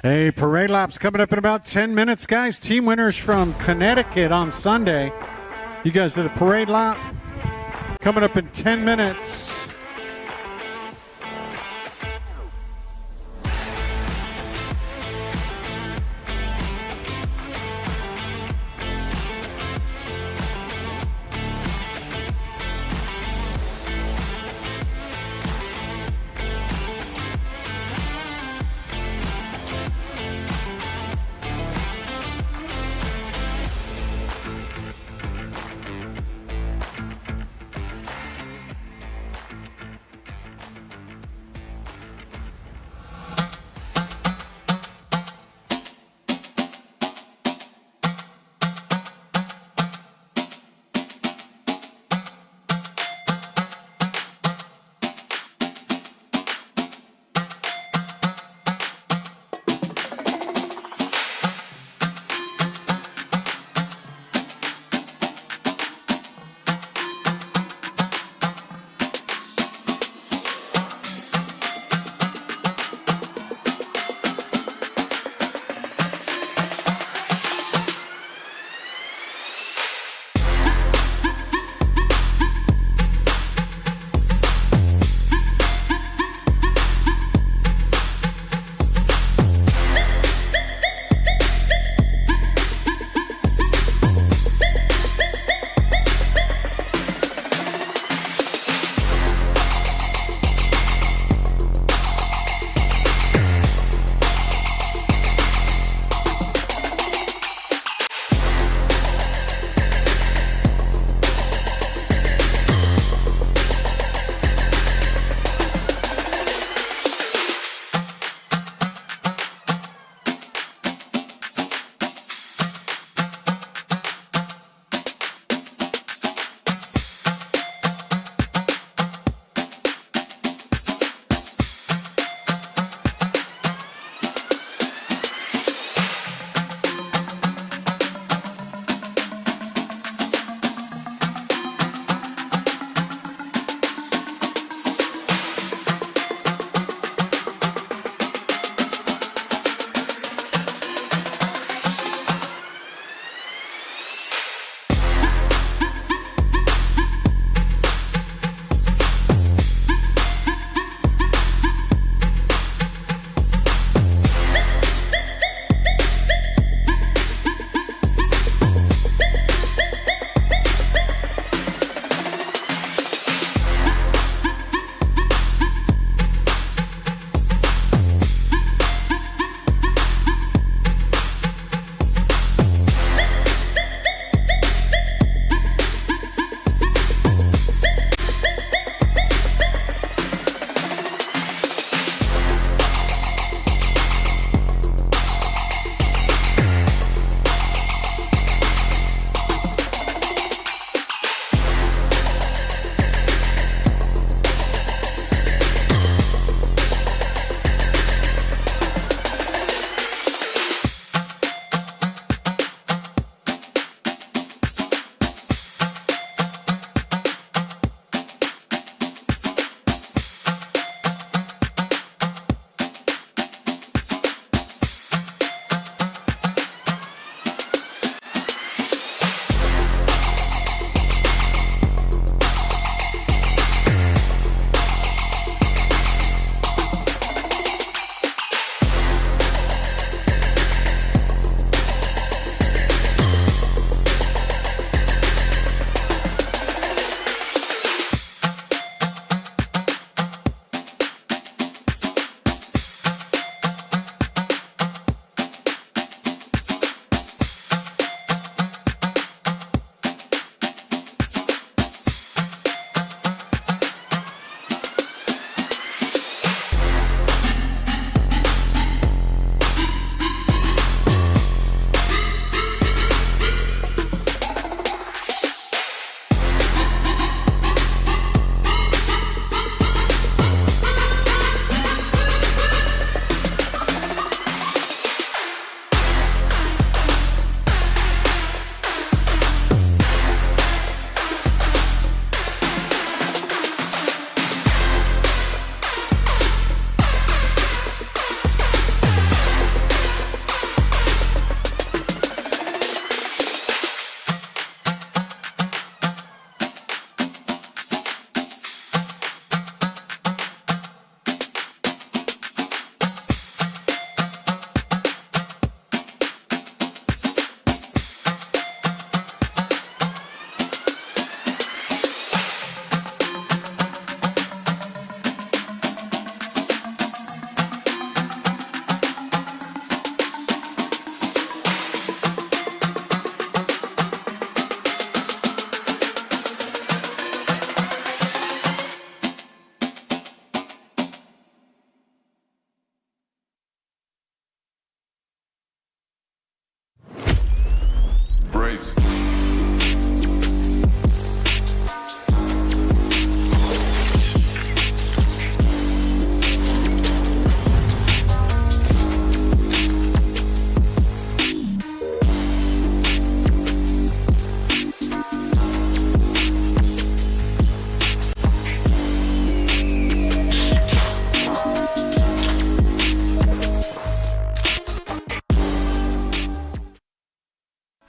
Hey, parade laps coming up in about 10 minutes, guys. Team winners from Connecticut on Sunday. You guys did a parade lap coming up in 10 minutes.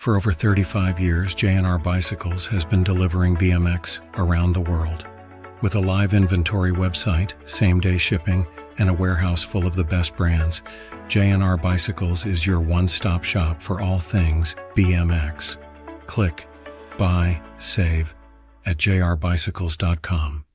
For over 35 years, J&R Bicycles has been delivering BMX around the world. With a live inventory website, same-day shipping, and a warehouse full of the best brands, J&R Bicycles is your one-stop shop for all things BMX. Click, buy, save at jrbicycles.com.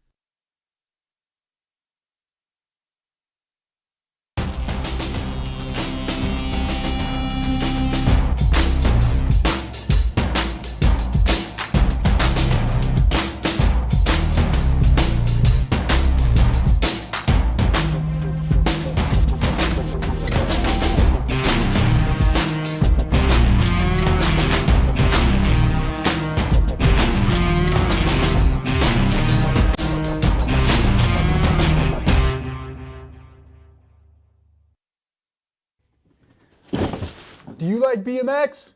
Do you like BMX?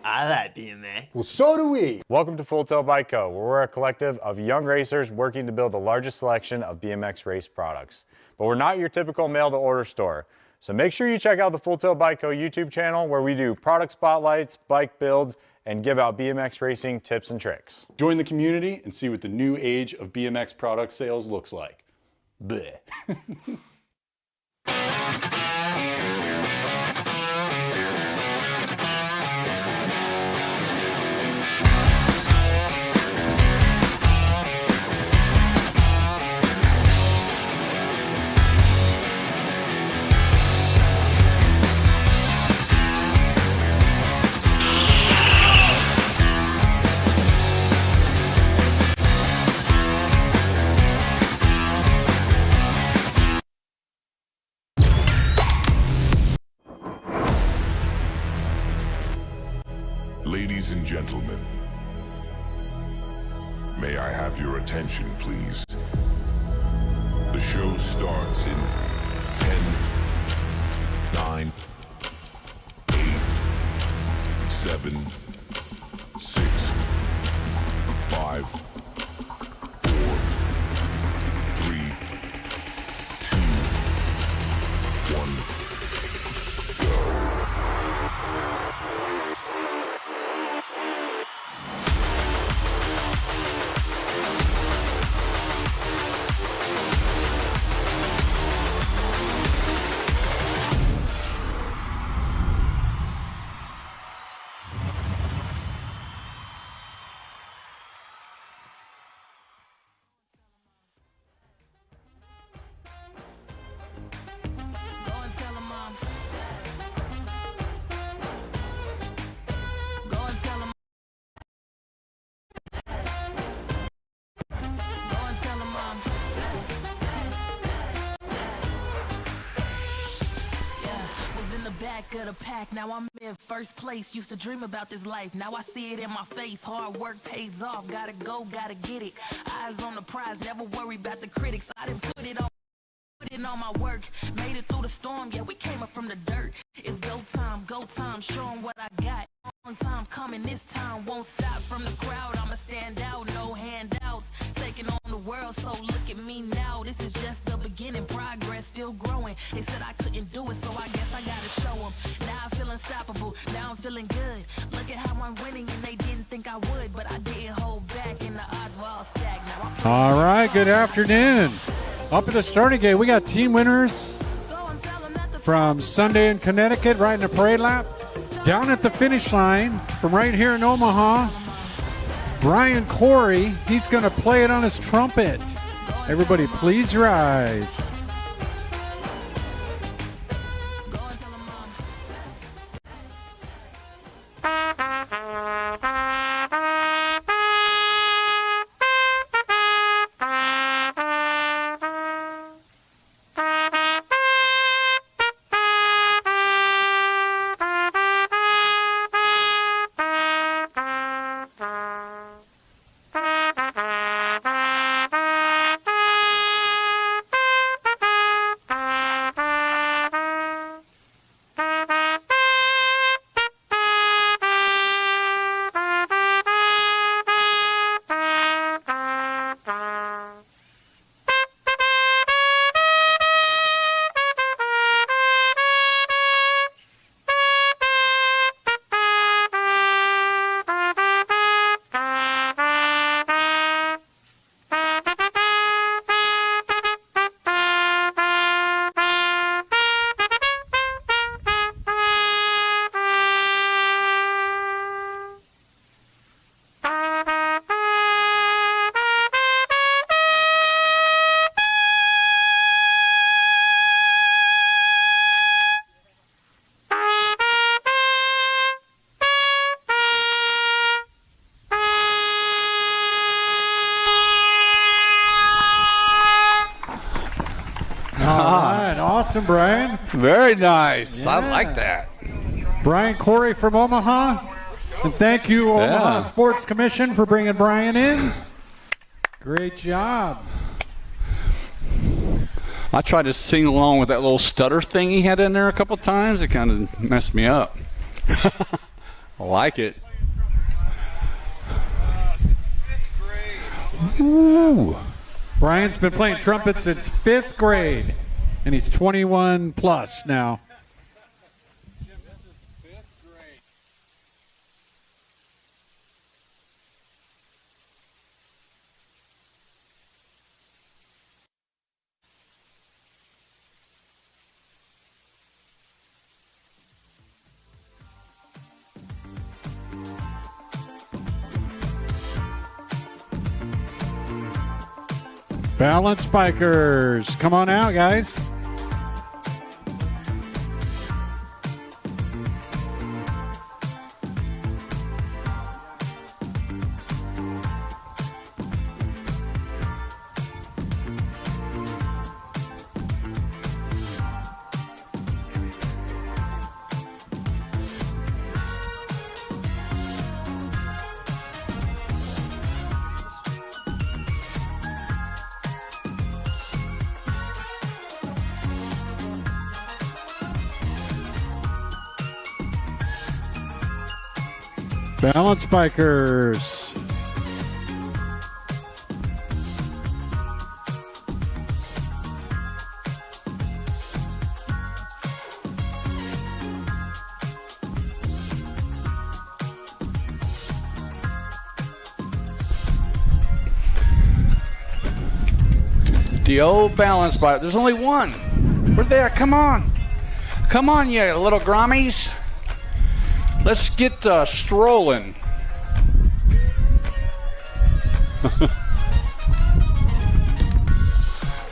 I like BMX. Well, so do we. Welcome to Full Tilt Bike Co., where we're a collective of young racers working to build the largest selection of BMX race products. But we're not your typical mail-to-order store. So make sure you check out the Full Tilt Bike Co. YouTube channel, where we do product spotlights, bike builds, and give out BMX racing tips and tricks. Join the community and see what the new age of BMX product sales looks like. Bleh. Ladies and gentlemen, may I have your attention, please? The show starts in 10, 9, 8, 7, 6, 5, 4, 3, 2, 1. Back of the pack, now I'm in first place. Used to dream about this life, now I see it in my face. Hard work pays off, gotta go, gotta get it. Eyes on the prize, never worry about the critics. I didn't put it on my work, made it through the storm, yeah, we came up from the dirt. It's go time, show 'em what I got. On time coming, this time won't stop. From the crowd, I'ma stand out, no handouts. Taking on the world, so look at me now. This is just the beginning, progress still growing. They said I couldn't do it, so I guess I gotta show 'em. Now I feel unstoppable, now I'm feeling good. Look at how I'm winning, and they didn't think I would, but I didn't hold back, and the odds were all stacked. Now I All right, good afternoon. Up at the starting gate, we got team winners from Sunday in Connecticut, right in the parade lap. Down at the finish line from right here in Omaha, Brian Corey, he's going to play it on his trumpet. Everybody, please rise. awesome, Brian. Very nice. Yeah. I like that. Brian Corey from Omaha. And thank you, Omaha Sports Commission, for bringing Brian in. Great job. I tried to sing along with that little stutter thing he had in there a couple times. It kind of messed me up. I like it. Ooh. Brian's been playing trumpet since 5th grade, and he's 21 plus now. Balance bikers, come on out, guys. Balance bikers. The old balance bike. There's only one. We're there. Come on. Come on, you little grommies. Let's get strolling.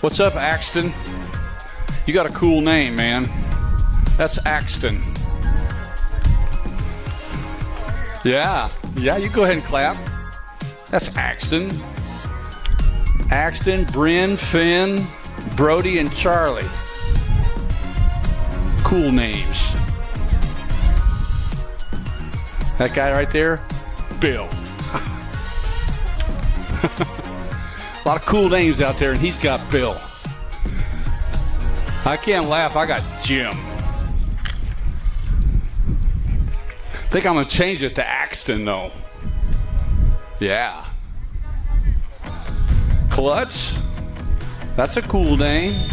What's up, Axton? You got a cool name, man. That's Axton. Yeah, you go ahead and clap. That's Axton. Axton, Bryn, Finn, Brody, and Charlie. Cool names. That guy right there, Bill. A lot of cool names out there, and he's got Bill. I can't laugh, I got Jim. I think I'm going to change it to Axton, though. Yeah. Clutch. That's a cool name.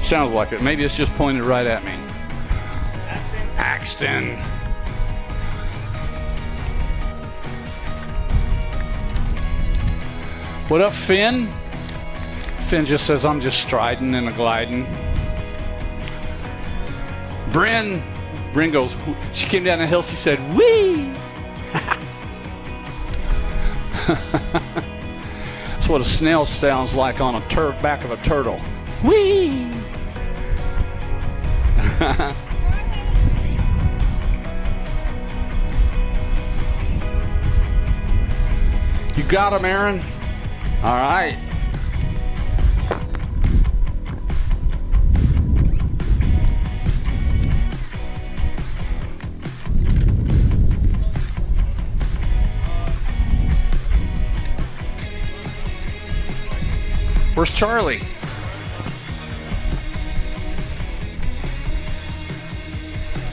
Sounds like it. Maybe it's just pointed right at me. Axton. What up, Finn? Finn just says, I'm just striding and a gliding. Bryn goes, she came down the hill, she said, wee! That's what a snail sounds like on a back of a turtle. Wee! You got him, Aaron? All right. Where's Charlie?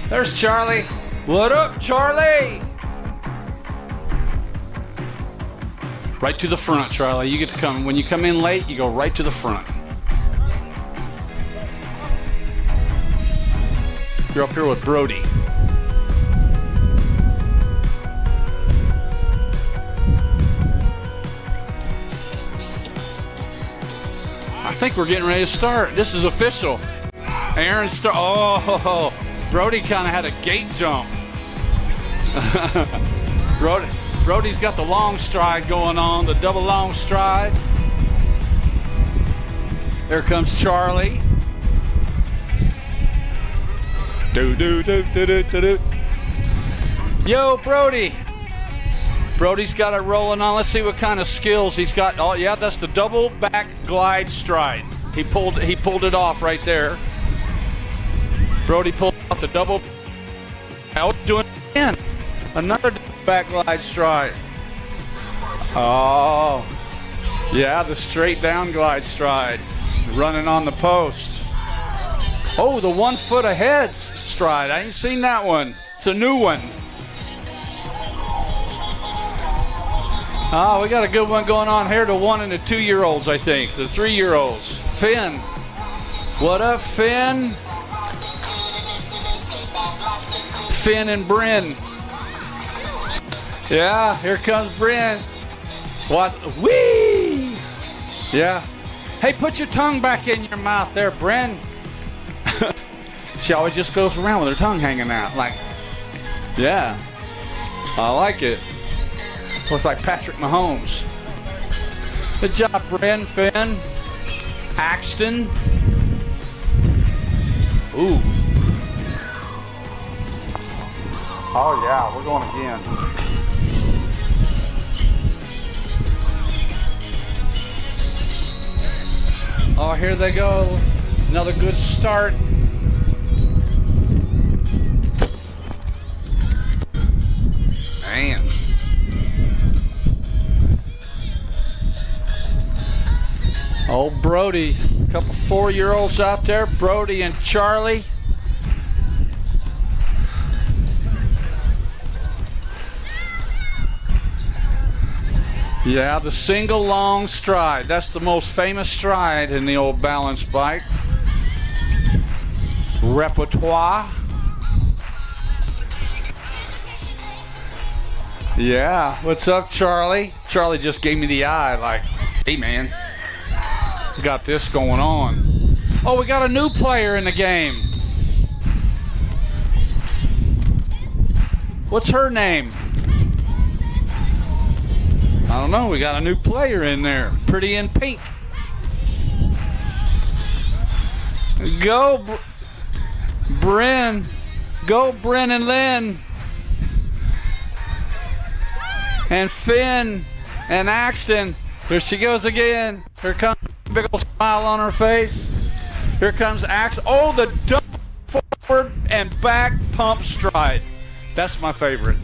There's Charlie. What up, Charlie? Right to the front, Charlie. You get to come. When you come in late, you go right to the front. You're up here with Brody. I think we're getting ready to start. This is official. Aaron start. Oh, Brody kind of had a gate jump. Brody's got the long stride going on, the double long stride. Here comes Charlie. Do do do do do do do. Yo, Brody. Brody's got it rolling on. Let's see what kind of skills he's got. Oh yeah, that's the double back glide stride. He pulled it off right there. Brody pulled off the double. Now doing it again. Another back glide stride. Oh, yeah, the straight down glide stride. Running on the post. Oh, the 1 foot ahead stride. I ain't seen that one. It's a new one. Oh, we got a good one going on here. The 1 and the 2-year-olds, I think. The 3-year-olds. Finn. What up, Finn? Finn and Bryn. Yeah, here comes Bryn. What? Whee! Yeah. Hey, put your tongue back in your mouth there, Bryn. She always just goes around with her tongue hanging out. Like, yeah. I like it. Looks like Patrick Mahomes. Good job, Bryn, Finn, Axton. Ooh. Oh, yeah, we're going again. Oh, here they go. Another good start. Man. Oh, Brody. A couple 4-year-olds out there. Brody and Charlie. Yeah, the single long stride. That's the most famous stride in the old balance bike. Repertoire. Yeah, what's up, Charlie? Charlie just gave me the eye like, hey, man, we got this going on. Oh, we got a new player in the game. What's her name? I don't know. We got a new player in there. Pretty in pink. Go, Bryn. Go, Bryn and Lynn. And Finn and Axton. Here she goes again. Here comes a big old smile on her face. Here comes Axton. Oh, the double forward and back pump stride. That's my favorite.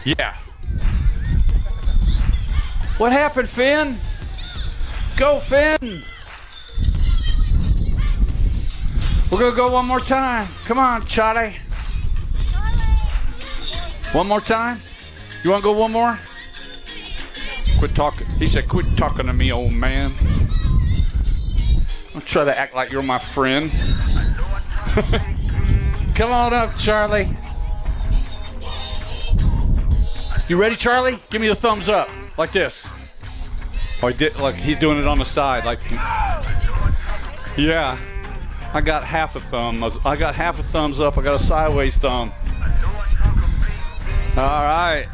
Yeah. What happened, Finn? Go, Finn. We're going to go one more time. Come on, Charlie. One more time? You want to go one more? Quit talking. He said, quit talking to me, old man. Don't try to act like you're my friend. Come on up, Charlie. You ready, Charlie? Give me the thumbs up. Like this. Oh, he did, like he's doing it on the side. Like, yeah. I got half a thumb. I got half a thumbs up. I got a sideways thumb. All right.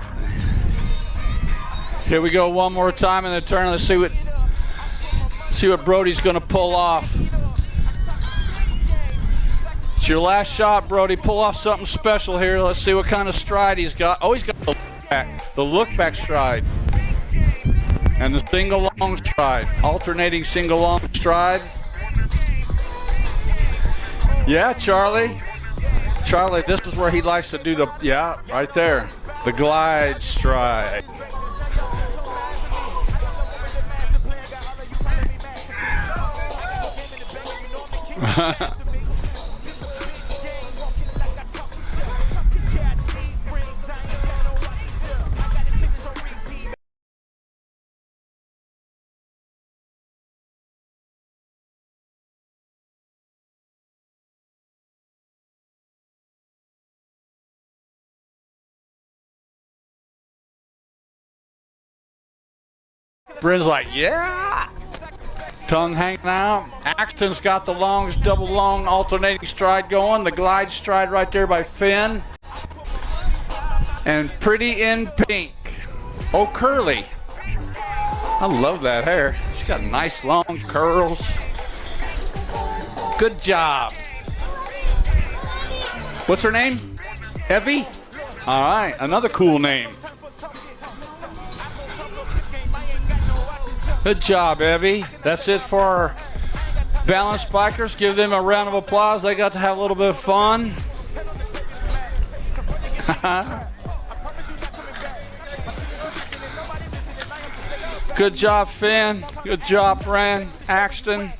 Here we go one more time in the turn. Let's see what Brody's going to pull off. It's your last shot, Brody. Pull off something special here. Let's see what kind of stride he's got. Oh, he's got the look back stride. And the single long stride, alternating single long stride. Yeah, Charlie. Charlie, this is where he likes to do the, yeah, right there. The glide stride. Bryn's like, yeah. Tongue hanging out. Axton's got the longest double long alternating stride going. The glide stride right there by Finn. And pretty in pink. Oh, Curly. I love that hair. She's got nice long curls. Good job. What's her name? Evie? All right, another cool name. Good job, Evie. That's it for our balance bikers. Give them a round of applause. They got to have a little bit of fun. Good job, Finn. Good job, Fran. Axton.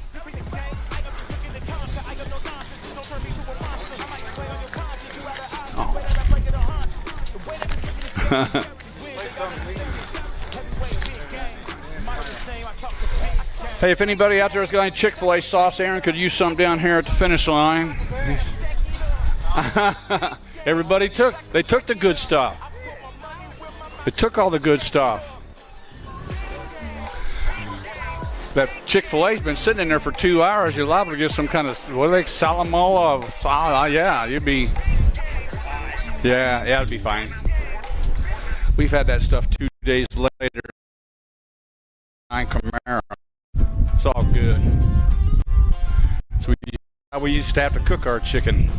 Hey, if anybody out there has got any Chick-fil-A sauce, Aaron could use some down here at the finish line. Everybody took the good stuff. They took all the good stuff. That Chick-fil-A's been sitting in there for 2 hours. You're liable to get some kind of, what are they, salmonella? Yeah, you'd be, yeah, it'd be fine. We've had that stuff 2 days later. Camaro. It's all good. So we used to have to cook our chicken.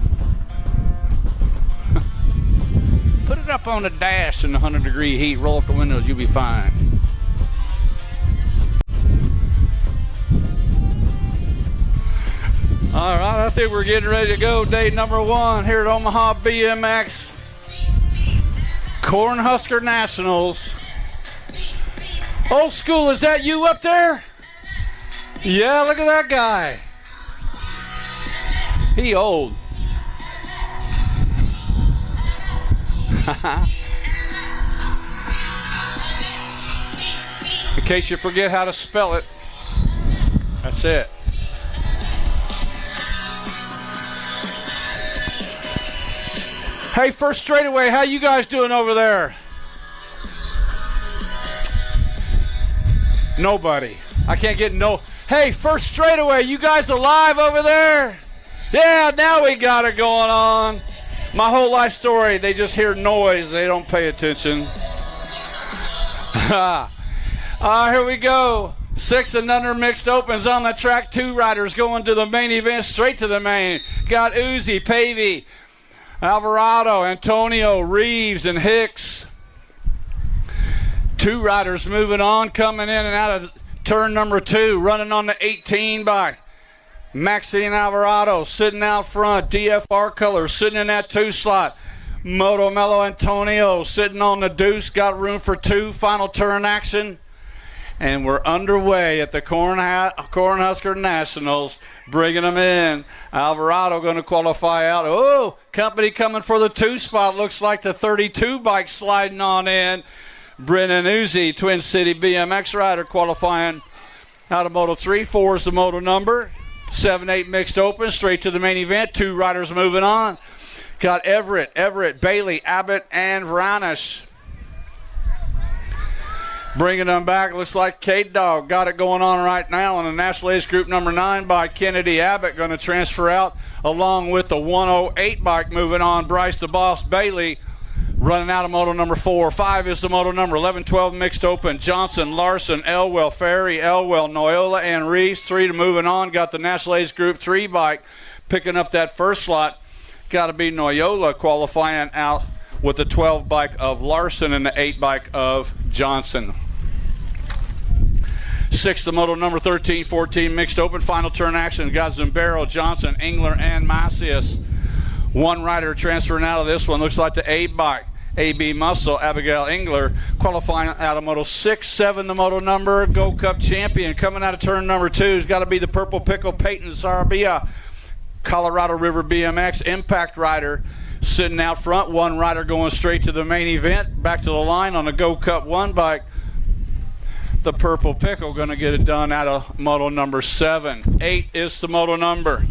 Put it up on the dash in the 100-degree heat. Roll up the windows. You'll be fine. All right, I think we're getting ready to go. Day number 1 here at Omaha BMX Cornhusker Nationals. Old school, is that you up there? Yeah, look at that guy. He old. In case you forget how to spell it, that's it. Hey, first straightaway, how you guys doing over there? Nobody. I can't get no. Hey, first straightaway, you guys alive over there? Yeah, now we got it going on. My whole life story, they just hear noise. They don't pay attention. Here we go. 6 and under mixed opens on the track. 2 riders going to the main event, straight to the main. Got Uzi, Pavey, Alvarado, Antonio, Reeves, and Hicks. 2 riders moving on, coming in and out of turn number 2, running on the 18 by Maxine Alvarado, sitting out front. DFR colors, sitting in that 2 slot. Moto Mello Antonio sitting on the deuce, got room for 2. Final turn action. And we're underway at the Cornhusker Nationals, bringing them in. Alvarado going to qualify out. Oh, company coming for the 2 spot. Looks like the 32 bike sliding on in. Brennan Uzi, Twin City BMX rider, qualifying out of Moto 3. 4 is the moto number. 7-8 mixed open, straight to the main event. 2 riders moving on. Got Everett, Bailey, Abbott, and Vranish. Bringing them back, looks like K-Dog got it going on right now on the National Age Group number 9 by Kennedy Abbott, going to transfer out along with the 108 bike moving on. Bryce the Boss Bailey running out of moto number 4. 5 is the moto number. 11-12 mixed open. Johnson, Larson, Elwell, Ferry, Elwell, Noyola, and Reeves. 3 to moving on. Got the National Age Group 3 bike picking up that first slot. Got to be Noyola qualifying out with the 12 bike of Larson and the 8 bike of Johnson. 6 the moto number 13-14 mixed open. Final turn action. Got Zumbero, Johnson, Engler, and Macias. 1 rider transferring out of this one. Looks like the 8 bike. AB Muscle, Abigail Engler, qualifying out of Moto 6. 7 the moto number. Gold Cup champion coming out of turn number 2 has got to be the Purple Pickle, Peyton Sarabia. Colorado River BMX Impact rider sitting out front. 1 rider going straight to the main event. Back to the line on the Gold Cup 1 bike. The Purple Pickle going to get it done out of moto number 7. 8 is the moto number.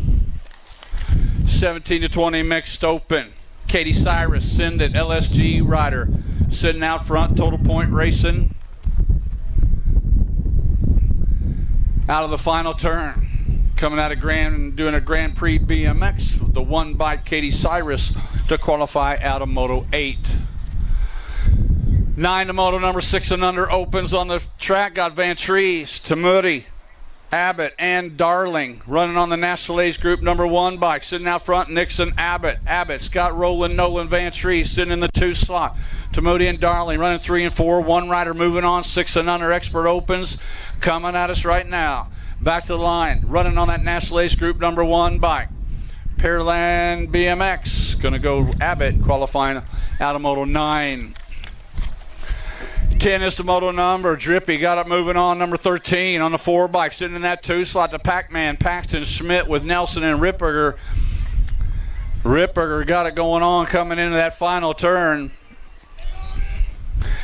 17-20 mixed open. Katie Cyrus, Sendit, LSG rider, sitting out front. Total Point Racing out of the final turn. Coming out of doing a Grand Prix BMX with the 1 bike Katie Cyrus to qualify out of Moto 8. 9 to moto number 6 and under opens on the track. Got Van Trees, Tamuri, Abbott and Darling running on the National Age Group number 1 bike. Sitting out front, Nixon, Abbott. Abbott, Scott Rowland, Nolan Van Tree sitting in the 2 slot. Tamodi and Darling running 3 and 4. One rider moving on, 6 and under. Expert Opens coming at us right now. Back to the line, running on that National Age Group number 1 bike. Pearland BMX going to go Abbott, qualifying out of Moto 9. 10 is the moto number. Drippy got it moving on. Number 13 on the 4 bike. Sitting in that 2 slot. The Pac-Man, Paxton Schmidt with Nelson and Ripperger. Ripperger got it going on coming into that final turn.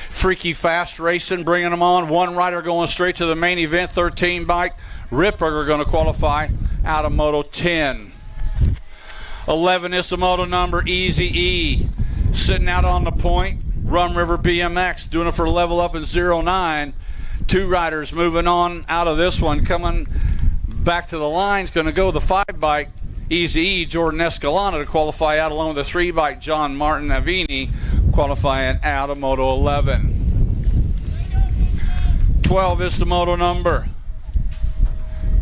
Freaky Fast Racing bringing them on. One rider going straight to the main event. 13 bike. Ripperger going to qualify out of Moto 10. 11 is the moto number. Easy E. Sitting out on the point. Rum River BMX doing it for level up in 09. 2 riders moving on out of this one. Coming back to the line is going to go the 5 bike. Easy E, Jordan Escalante to qualify out along with the 3 bike. John Martin Avini qualifying out of Moto 11. 12 is the moto number.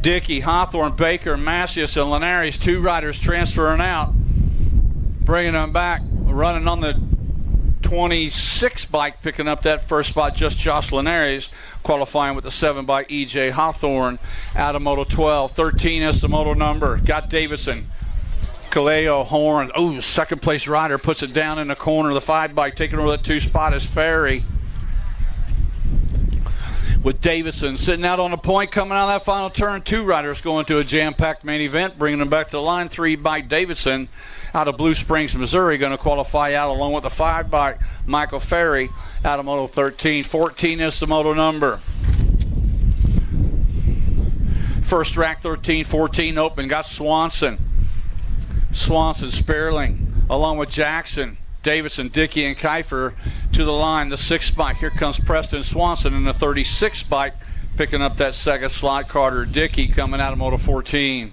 Dickey, Hawthorne, Baker, Macias, and Linares. 2 riders transferring out. Bringing them back. Running on the 26 bike, picking up that first spot, just Josh Linares, qualifying with the 7 bike, EJ Hawthorne out of Moto 12. 13 is the moto number. Got Davison, Kaleo, Horn. Oh, second place rider puts it down in the corner. The 5 bike taking over that 2 spot is Ferry. With Davison sitting out on the point, coming out of that final turn. 2 riders going to a jam-packed main event, bringing them back to the line. 3 bike Davison out of Blue Springs, Missouri, going to qualify out along with the 5 bike Michael Ferry out of Moto 13. 14 is the moto number. First rack 13, 14 open. Got Swanson, Sperling, along with Jackson, Davison, Dickey, and Kiefer to the line. The 6 bike. Here comes Preston Swanson in the 36 bike, picking up that second slot. Carter Dickey coming out of Moto 14.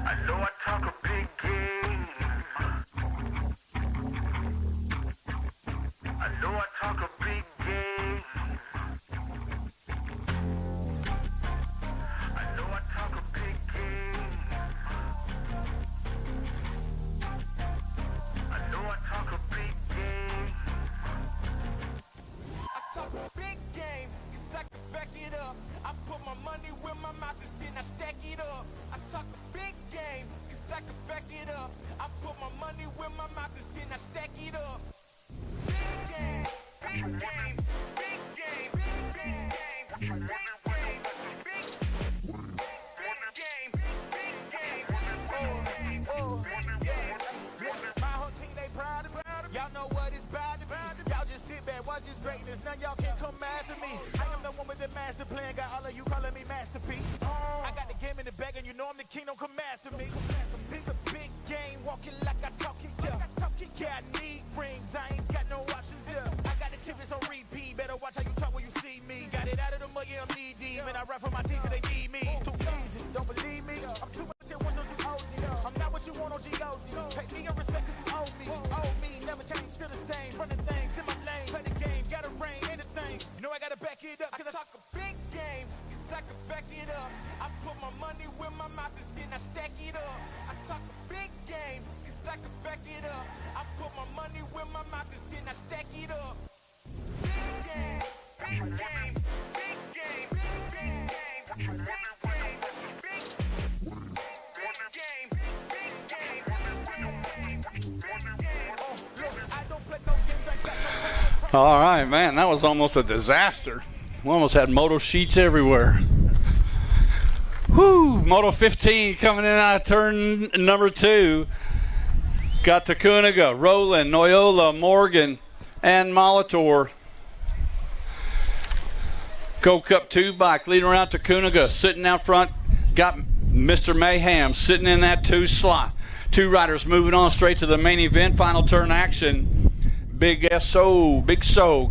I know I talk a big game. I know I talk a big game. I know I talk a big game. I know I talk a big game. I talk a big game, 'cause I can back it up. I put my money where my mouth is, then I stack it up. I talk a big game, 'cause I could back it up. I put my money where my mouth is, then I stack it up. Big game, big game, big game, big game, big game, big game. My whole team, they proud of me. Y'all know what it's about to be. Y'all just sit back, watch this greatness. None y'all can come after me. I am the one with the master plan. Got all of you calling me Master P. I got the game in the bag, and you know I'm the king. Don't come after me. This a big game, walking like I talk it. Yeah, I need rings. I ain't got no options. Yeah, I got the chips on repeat. Better watch how you talk when you see me. Got it out of the mud, yeah, I'm knee deep. And I rap for my team 'cause they need me. Too easy, don't believe me. I'm too much at once, don't you owe me. I'm not what you want on G.O.D. Pay me your respect 'cause you owe me. Owe me, never change, still the same. Running things in my lane. Play the game, gotta rain, anything. You know I gotta back it up 'cause I talk a big game. 'Cause I can back it up. I put my money where my mouth is, then I stack it up. I talk a big game. 'Cause I can back it up. I put my money where my mouth is, then I stack it up. Big game, big game, big game, big game, big game, big game. Oh, look, I don't play no games like that. All right, man, that was almost a disaster. We almost had moto sheets everywhere. Whoo, Moto 15 coming in out of turn number 2. Got Takuniga, Roland, Noyola, Morgan, and Molitor. Go Cup 2 bike, leading around Takuniga, sitting out front. Got Mr. Mayhem sitting in that 2 slot. 2 riders moving on straight to the main event, final turn action. Big So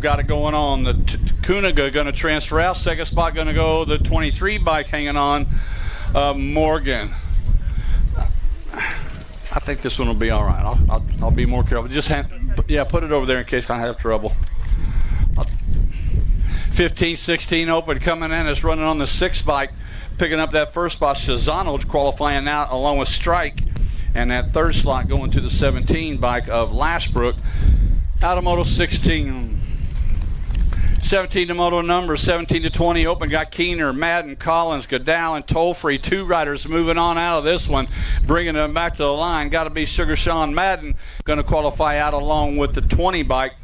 got it going on. The Takuniga going to transfer out. Second spot going to go the 23 bike hanging on. Morgan. I think this one will be all right. I'll be more careful. Just put it over there in case I have trouble. 15-16 open coming in. It's running on the 6 bike, picking up that first spot. Shazano qualifying out along with Strike, and that 3rd slot going to the 17 bike of Lashbrook. Out of Moto 16. 17 to Moto number, 17 to 20 open. Got Keener, Madden, Collins, Goodall, and Tollfree. 2 riders moving on out of this one, bringing them back to the line. Got to be Sugar Sean Madden, going to qualify out along with the 20 bike.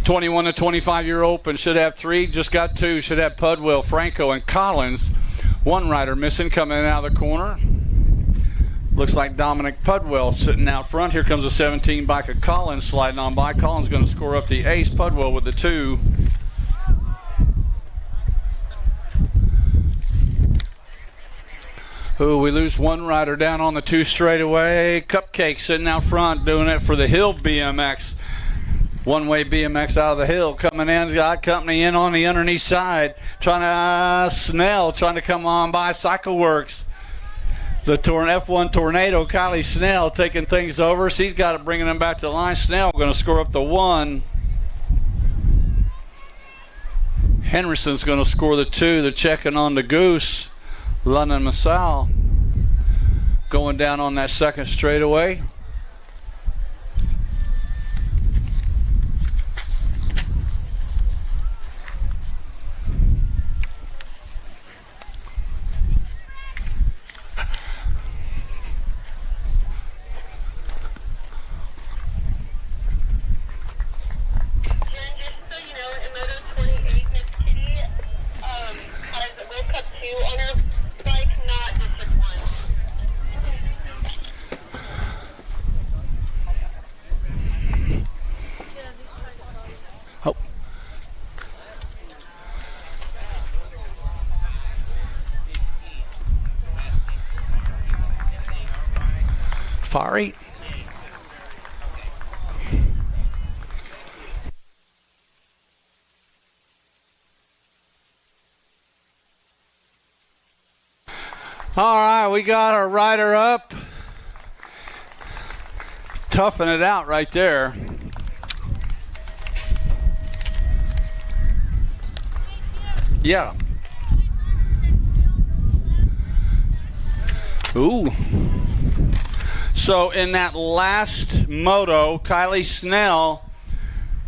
21 to 25-year open, should have 3, just got 2. Should have Pudwell, Franco, and Collins. 1 rider missing coming out of the corner. Looks like Dominic Pudwell sitting out front. Here comes a 17 bike of Collins sliding on by. Collins going to score up the ace. Pudwell with the 2. Ooh, we lose 1 rider down on the 2 straightaway. Cupcake sitting out front doing it for the Hill BMX. One-way BMX out of the hill coming in. Got company in on the underneath side. Trying to come on by CycleWorks. The F1 Tornado, Kylie Snell taking things over. She's got it, bringing them back to the line. Snell going to score up the 1. Henderson's going to score the 2. They're checking on the Goose. London Massal going down on that 2nd straightaway. Fari. All right, we got our rider up. Toughing it out right there. Yeah. Ooh. So in that last moto, Kylie Snell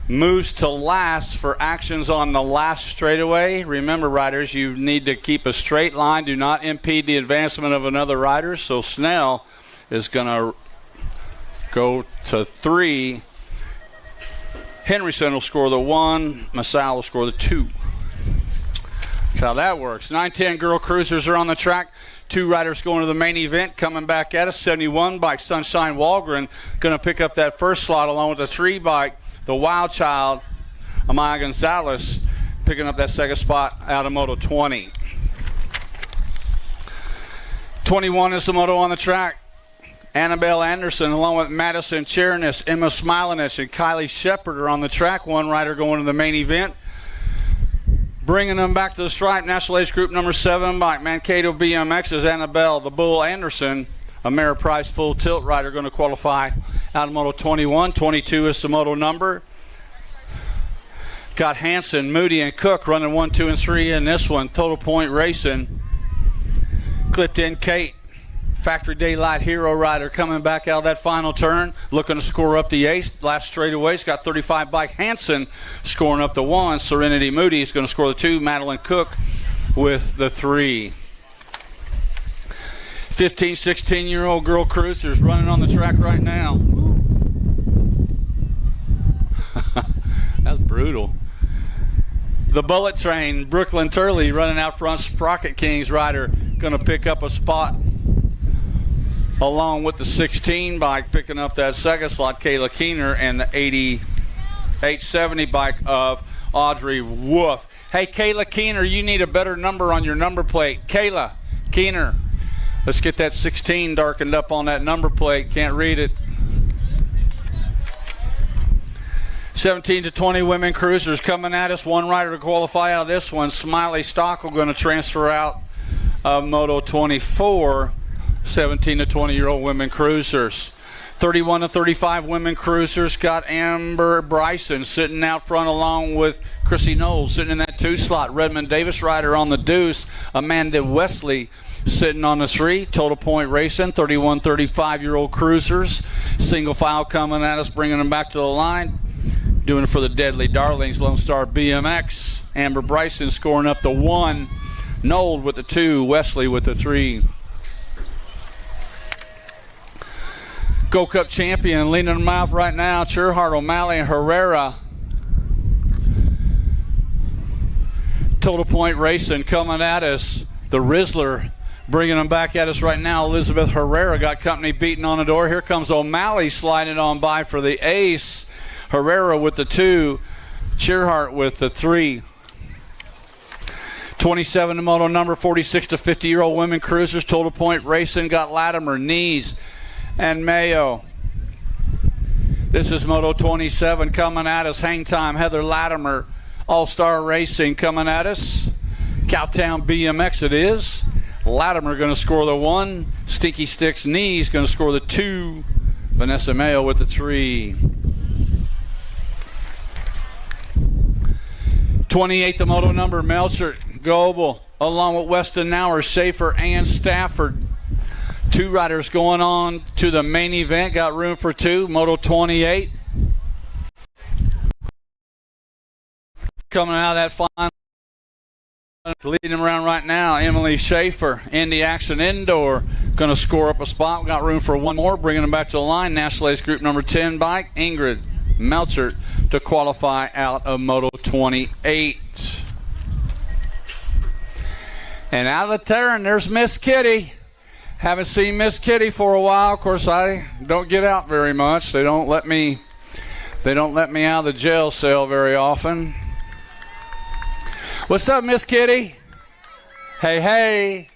moves to last for actions on the last straightaway. Remember, riders, you need to keep a straight line. Do not impede the advancement of another rider. So Snell is going to go to 3. Henryson will score the 1. Masao will score the 2. That's how that works. 9-10 girl cruisers are on the track. 2 riders going to the main event. Coming back at us, 71 bike Sunshine Walgren going to pick up that first slot along with the 3 bike. The Wild Child, Amaya Gonzalez, picking up that second spot out of Moto 20. 21 is the moto on the track. Annabelle Anderson, along with Madison Chernis, Emma Smilinich, and Kylie Shepard are on the track. 1 rider going to the main event. Bringing them back to the stripe, National Age Group number 7 by Mankato BMX is Annabelle the Bull Anderson, a Ameriprise full tilt rider going to qualify out of Moto 21. 22 is the moto number. Got Hanson, Moody, and Cook running 1, 2, and 3 in this one. Total Point Racing. Clipped in Kate, Factory Daylight Hero rider coming back out of that final turn, looking to score up the ace. Last straightaway's got 35 bike Hanson scoring up the 1. Serenity Moody is going to score the 2. Madeline Cook with the 3. 15, 16-year-old girl cruisers running on the track right now. That's brutal. The Bullet Train, Brooklyn Turley running out front. Sprocket Kings rider going to pick up a spot along with the 16 bike, picking up that second slot, Kayla Keener, and the 8870 bike of Audrey Wolf. Hey, Kayla Keener, you need a better number on your number plate. Kayla Keener, let's get that 16 darkened up on that number plate. Can't read it. 17 to 20 women cruisers coming at us. 1 rider to qualify out of this one. Smiley Stockwell going to transfer out of Moto 24. 17 to 20-year-old women cruisers. 31 to 35 women cruisers got Amber Bryson sitting out front along with Chrissy Knowles sitting in that 2 slot. Redmond Davis rider on the deuce. Amanda Wesley sitting on the 3. Total Point Racing, 31, 35-year-old cruisers. Single file coming at us, bringing them back to the line. Doing it for the Deadly Darlings, Lone Star BMX. Amber Bryson scoring up the 1. Knoll with the 2. Wesley with the 3. Gold Cup champion leading them out right now. Cherhart, O'Malley, and Herrera. Total Point Racing coming at us. The Rizzler bringing them back at us right now. Elizabeth Herrera got company beating on the door. Here comes O'Malley sliding on by for the ace. Herrera with the 2. Cherhart with the 3. 27 to moto number, 46 to 50-year-old women cruisers. Total Point Racing got Latimer, Knees, and Mayo. This is Moto 27 coming at us. Hang Time, Heather Latimer. All-Star Racing coming at us. Cowtown BMX it is. Latimer going to score the 1. Stinky Sticks Knees going to score the 2. Vanessa Mayo with the 3. 28 the moto number, Melchert, Goebel, along with Weston Nauer, Schaefer, and Stafford. 2 riders going on to the main event. Got room for 2. Moto 28. Coming out of that final. Leading them around right now, Emily Schaefer. Indy Action Indoor. Going to score up a spot. We got room for 1 more. Bringing them back to the line. National Ace Group number 10 bike. Ingrid Melchert to qualify out of Moto 28. And out of the turn, there's Miss Kitty. Haven't seen Miss Kitty for a while. Of course, I don't get out very much. They don't let me out of the jail cell very often. What's up, Miss Kitty? Hey, hey.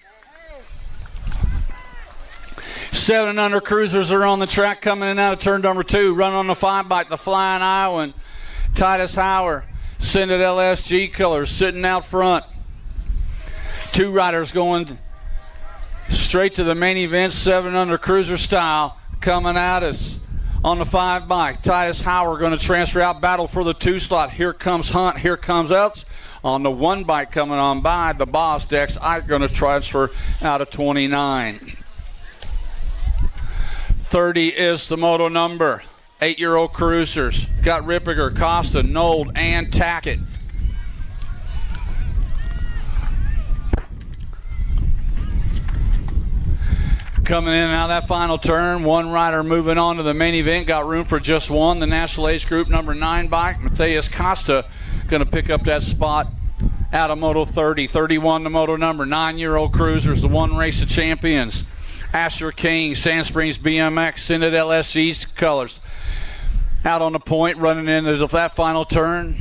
7 and under cruisers are on the track coming in out of turn number 2. Run on the 5 bike, the Flying Iowan. Titus Hauer, Sended LSG colors sitting out front. 2 riders going straight to the main event, 7 under cruiser style, coming at us on the 5 bike. Titus Hauer going to transfer out, battle for the 2 slot. Here comes Hunt, here comes Elts. On the 1 bike coming on by, the boss, Dex Ike, going to transfer out of 29. 30 is the moto number. 8-year-old cruisers. Got Rippiger, Costa, Nold, and Tackett. Coming in and out of that final turn, one rider moving on to the main event. Got room for just one. The National Age Group number 9 bike, Matthias Costa, going to pick up that spot out of Moto 30. 31 the moto number. 9-year-old cruisers, the one race of champions. Asher King, Sand Springs BMX, Citadel SE's colors. Out on the point, running into that final turn.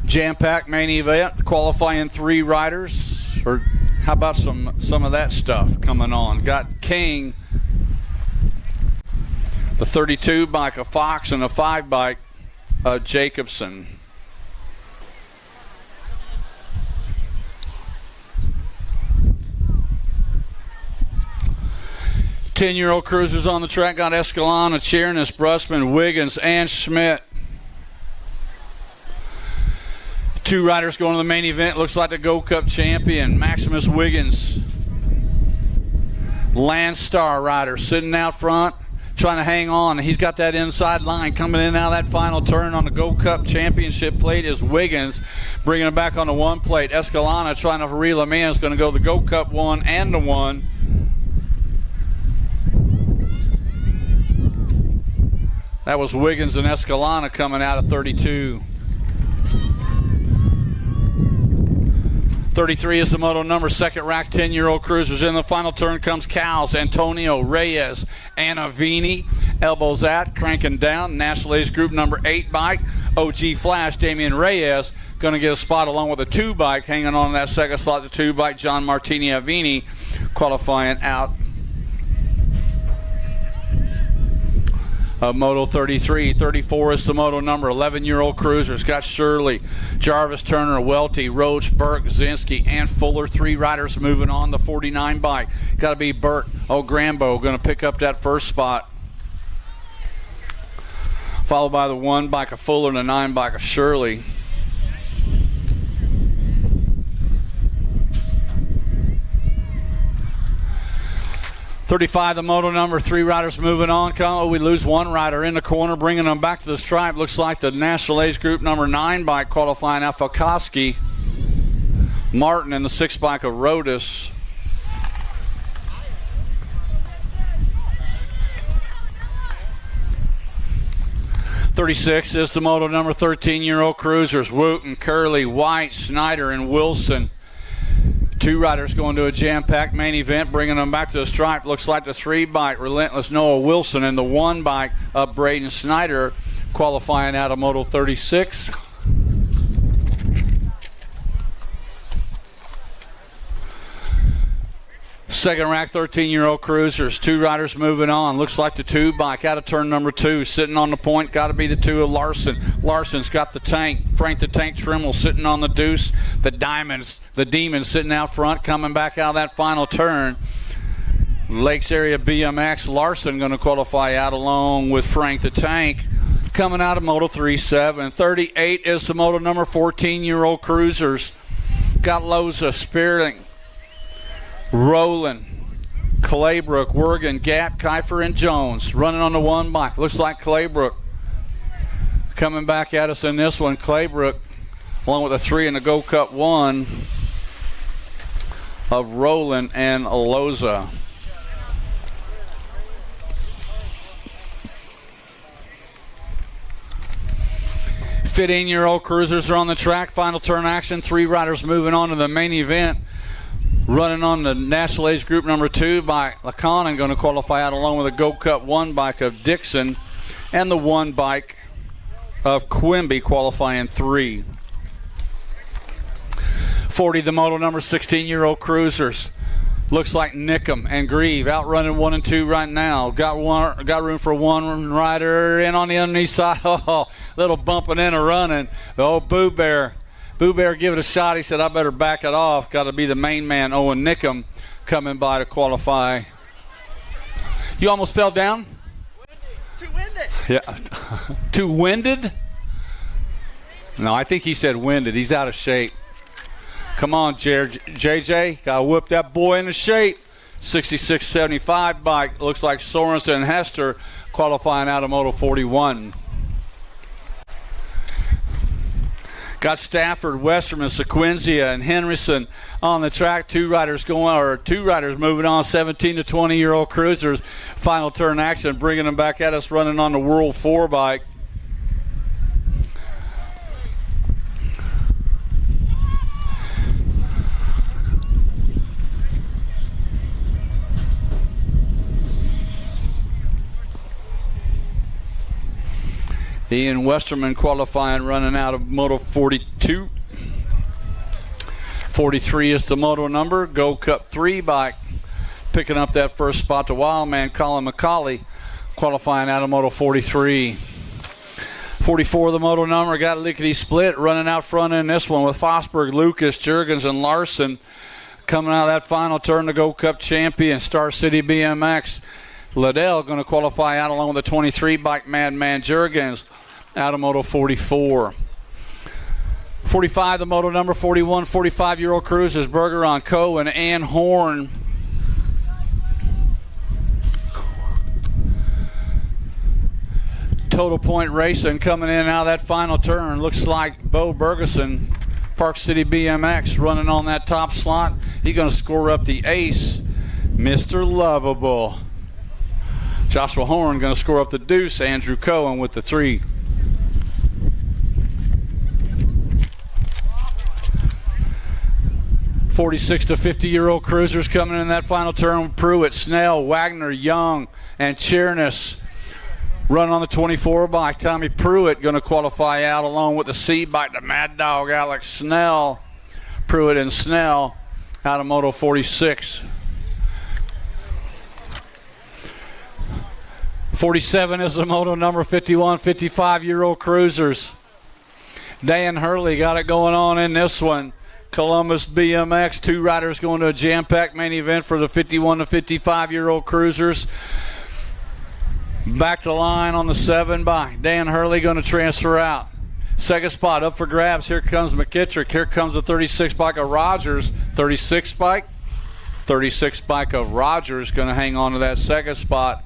Jam-packed main event, qualifying 3 riders. Or how about some of that stuff coming on? Got King, the 32 bike of Fox, and a 5 bike of Jacobson. Ten-year-old cruisers on the track. Got Escalona, Chernis, Brusman, Wiggins, and Schmidt. 2 riders going to the main event. Looks like the Gold Cup champion, Maximus Wiggins. Landstar rider sitting out front, trying to hang on. He's got that inside line coming in and out of that final turn on the Gold Cup championship plate is Wiggins. Bringing it back on the 1 plate. Escalona trying to reel him in. Is going to go the Gold Cup 1 and the 1. That was Wiggins and Escalona coming out of 32. 33 is the moto number. Second rack, 10-year-old cruisers. In the final turn comes Cowles, Antonio, Reyes, Anavini. Elbows out, cranking down. National Age Group number 8 bike. OG Flash, Damian Reyes, going to get a spot along with a 2 bike. Hanging on that second slot, the 2 bike, John Martini Avini, qualifying out of Moto 33. 34 is the moto number. 11-year-old cruisers. Got Shirley, Jarvis, Turner, Welty, Roach, Burke, Zinski, and Fuller. 3 riders moving on the 49 bike. Got to be Burt O'Grambo going to pick up that first spot. Followed by the 1 bike of Fuller and the 9 bike of Shirley. .35 the moto number. 3 riders moving on. We lose 1 rider in the corner, bringing them back to the stripe. Looks like the National Age Group number 9 bike qualifying out Falkowski. Martin and the 6 bike of Rodas. .36 is the moto number. 13-year-old cruisers. Wooten, Curley, White, Snyder, and Wilson. 2 riders going to a jam-packed main event, bringing them back to the stripe. Looks like the 3 bike, Relentless Noah Wilson, and the 1 bike of Braden Snyder, qualifying out of Moto 36. Second rack, 13-year-old cruisers. 2 riders moving on. Looks like the 2 bike out of turn number 2. Sitting on the point, got to be the 2 of Larson. Larson's got the tank. Frank the Tank Trimmel sitting on the deuce. The Demons sitting out front, coming back out of that final turn. Lakes Area BMX. Larson going to qualify out along with Frank the Tank. Coming out of Moto 37. 38 is the moto number. 14-year-old cruisers. Got Loza, Spearling, Rowland, Claybrook, Wergen, Gap, Kiefer, and Jones running on the 1 bike. Looks like Claybrook coming back at us in this one. Claybrook, along with a 3 in the Gold Cup 1 of Rowland and Loza. .15-year-old cruisers are on the track. Final turn action. 3 riders moving on to the main event. Running on the National Age Group number 2 by Laconin, going to qualify out along with a Gold Cup 1 bike of Dixon and the 1 bike of Quimby, qualifying 3. 40 the moto number. 16-year-old cruisers. Looks like Nickham and Grieve outrunning 1 and 2 right now. Got room for 1 rider in on the underneath side. Oh, little bumping in and running. The old Boo Bear give it a shot. He said, I better back it off. Got to be the main man, Owen Nickham, coming by to qualify. You almost fell down? Too winded. Yeah. Too winded? No, I think he said winded. He's out of shape. Come on, JJ. Got to whip that boy into shape. 66-75 bike. Looks like Sorensen and Hester qualifying out of Moto 41. Got Stafford, Westerman, Sequenzia, and Henderson on the track. Two riders moving on. 17 to 20-year-old cruisers. Final turn action, bringing them back at us, running on the World 4 bike. Ian Westerman qualifying, running out of Moto 42. 43 is the moto number. Go Cup 3 bike. Picking up that first spot, the Wildman Colin McCauley qualifying out of Moto 43. 44 the moto number. Got Lickety Split running out front in this one with Fosberg, Lucas, Jurgens, and Larson. Coming out of that final turn, the Go Cup champion, Star City BMX. Liddell going to qualify out along with the 23 bike Madman Jurgens out of Moto 44. 45 the moto number. 41 45-year-old cruisers Bergeron, Coe, and Ann Horn. Total Point Racing coming in out of that final turn. Looks like Bo Bergeson, Park City BMX, running on that top slot. He's going to score up the ace, Mr. Lovable. Joshua Horn going to score up the deuce. Andrew Cohen with the 3. .46 to 50-year-old cruisers coming in that final turn. Pruitt, Snell, Wagner, Young, and Chernis run on the 24 bike. Tommy Pruitt going to qualify out along with the C bike. The Mad Dog, Alex Snell. Pruitt and Snell out of Moto 46. 47 is the moto number. 51 55-year-old cruisers. Dan Hurley got it going on in this one. Columbus BMX, 2 riders going to a jam-packed main event for the 51 to 55-year-old cruisers. Back to line on the 7 bike. Dan Hurley going to transfer out. Second spot up for grabs. Here comes McKittrick. Here comes the 36 bike of Rogers. 36 bike of Rogers going to hang on to that second spot.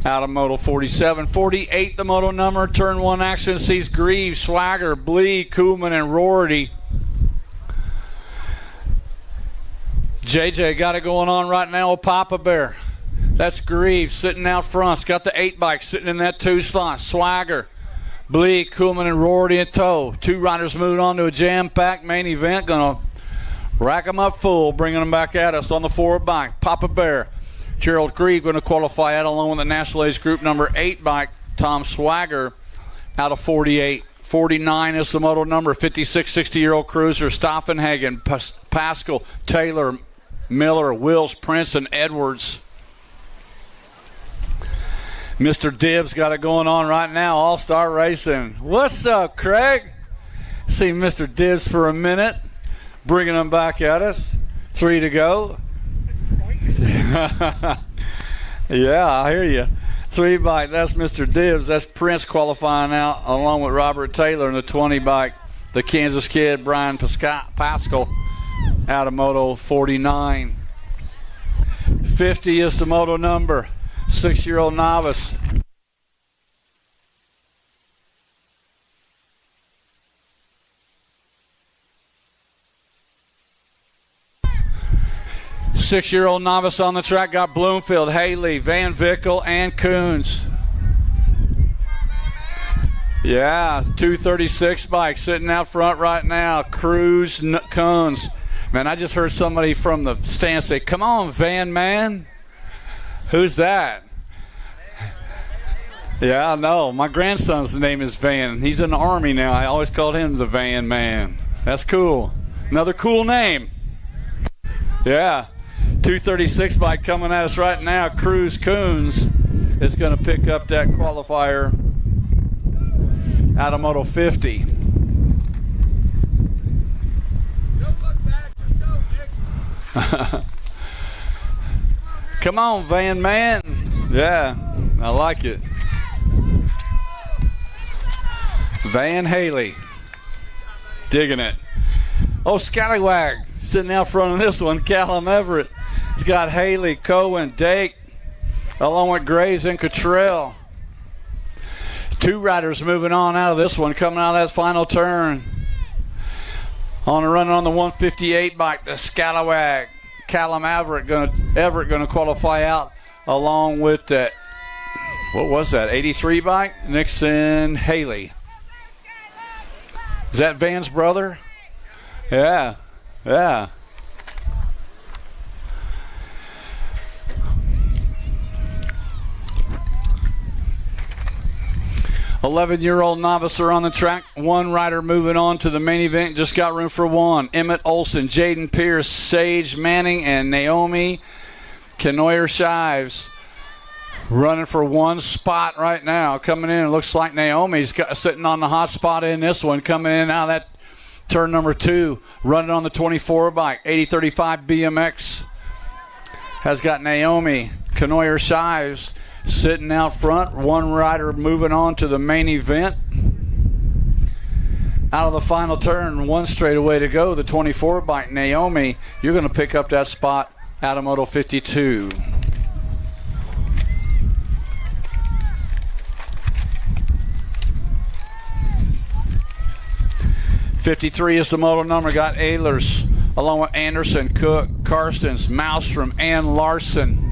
Out of Moto 47. 48 the moto number. Turn 1 action sees Grieve, Swagger, Blee, Koolman, and Rorty. JJ got it going on right now with Papa Bear. That's Grieve sitting out front. It's got the 8 bike sitting in that 2 slot. Swagger, Blee, Koolman, and Rorty in tow. 2 riders moving on to a jam-packed main event. Going to rack them up full, bringing them back at us on the 4 bike. Papa Bear. Gerald Grieve going to qualify out along with the National Age Group number 8 bike. Tom Swagger out of 48. 49 is the moto number. 56 60-year-old cruiser Stoffenhagen, Pascal, Taylor, Miller, Wills, Prince, and Edwards. Mr. Dibbs got it going on right now. All-Star Racing. What's up, Craig? See Mr. Dibbs for a minute. Bringing them back at us. 3 to go. Yeah, I hear you. 3 bike, that's Mr. Dibbs. That's Prince qualifying out along with Robert Taylor in the 20 bike. The Kansas kid, Brian Pascal, out of Moto 49. 50 is the moto number. 6-year-old novice. Six-year-old novice on the track. Got Bloomfield, Haley, Van Vickel, and Coons. Yeah, 236 bike sitting out front right now. Cruz, Coons. Man, I just heard somebody from the stand say, "Come on, Van Man." Who's that? Yeah, I know. My grandson's name is Van. He's in the Army now. I always called him the Van Man. That's cool. Another cool name. Yeah. 236 bike coming at us right now. Cruz Coons is going to pick up that qualifier out of Moto 50. Come on, Van Man. Yeah, I like it. Van Haley. Digging it. Oh, Scallywag sitting out front of this one. Callum Everett. He's got Haley, Cohen, Dake, along with Graves and Cottrell. 2 riders moving on out of this one, coming out of that final turn. On the run on the 158 bike, the Scallywag. Callum Everett gonna qualify out along with that. What was that? 83 bike? Nixon Haley. Is that Van's brother? Yeah. 11-year-old novice are on the track. 1 rider moving on to the main event. Just got room for 1. Emmett Olson, Jaden Pierce, Sage Manning, and Naomi Kenoyer-Shives. Running for 1 spot right now. Coming in, it looks like Naomi's sitting on the hot spot in this one. Coming in out of that turn number 2. Running on the 24 bike. 8035 BMX has got Naomi Kenoyer-Shives sitting out front. 1 rider moving on to the main event. Out of the final turn, 1 straightaway to go. The 24 bike. Naomi, you're going to pick up that spot out of Moto 52. 53 is the moto number. Got Ehlers along with Anderson, Cook, Karstens, Malmstrom, and Larson.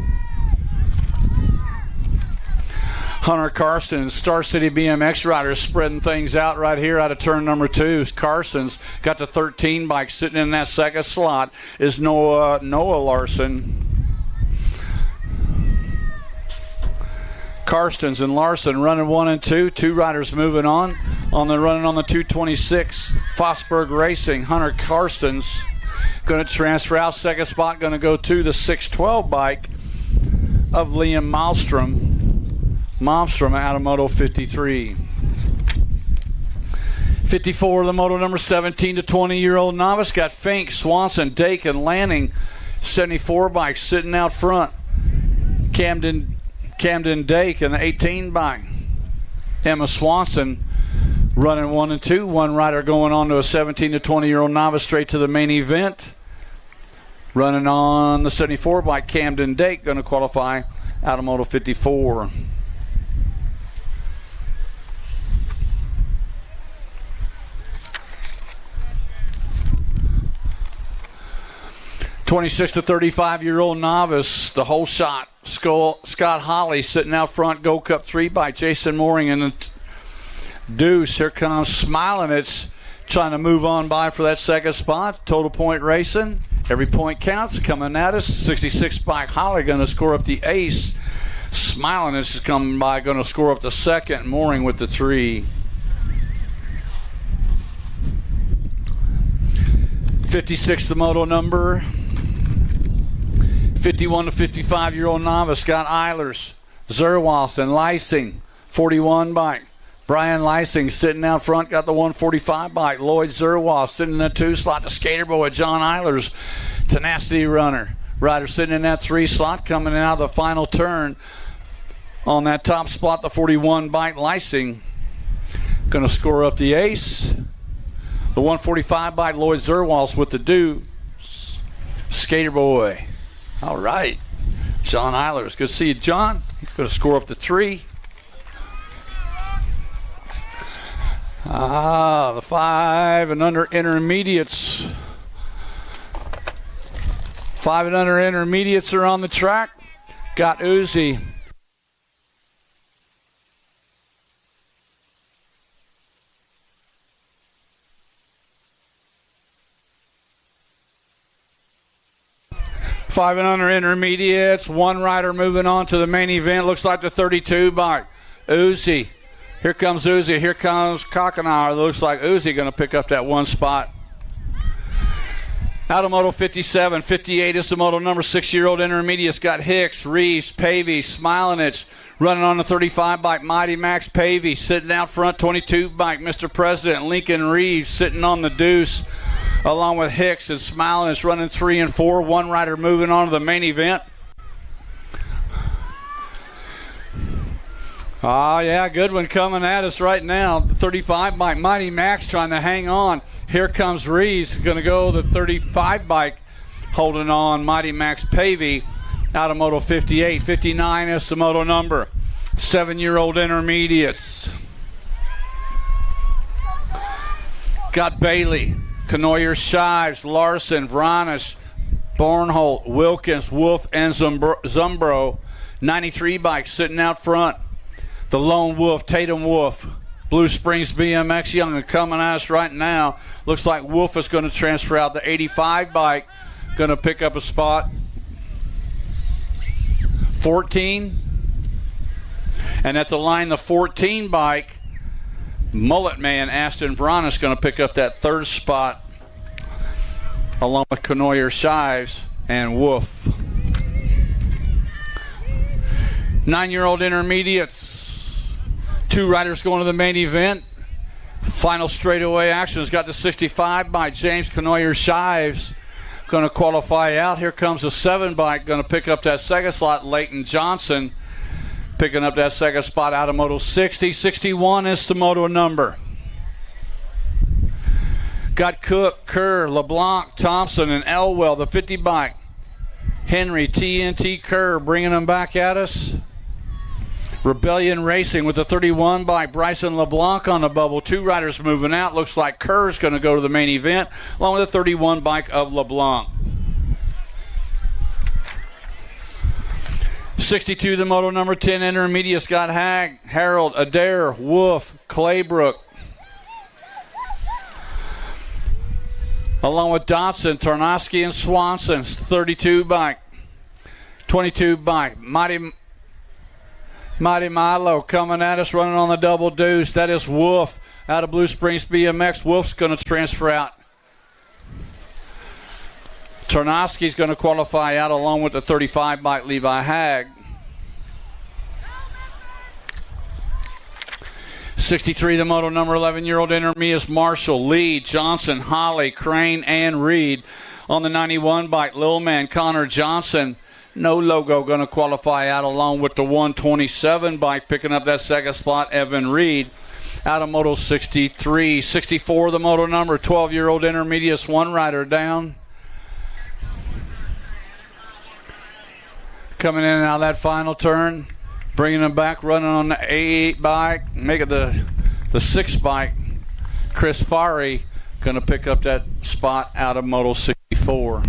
Hunter Karstens, Star City BMX rider, spreading things out right here out of turn number 2. Karstens got the 13 bike. Sitting in that second slot is Noah Larson. Karstens and Larson running 1 and 2. 2 riders moving on. Running on the 226. Fosberg Racing. Hunter Karstens going to transfer out. Second spot going to go to the 612 bike of Liam Malmstrom out of Moto 53. 54, the moto number 17 to 20-year-old novice. Got Fink, Swanson, Dake, and Lanning. 74 bike sitting out front. Camden Dake and the 18 bike. Emma Swanson running 1 and 2. 1 rider going on to a 17 to 20-year-old novice straight to the main event. Running on the 74 bike, Camden Dake going to qualify out of Moto 54. 26 to 35-year-old novice, the whole shot. Scott Holly sitting out front, Gold Cup 3 by Jason Mooring and the Deuce. Here comes Smiling. It's trying to move on by for that second spot. Total Point Racing. Every point counts. Coming at us. 66 by Holly going to score up the ace. Smiling is coming by, going to score up the second. Mooring with the 3. 56 the moto number. 51 to 55-year-old novice got Eilers, Zerwas, and Lysing. 41 bike. Brian Lysing sitting out front, got the 145 bike. Lloyd Zerwas sitting in the 2 slot. The skater boy, John Eilers, tenacity runner. Rider sitting in that 3 slot, coming out of the final turn. On that top spot, the 41 bike, Lysing. Going to score up the ace. The 145 bike, Lloyd Zerwas with the deuce. Skater boy. All right. John Eilers. Good to see you, John. He's going to score up the 3. The 5 and under intermediates. 5 and under intermediates are on the track. Got Uzi. Five and under intermediates. 1 rider moving on to the main event. Looks like the 32 bike. Uzi. Here comes Uzi. Here comes Kakanauer. Looks like Uzi going to pick up that 1 spot. Out of Moto 57. 58 is the moto number. 6-year-old intermediates. Got Hicks, Reeves, Pavey, Smilinich. Running on the 35 bike. Mighty Max Pavey. Sitting out front. 22 bike. Mr. President. Lincoln Reeves sitting on the deuce. Along with Hicks and Smiling is running 3 and 4. 1 rider moving on to the main event. Oh, yeah, good one coming at us right now. The 35 bike, Mighty Max trying to hang on. Here comes Reeves. Going to go the 35 bike, holding on. Mighty Max Pavey out of Moto 58. 59 is the moto number. 7-year-old intermediates. Got Bailey, Canoyer, Shives, Larson, Vranish, Bornholt, Wilkins, Wolf, and Zumbro. 93 bikes sitting out front. The Lone Wolf, Tatum Wolf, Blue Springs BMX Young, and coming at us right now. Looks like Wolf is going to transfer out. The 85 bike going to pick up a spot. 14. And at the line, the 14 bike, Mullet Man Aston Vrana is going to pick up that third spot, along with Canoyer, Shives, and Wolf. 9-year-old intermediates. 2 riders going to the main event. Final straightaway action has got the 65 by James Canoyer, Shives going to qualify out. Here comes the 7 bike going to pick up that second slot. Leighton Johnson picking up that second spot out of Moto 60. 61 is the moto number. Got Cook, Kerr, LeBlanc, Thompson, and Elwell, the 50 bike. Henry, TNT, Kerr bringing them back at us. Rebellion Racing with the 31 bike. Bryson LeBlanc on the bubble. 2 riders moving out. Looks like Kerr's going to go to the main event, along with the 31 bike of LeBlanc. 62, the moto number 10 intermediate. Scott Hag, Harold, Adair, Wolf, Claybrook. Along with Dodson, Tarnowski, and Swanson. 32 bike. 22 bike. Mighty Milo coming at us, running on the double deuce. That is Wolf out of Blue Springs BMX. Wolf's going to transfer out. Tarnowski's going to qualify out along with the 35 bike Levi Hag. 63, the moto number 11-year-old intermediate, Marshall, Lee, Johnson, Holly, Crane, and Reed. On the 91 bike, Lil Man, Connor Johnson. No logo going to qualify out along with the 127 bike picking up that second spot, Evan Reed. Out of Moto 63. 64, the moto number, 12-year-old intermediate, 1 rider down. Coming in and out of that final turn, bringing them back, running on the A8 bike, make it the 6 bike. Chris Farry going to pick up that spot out of Moto 64.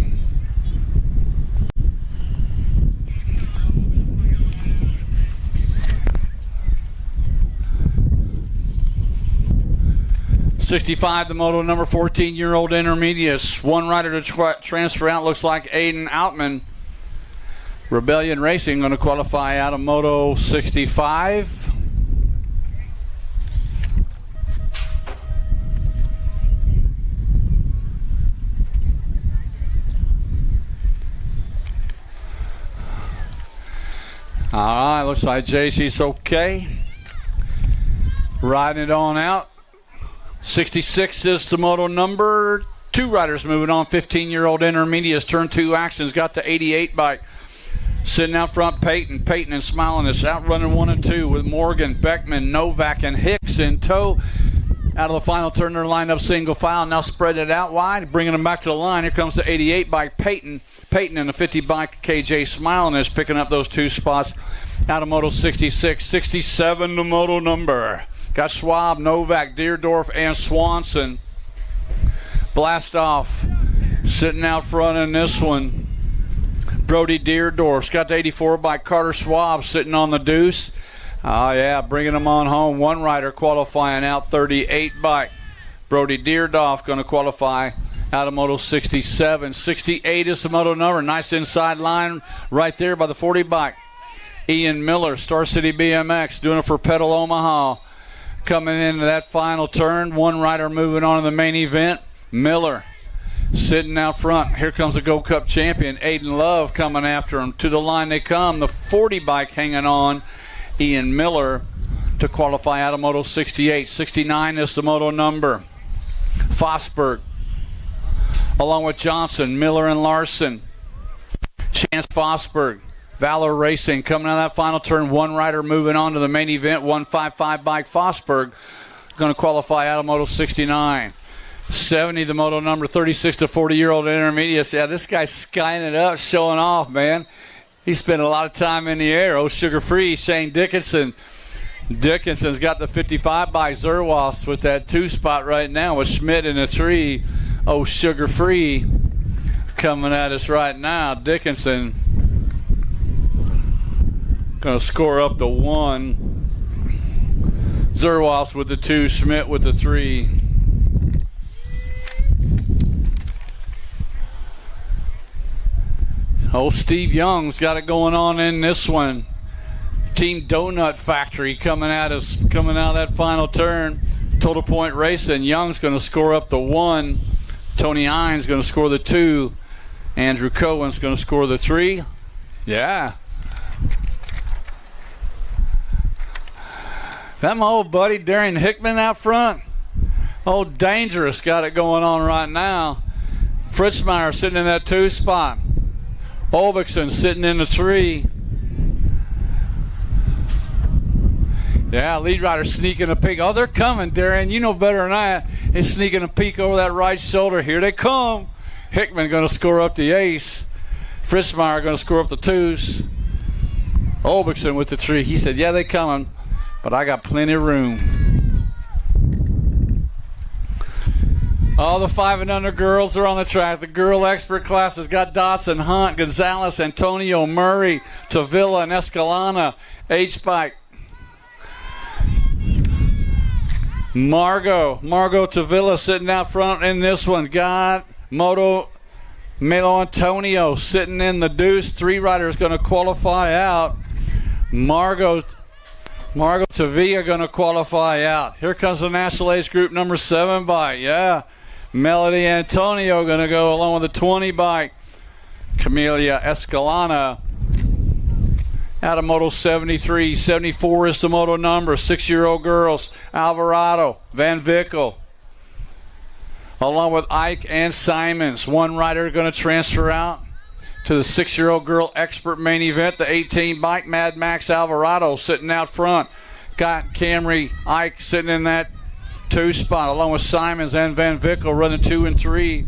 '65, the moto number 14-year-old intermediates. 1 rider to transfer out. Looks like Aiden Outman. Rebellion Racing going to qualify out of Moto 65. All right, looks like JC's okay. Riding it on out. 66 is the moto number. 2 riders moving on. 15-year-old intermediates. Turn 2 actions. Got the 88 bike. Sitting out front, Peyton and Smiling is out running 1 and 2 with Morgan, Beckman, Novak, and Hicks in tow. Out of the final turn, they're lined up single file. Now spread it out wide, bringing them back to the line. Here comes the 88 bike, Peyton and the 50 bike, KJ Smiling is picking up those 2 spots out of Moto 66. 67, the moto number. Got Schwab, Novak, Deerdorf, and Swanson. Blast off. Sitting out front in this one, Brody Deerdorf's got the 84 by Carter Schwab sitting on the deuce. Oh, yeah, bringing them on home. 1 rider qualifying out, 38 bike. Brody Deerdorf going to qualify out of Moto 67. 68 is the moto number. Nice inside line right there by the 40 bike. Ian Miller, Star City BMX, doing it for Pedal Omaha. Coming into that final turn, 1 rider moving on to the main event. Miller sitting out front. Here comes the Gold Cup champion, Aiden Love, coming after him. To the line they come. The 40 bike hanging on. Ian Miller to qualify out of Moto 68. 69 is the moto number. Fosberg, along with Johnson, Miller, and Larson. Chance Fosberg, Valor Racing, coming out of that final turn. 1 rider moving on to the main event. 155 bike Fosberg going to qualify out of Moto 69. 70, the moto number, 36 to 40-year-old intermediates. Yeah, this guy's skying it up, showing off, man. He spent a lot of time in the air. Oh, sugar-free, Shane Dickinson. Dickinson's got the 55 by Zerwas with that 2-spot right now with Schmidt in the tree. Oh, sugar-free coming at us right now. Dickinson going to score up the 1. Zerwas with the 2, Schmidt with the 3. Oh, Steve Young's got it going on in this one. Team Donut Factory coming out of that final turn. Total point racing. Young's going to score up the 1. Tony Hines going to score the 2. Andrew Cohen's going to score the 3. Yeah. That my old buddy Darian Hickman out front. Oh, Dangerous got it going on right now. Fritzmeyer sitting in that 2 spot. Olbixson sitting in the 3. Yeah, lead rider sneaking a peek. Oh, they're coming, Darren. You know better than I. He's sneaking a peek over that right shoulder. Here they come. Hickman going to score up the ace. Fritzmeyer going to score up the 2s. Olbixson with the 3. He said, yeah, they coming, but I got plenty of room. All the 5 and under girls are on the track. The girl expert class has got Dotson, Hunt, Gonzalez, Antonio, Murray, Tavilla, and Escalana. H-Bike. Margot Tavilla sitting out front in this one. Got Melo Antonio sitting in the deuce. 3 riders going to qualify out. Margot Tavilla going to qualify out. Here comes the National Age Group number 7 bike. Yeah. Melody Antonio going to go along with the 20 bike. Camelia Escalana out of Moto 73. 74 is the moto number. 6-year-old girls. Alvarado, Van Vickel, along with Ike and Simons. 1 rider going to transfer out to the 6-year-old girl expert main event. The 18 bike, Mad Max Alvarado sitting out front. Got Camry Ike sitting in that 2 spot, along with Simons and Van Vickel running 2 and 3.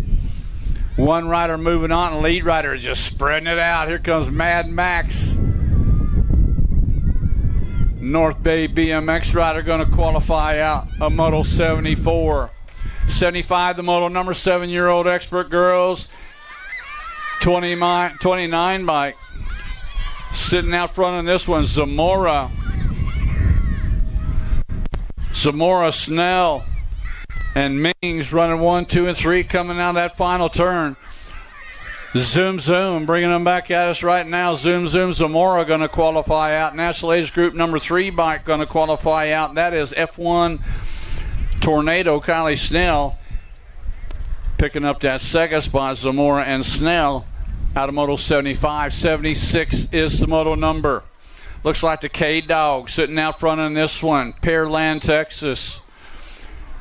1 rider moving on, and lead rider just spreading it out. Here comes Mad Max. North Bay BMX rider going to qualify out of Moto 74. 75, the moto number, 7-year-old expert girls. 29 bike. Sitting out front in this one, Zamora, Snell, and Mings running 1, 2, and 3 coming out of that final turn. Zoom, bringing them back at us right now. Zoom, Zamora going to qualify out. National Age Group number 3 bike going to qualify out. That is F1 Tornado, Kylie Snell picking up that 2nd spot. Zamora and Snell out of Moto 75. 76 is the moto number. Looks like the K-Dog sitting out front in this one. Pearland, Texas.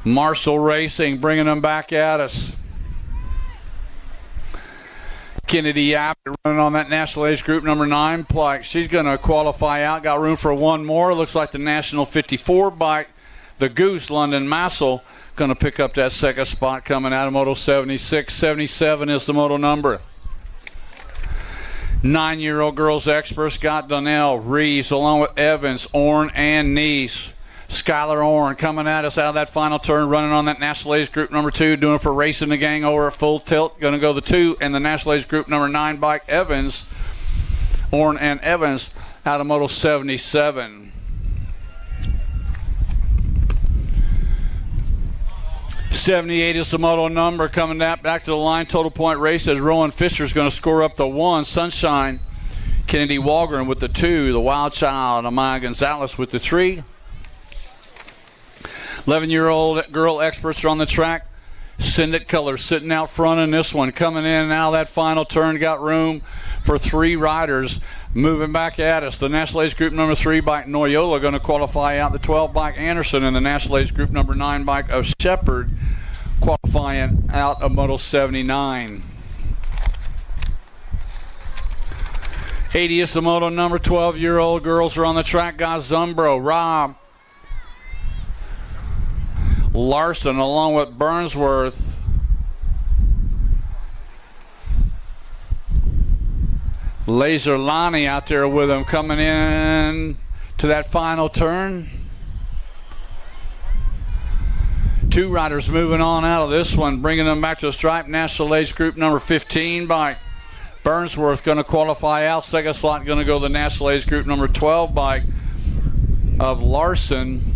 Marshall Racing bringing them back at us. Kennedy Abbott running on that National Age Group number 9 bike. She's going to qualify out. Got room for 1 more. Looks like the National 54 bike, the Goose, London Massel, going to pick up that 2nd spot coming out of Moto 76. 77 is the moto number. 9-year-old girls experts got Donnell Reeves along with Evans, Orn, and Neese. Skylar Orn coming at us out of that final turn, running on that National Age Group number 2, doing it for Racing the Gang over at Full Tilt. Going to go the 2, and the National Age Group number 9 bike, Evans, Orn and Evans out of Moto 77. .78 is the moto number coming back to the line. Total point race as Rowan Fisher's going to score up the 1. Sunshine, Kennedy Walgren with the 2. The Wild Child, Amaya Gonzalez with the 3. 11-year-old girl experts are on the track. Syndic Colors sitting out front in this one. Coming in and out of that final turn. Got room for 3 riders. Moving back at us. The National Age Group number 3 bike, Noyola, going to qualify out. The 12 bike, Anderson, and the National Age Group number 9 bike of Shepherd qualifying out of Moto 79. 80 is the moto number. 12-year-old girls are on the track. Got Zumbro, Rob Larson, along with Burnsworth, Laser Lonnie out there with him coming in to that final turn. 2 riders moving on out of this one, bringing them back to the stripe. National Age Group number 15 bike. Burnsworth going to qualify out. Second slot going to go the National Age Group number 12 bike of Larson.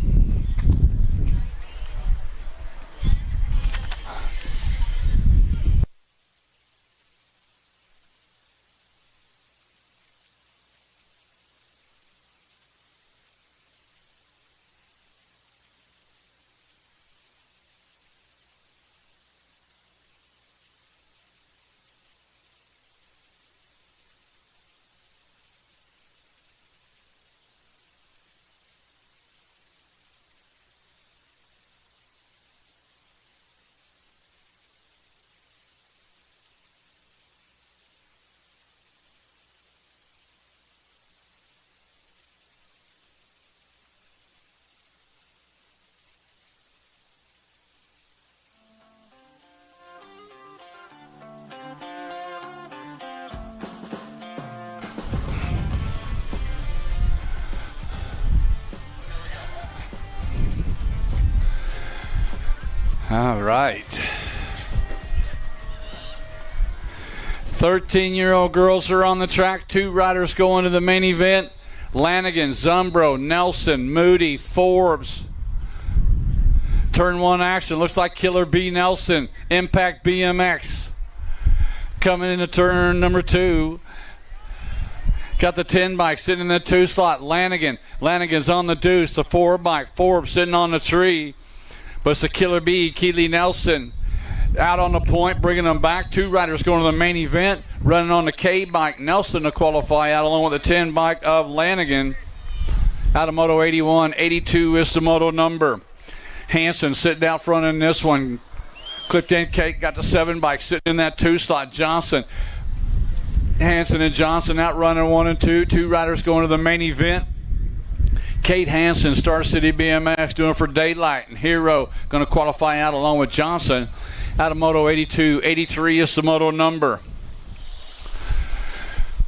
All right. 13-year-old girls are on the track. 2 riders going to the main event. Lanigan, Zumbro, Nelson, Moody, Forbes. Turn 1 action. Looks like Killer B. Nelson. Impact BMX. Coming into turn number 2. Got the 10 bike sitting in the 2 slot. Lanigan. Lanigan's on the deuce. The 4 bike. Forbes sitting on the tree. But it's the Killer B, Keely Nelson, out on the point, bringing them back. 2 riders going to the main event, running on the K bike. Nelson to qualify out along with the 10 bike of Lanigan. Out of Moto 81, 82 is the moto number. Hanson sitting out front in this one. Clipped in Kate, got the 7 bike sitting in that 2 slot. Johnson, Hanson and Johnson out running 1 and 2. 2 riders going to the main event. Kate Hansen, Star City BMX, doing for Daylight. And Hero going to qualify out along with Johnson out of Moto 82. 83 is the moto number.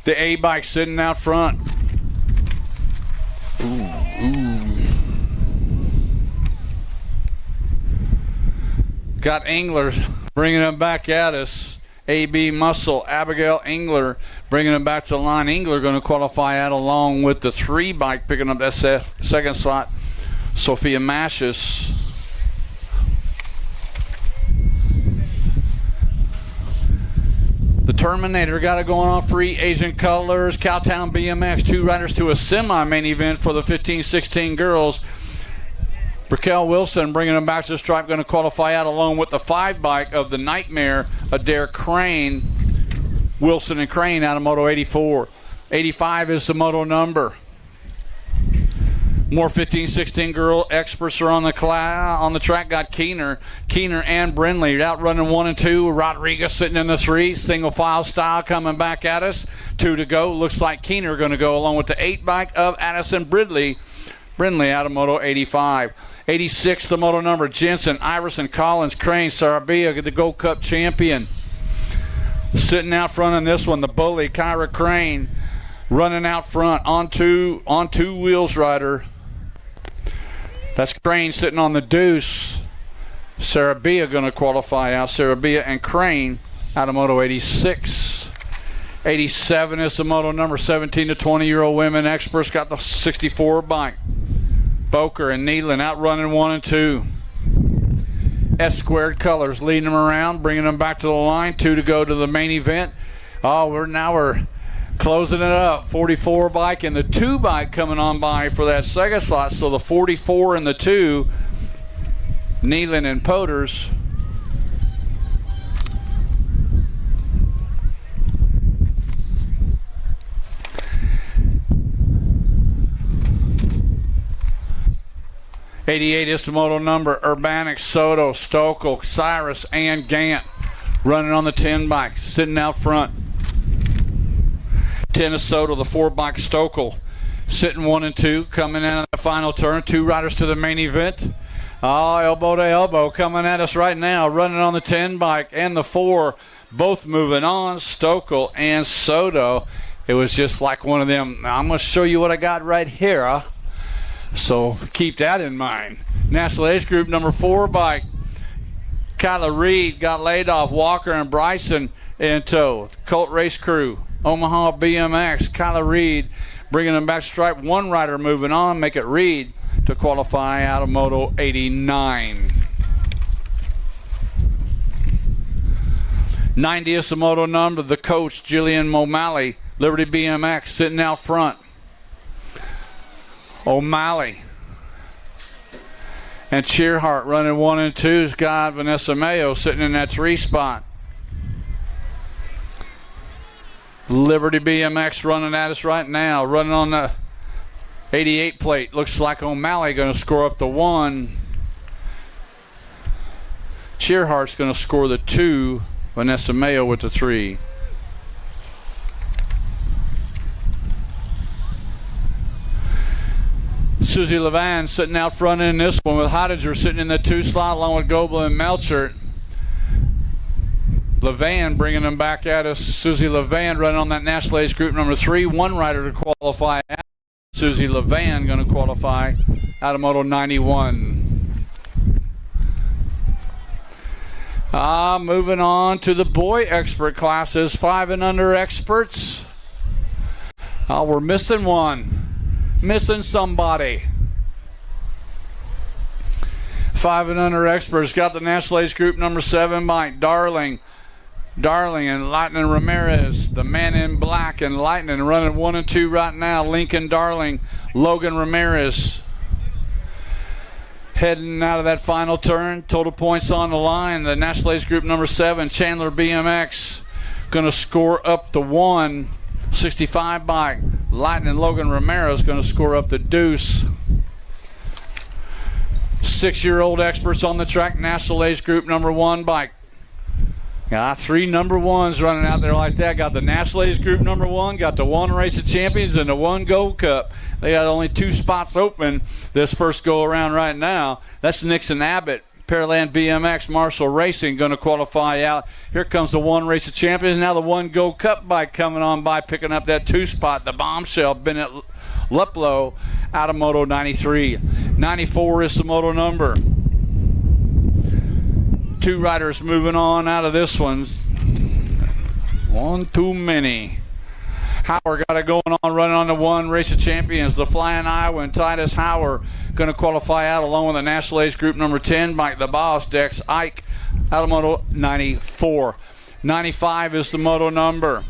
The A bike sitting out front. Got Engler bringing them back at us. AB Muscle, Abigail Engler bringing them back to the line. Engler going to qualify out along with the 3 bike, picking up that second slot. Sophia Mashis. The Terminator got it going on free agent colors. Cowtown BMX, 2 riders to a semi-main event for the 15-16 girls. Raquel Wilson bringing them back to the stripe, going to qualify out along with the 5 bike of the Nightmare, Adair Crane. Wilson and Crane out of Moto 84. 85 is the moto number. More 15-16 girl experts are on the track. Got Keener and Brindley out running 1 and 2. Rodriguez sitting in the 3. Single file style coming back at us. 2 to go. Looks like Keener going to go along with the 8 bike of Addison Brindley out of Moto 85. 86, the moto number. Jensen, Iverson, Collins, Crane, Sarabia, the Gold Cup champion. Sitting out front in this one, the bully, Kyra Crane, running out front on two wheels rider. That's Crane sitting on the deuce. Sarabia going to qualify out. Sarabia and Crane out of Moto 86. 87 is the moto number. 17 to 20-year-old women experts got the 64 bike. Boker and Needland out running 1 and 2. S squared colors leading them around, bringing them back to the line. 2 to go to the main event. Oh, we're closing it up. 44 bike and the 2 bike coming on by for that second slot. So the 44 and the 2, Needland and Poters. '88 is the moto number. Urbanic, Soto, Stokel, Cyrus, and Gant running on the 10 bike, sitting out front. 10 is Soto, the 4 bike Stokel, sitting 1 and 2, coming in on the final turn. 2 riders to the main event. Oh, elbow to elbow coming at us right now, running on the 10 bike and the 4, both moving on. Stokel and Soto. It was just like one of them, I'm going to show you what I got right here. So keep that in mind. National Age Group number 4 by Kyla Reed got laid off. Walker and Bryson in tow. Colt Race Crew, Omaha BMX, Kyla Reed bringing them back stripe. One rider moving on, make it Reed to qualify out of Moto 89. 90th the moto number, the coach, Jillian O'Malley, Liberty BMX, sitting out front. O'Malley. And Cheerhart running 1 and 2's got Vanessa Mayo sitting in that 3 spot. Liberty BMX running at us right now, running on the 88 plate. Looks like O'Malley going to score up the 1. Cheerhart's going to score the 2. Vanessa Mayo with the 3. Susie Levan sitting out front in this one with Hottinger sitting in the 2 slot along with Gobel and Melchert. Levan bringing them back at us. Susie Levan running on that National Age Group number 3. One rider to qualify out. Susie Levan going to qualify out of Moto 91. Moving on to the boy expert classes, 5 and under experts. We're missing one. Missing somebody. 5 and under experts got the National Age Group number 7 by Darling and Lightning Ramirez. The man in black and Lightning running 1 and 2 right now. Lincoln Darling, Logan Ramirez. Heading out of that final turn, total points on the line. The National Age Group number 7, Chandler BMX, going to score up the 1. 65 by Lightning. Logan Ramirez going to score up the deuce. 6-year-old experts on the track. National Age Group number 1 bike. Got 3 number 1s running out there like that. Got the National Age Group number 1, got the 1 Race of Champions and the 1 Gold Cup. They got only 2 spots open this first go around right now. That's Nixon Abbott, Pearland BMX, Marshall Racing going to qualify out. Here comes the 1 Race of Champions. Now the 1 Gold Cup bike coming on by, picking up that 2 spot. The Bombshell, Bennett Luplow out of Moto 93. 94 is the moto number. 2 riders moving on out of this one. One too many. Hauer got it going on, running on the 1 Race of Champions. The Flying Iowa, Titus Hauer going to qualify out along with the National Age Group number 10, Mike the Boss, Dex Ike out of Moto 94. 95 is the moto number.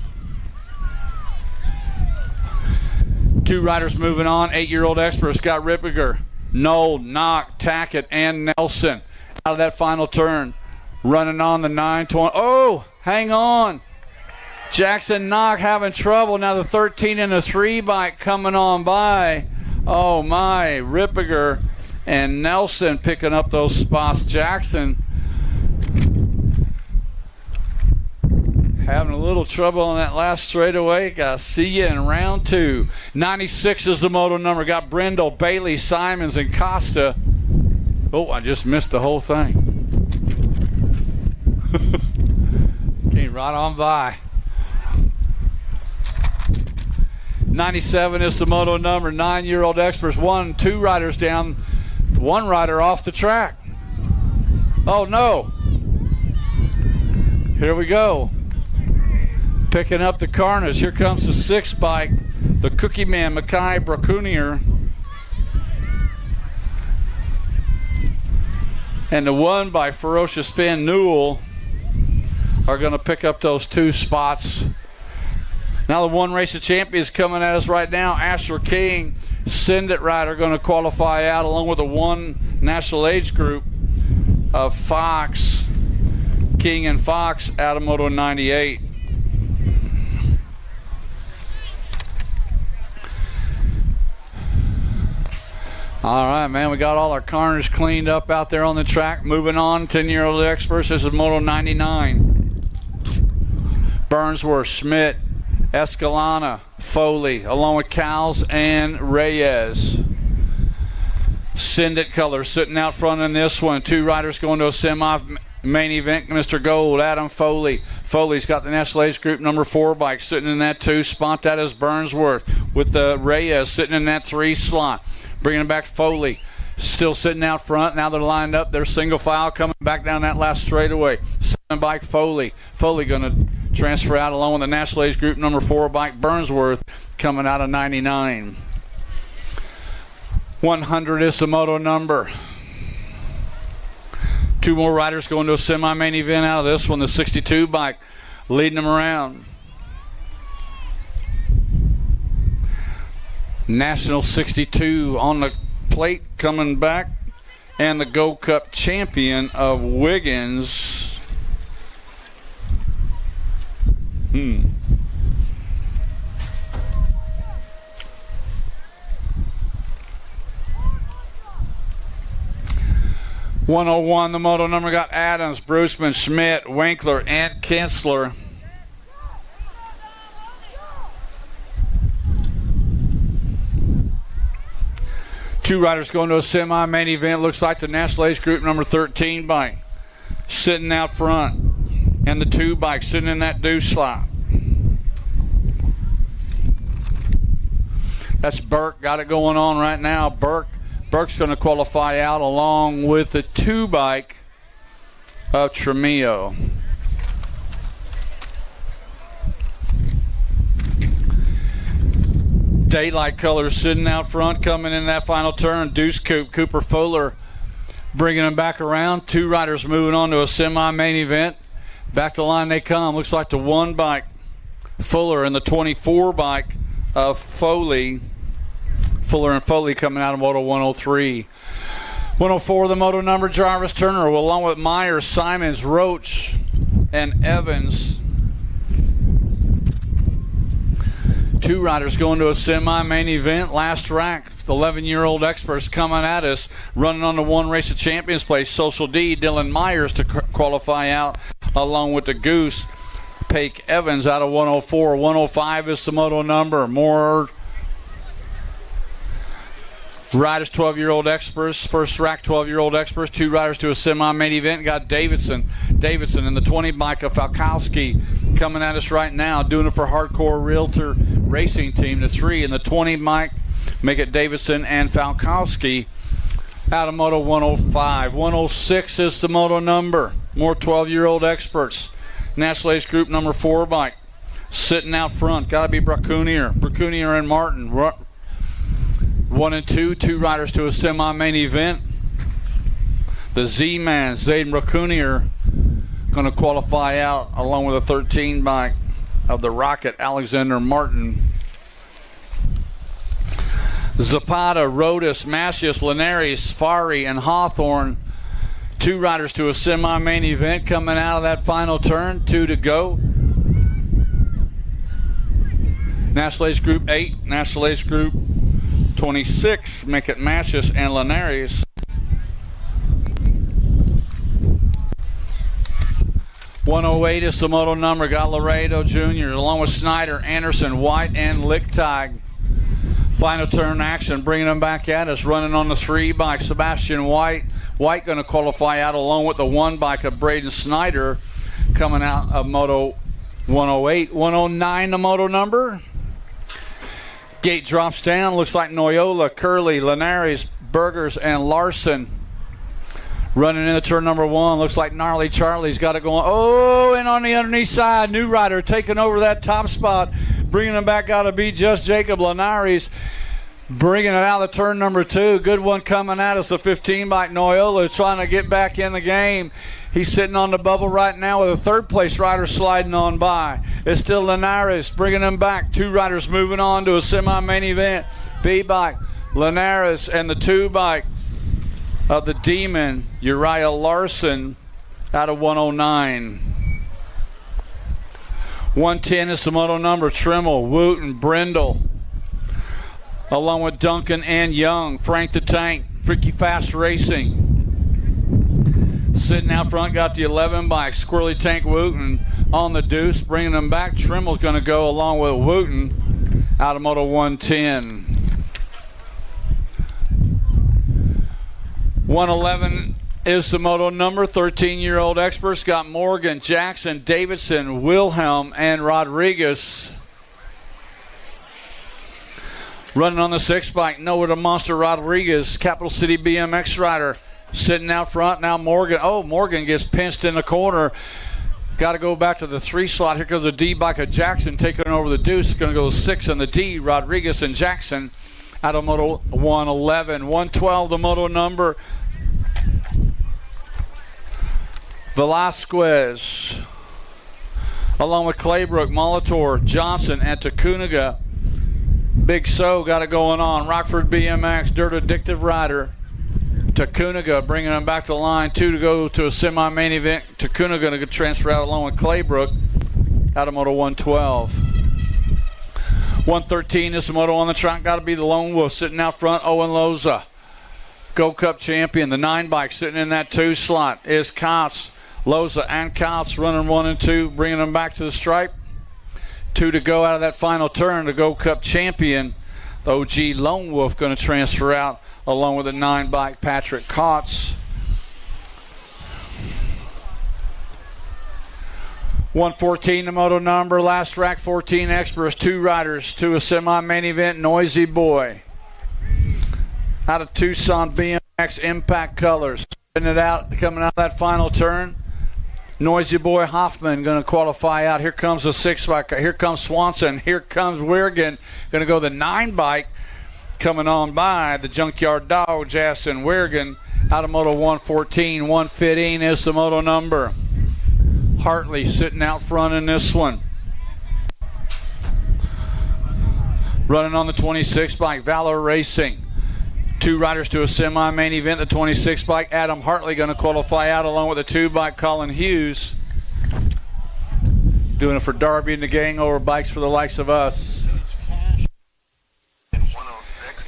2 riders moving on. 8-year-old expert Scott Rippiger, Knoll, Knock, Tackett, and Nelson out of that final turn. Running on the 920. Oh, hang on. Jackson Knock having trouble. Now the 13 and the 3 bike coming on by. Oh my, Rippiger and Nelson picking up those spots. Jackson having a little trouble on that last straightaway. Got to see you in round 2. 96 is the moto number. Got Brindle, Bailey, Simons, and Costa. Oh, I just missed the whole thing. Came right on by. 97 is the moto number. 9-year-old experts. 2 riders down. 1 rider off the track. Oh no. Here we go. Picking up the carnage. Here comes the 6 bike. The Cookie Man, Mackay Bracunier. And the 1 by Ferocious Finn Newell are going to pick up those 2 spots. Now the 1 Race of Champions coming at us right now. Asher King, Send It rider going to qualify out along with the 1 National Age Group of Fox. King and Fox out of Moto 98. All right, man, we got all our corners cleaned up out there on the track. Moving on, 10-year-old experts. This is Moto 99. Burnsworth, Schmidt, Escalana, Foley, along with Cowles and Reyes. Send It color sitting out front in this one. 2 riders going to a semi-main event. Mr. Gold, Adam Foley. Foley's got the National Age Group number 4 bike sitting in that 2 spot. That is Burnsworth with the Reyes sitting in that 3 slot. Bringing it back Foley. Still sitting out front. Now they're lined up. They're single file coming back down that last straightaway. 7 bike Foley. Foley going to transfer out along with the National Age Group number 4 bike Burnsworth coming out of 99. 100 is the moto number. 2 more riders going to a semi-main event out of this one. The 62 bike leading them around. National 62 on the plate coming back, and the Gold Cup champion of Wiggins. 101, the moto number got Adams, Bruceman, Schmidt, Winkler, and Kinsler. Two riders going to a semi-main event. Looks like the National Age Group number 13 bike sitting out front, and the 2 bike sitting in that deuce slot. That's Burke, got it going on right now. Burke's going to qualify out along with the 2 bike of Tremillo. Daylight colors sitting out front, coming in that final turn. Deuce Coupe, Cooper Fuller bringing them back around. 2 riders moving on to a semi-main event. Back to line they come. Looks like the 1 bike Fuller and the 24 bike of Foley. Fuller and Foley coming out of Moto 103. 104, the moto number, Jarvis Turner, along with Myers, Simons, Roach, and Evans. 2 riders going to a semi-main event. Last rack, the 11-year-old experts coming at us, running on the 1 race of champions place. Social D, Dylan Myers to qualify out, along with the Goose, Pake Evans out of 104. 105 is the moto number. More riders, 12-year-old experts. First rack, 12-year-old experts. 2 riders to a semi-main event. Got Davidson and the 20 bike of Falkowski coming at us right now, doing it for Hardcore Realtor Racing Team. The 3 and the 20 bike make it Davidson and Falkowski out of Moto 105. 106 is the moto number. More 12-year-old experts. National Age Group number 4 bike sitting out front. Got to be Bracunier and Martin. 1 and 2, 2 riders to a semi-main event. The Z-Man, Zayden Bracunier, going to qualify out along with a 13 bike of the Rocket, Alexander Martin. Zapata, Rodas, Macias, Linares, Fari, and Hawthorne. 2 riders to a semi-main event coming out of that final turn. 2 to go. National Age Group 8, National Age Group 26, make it Macias and Linares. 108 is the moto number. Got Laredo Jr. along with Snyder, Anderson, White, and Lichtag. Final turn action, bringing them back at us. Running on the 3 bike, Sebastian White. White going to qualify out along with the 1 bike of Braden Snyder coming out of Moto 108. 109 the moto number. Gate drops down. Looks like Noyola, Curley, Linares, Burgers, and Larson. Running into turn number 1. Looks like Gnarly Charlie's got it going. Oh, and on the underneath side, New Rider taking over that top spot. Bringing them back out to be just Jacob Linares. Bringing it out of turn number 2. Good one coming at us. The 15 bike Noyola trying to get back in the game. He's sitting on the bubble right now with a 3rd place rider sliding on by. It's still Linares bringing them back. 2 riders moving on to a semi-main event. B-bike, Linares, and the 2 bike of the Demon, Uriah Larson out of 109. 110 is the moto number. Trimmel, Wooten, Brindle, along with Duncan and Young. Frank the Tank, Freaky Fast Racing. Sitting out front, got the 11 bike, Squirrely Tank Wooten on the deuce, bringing them back. Trimmel's going to go along with Wooten out of Moto 110. 111 is the moto number. 13-year-old experts got Morgan, Jackson, Davidson, Wilhelm, and Rodriguez. Running on the 6-bike, Noah the Monster Rodriguez, Capital City BMX rider, sitting out front. Now Morgan. Oh, Morgan gets pinched in the corner. Got to go back to the 3 slot. Here comes the D bike of Jackson taking over the deuce. It's going to go 6 on the D. Rodriguez and Jackson out of Moto 111. 112, the moto number. Velasquez, along with Claybrook, Molitor, Johnson, and Tacunga. Big So got it going on. Rockford BMX, Dirt Addictive Rider. Tacunga bringing them back to the line. 2 to go to a semi-main event. Tacunga going to transfer out along with Claybrook out of Moto 112. 113 is the moto on the track. Got to be the Lone Wolf sitting out front. Owen Loza, Gold Cup champion. The 9 bike sitting in that 2 slot is Kautz. Loza and Kautz running 1 and 2, bringing them back to the stripe. 2 to go out of that final turn. The Gold Cup champion, the OG Lone Wolf, going to transfer out along with the 9 bike Patrick Kautz. 114 the moto number. Last rack 14 experts. 2 riders to a semi-main event. Noisy Boy out of Tucson BMX Impact Colors. Spinning it out, coming out that final turn. Noisy Boy Hoffman going to qualify out. Here comes the 6 bike. Here comes Swanson. Here comes Weirgan. Going to go the 9 bike. Coming on by the Junkyard Dog, Jason Weirgan out of Moto 114. 115 is the moto number. Hartley sitting out front in this one. Running on the 26 bike, Valor Racing. 2 riders to a semi-main event. The 26 bike, Adam Hartley going to qualify out along with the 2 bike, Colin Hughes. Doing it for Darby and the gang over bikes for the likes of us.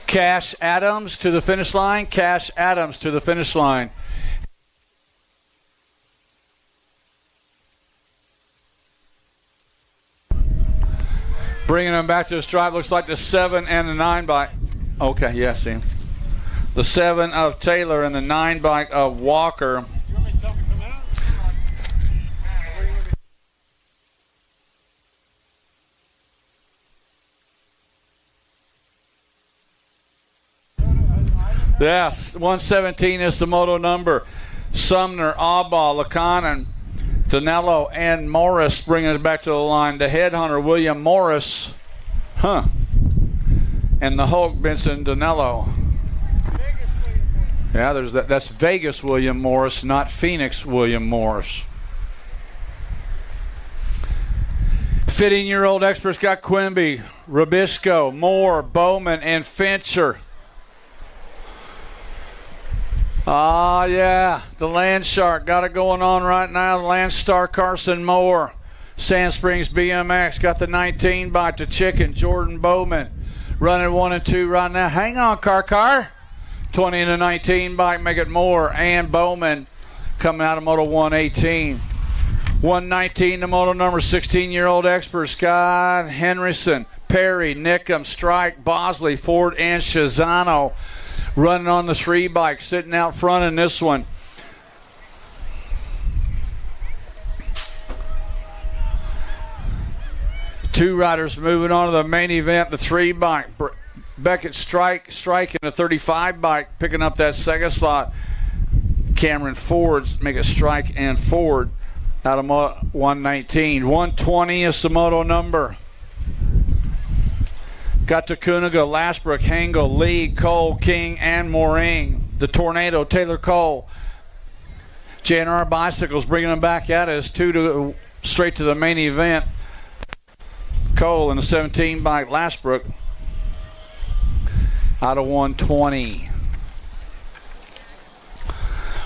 Cash Adams to the finish line. Cash Adams to the finish line. Bringing them back to the stripe. Looks like the 7 and the 9 bike. Okay, yeah, see him. The 7 of Taylor and the 9 bike of Walker. Yes, 117 is the moto number. Sumner, Albaugh, Laconin, Danello, and Morris bringing it back to the line. The headhunter, William Morris. And the Hulk, Vincent Danello. Yeah, there's that. That's Vegas William Morris, not Phoenix William Morris. 15-year-old experts got Quimby, Robisco, Moore, Bowman, and Fincher. Ah, yeah, the Land Shark got it going on right now. The Landstar Carson Moore. Sand Springs BMX got the 19 bike to Chicken, Jordan Bowman. Running 1 and 2 right now. Hang on, Car. 20 and the 19 bike, make it Moore and Bowman coming out of Moto 118. 119, the moto number. 16-year-old expert, Scott Henderson, Perry, Nickham, Strike, Bosley, Ford, and Shazano. Running on the 3 bike, sitting out front in this one. Two riders moving on to the main event, the 3 bike. Beckett Strike in the 35 bike, picking up that second slot. Cameron Ford's make it Strike and Ford out of 119. 120 is the moto number. Got Tacunga, Lashbrook, Hengel, Lee, Cole, King, and Moring. The Tornado, Taylor Cole. JNR Bicycles bringing them back at us. 2 straight to the main event. Cole in the 17 bike, Lashbrook out of 120.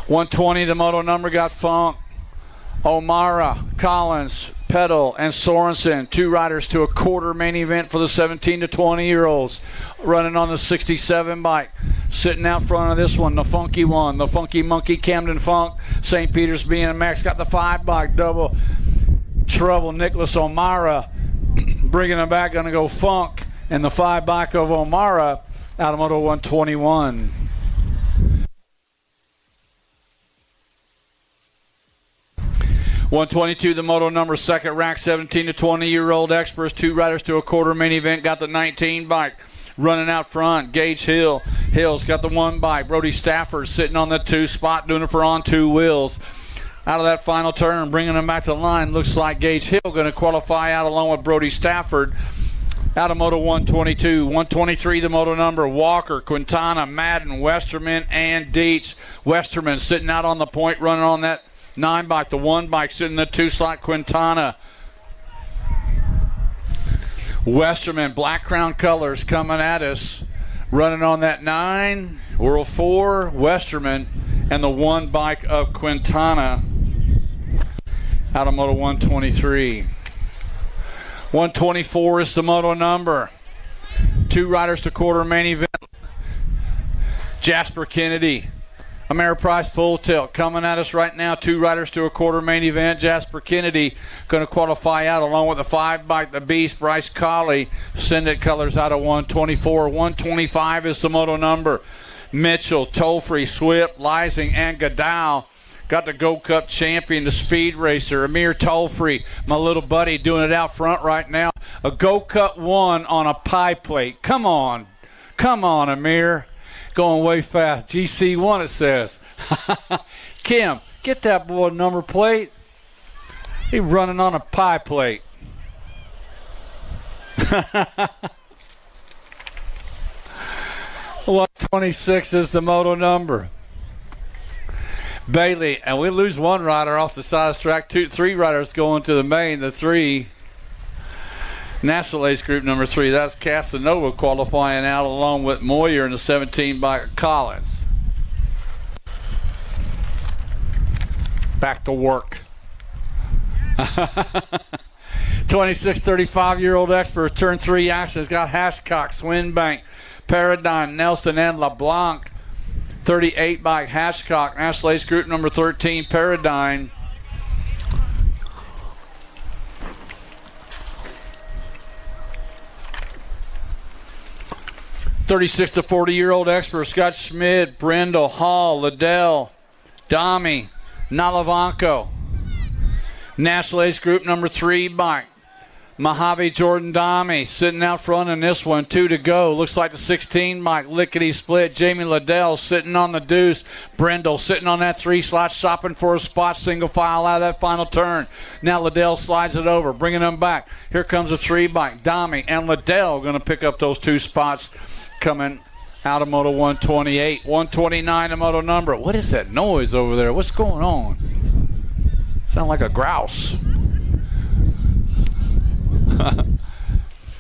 120, the moto number got Funk, O'Mara, Collins, Peddle, and Sorensen. 2 riders to a quarter main event for the 17 to 20-year-olds. Running on the 67 bike. Sitting out front of this one, the funky one, the Funky Monkey, Camden Funk. St. Peter's BMX got the 5 bike, double trouble. Nicholas O'Mara bringing them back, going to go Funk. And the 5 bike of O'Mara out of Moto 121. 122, the moto number, second rack, 17 to 20-year-old experts, 2 riders to a quarter main event, got the 19 bike. Running out front, Gage Hill's got the 1 bike. Brody Stafford sitting on the 2 spot, doing it for on 2 wheels. Out of that final turn, bringing him back to the line. Looks like Gage Hill going to qualify out along with Brody Stafford. Out of Moto 122. 123, the moto number. Walker, Quintana, Madden, Westerman, and Dietz. Westerman sitting out on the point, running on that 9 bike. The 1 bike sitting in the 2 slot, Quintana. Westerman, Black Crown colors coming at us. Running on that 9, World 4, Westerman, and the 1 bike of Quintana. Out of Moto 123. 124 is the moto number. 2 riders to quarter main event. Jasper Kennedy, Ameriprise Full Tilt coming at us right now. 2 riders to a quarter main event. Jasper Kennedy going to qualify out along with the 5 bike, the Beast, Bryce Colley. Send it colors out of 124. 125 is the moto number. Mitchell, Tolfree, Swift, Lysing, and Godow. Got the Gold Cup champion, the speed racer, Amir Tolfree, my little buddy, doing it out front right now. A Gold Cup 1 on a pie plate. Come on, Amir. Going way fast. GC1, it says. Kim, get that boy a number plate. He's running on a pie plate. 126 is the moto number. Bailey, and we lose 1 rider off the side of the track. 3 riders going to the main. The 3 National Ace Group number 3. That's Casanova qualifying out along with Moyer in the 17 by Collins. Back to work. 26, 35-year-old expert, turn 3 action has got Hashcock, Swinbank, Paradigm, Nelson, and LeBlanc. 38 by Hashcock, National Ace Group number 13, Paradigm. (36 to 40-year-old expert, Scott Schmidt, Brendel, Hall, Liddell, Dami, Nalavanko. National Ace Group number 3 bike. Mojave Jordan Dami sitting out front in this one. 2 to go. Looks like the 16 bike. Lickety split. Jamie Liddell sitting on the deuce. Brendel sitting on that 3 slot, shopping for a spot. Single file out of that final turn. Now Liddell slides it over, bringing them back. Here comes a 3 bike. Dami and Liddell going to pick up those 2 spots coming out of Moto 128. 129 a moto number. What is that noise over there? What's going on? Sound like a grouse.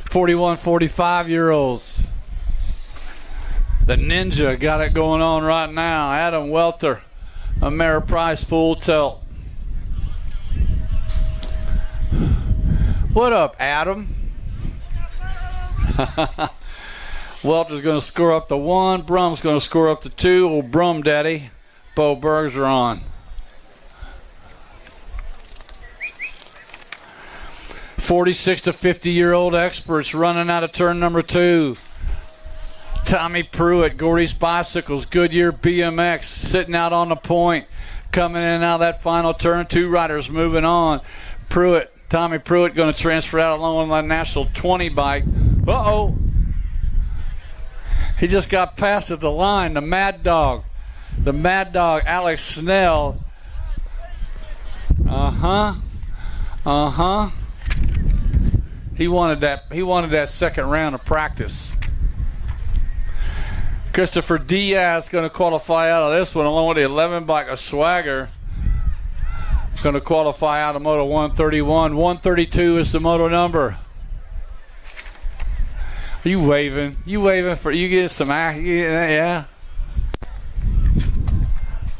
41, 45-year-olds. The Ninja got it going on right now. Adam Welter, Ameriprise Full Tilt. What up, Adam? Welter's going to score up to 1. Brum's going to score up to 2. Old Brum Daddy. Bo Bergs are on. 46 to 50-year-old experts running out of turn number 2. Tommy Pruitt, Gordy's Bicycles, Goodyear BMX sitting out on the point. Coming in and out of that final turn. 2 riders moving on. Tommy Pruitt going to transfer out along with my National 20 bike. Uh-oh. He just got past at the line. The Mad Dog, Alex Snell. He wanted that second round of practice. Christopher Diaz going to qualify out of this one along with the 11 bike of Swagger. Going to qualify out of Moto 131. 132 is the moto number. You waving? You waving for you get some yeah?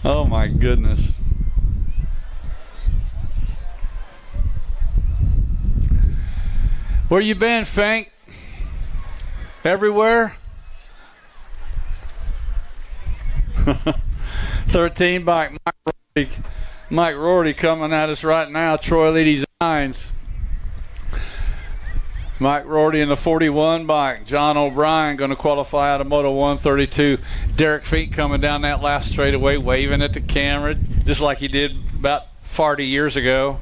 Oh my goodness. Where you been, Fink? Everywhere? 13 bike Mike Rorty coming at us right now. Troy Lee Designs. Mike Rorty in the 41 bike. John O'Brien going to qualify out of Moto 132. Derek Feet coming down that last straightaway, waving at the camera, just like he did about 40 years ago.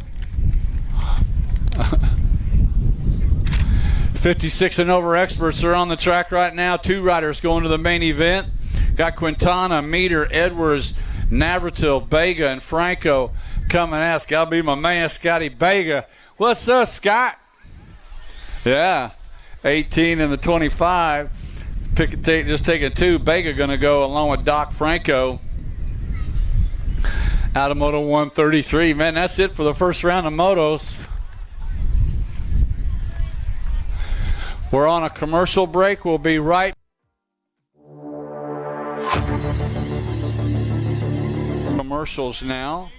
56 and over experts are on the track right now. 2 riders going to the main event. Got Quintana, Meter, Edwards, Navratil, Bega, and Franco coming out. It's got to be my man, Scotty Bega. What's up, Scott? Yeah, 18 and the 25. Just taking 2. Bega going to go along with Doc Franco out of Moto 133. Man, that's it for the first round of motos. We're on a commercial break. We'll be right. Commercials now.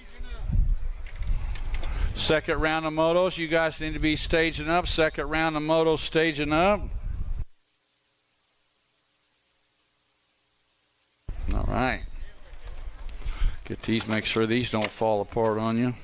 Second round of motos. You guys need to be staging up. Second round of motos staging up. All right. Get these, make sure these don't fall apart on you.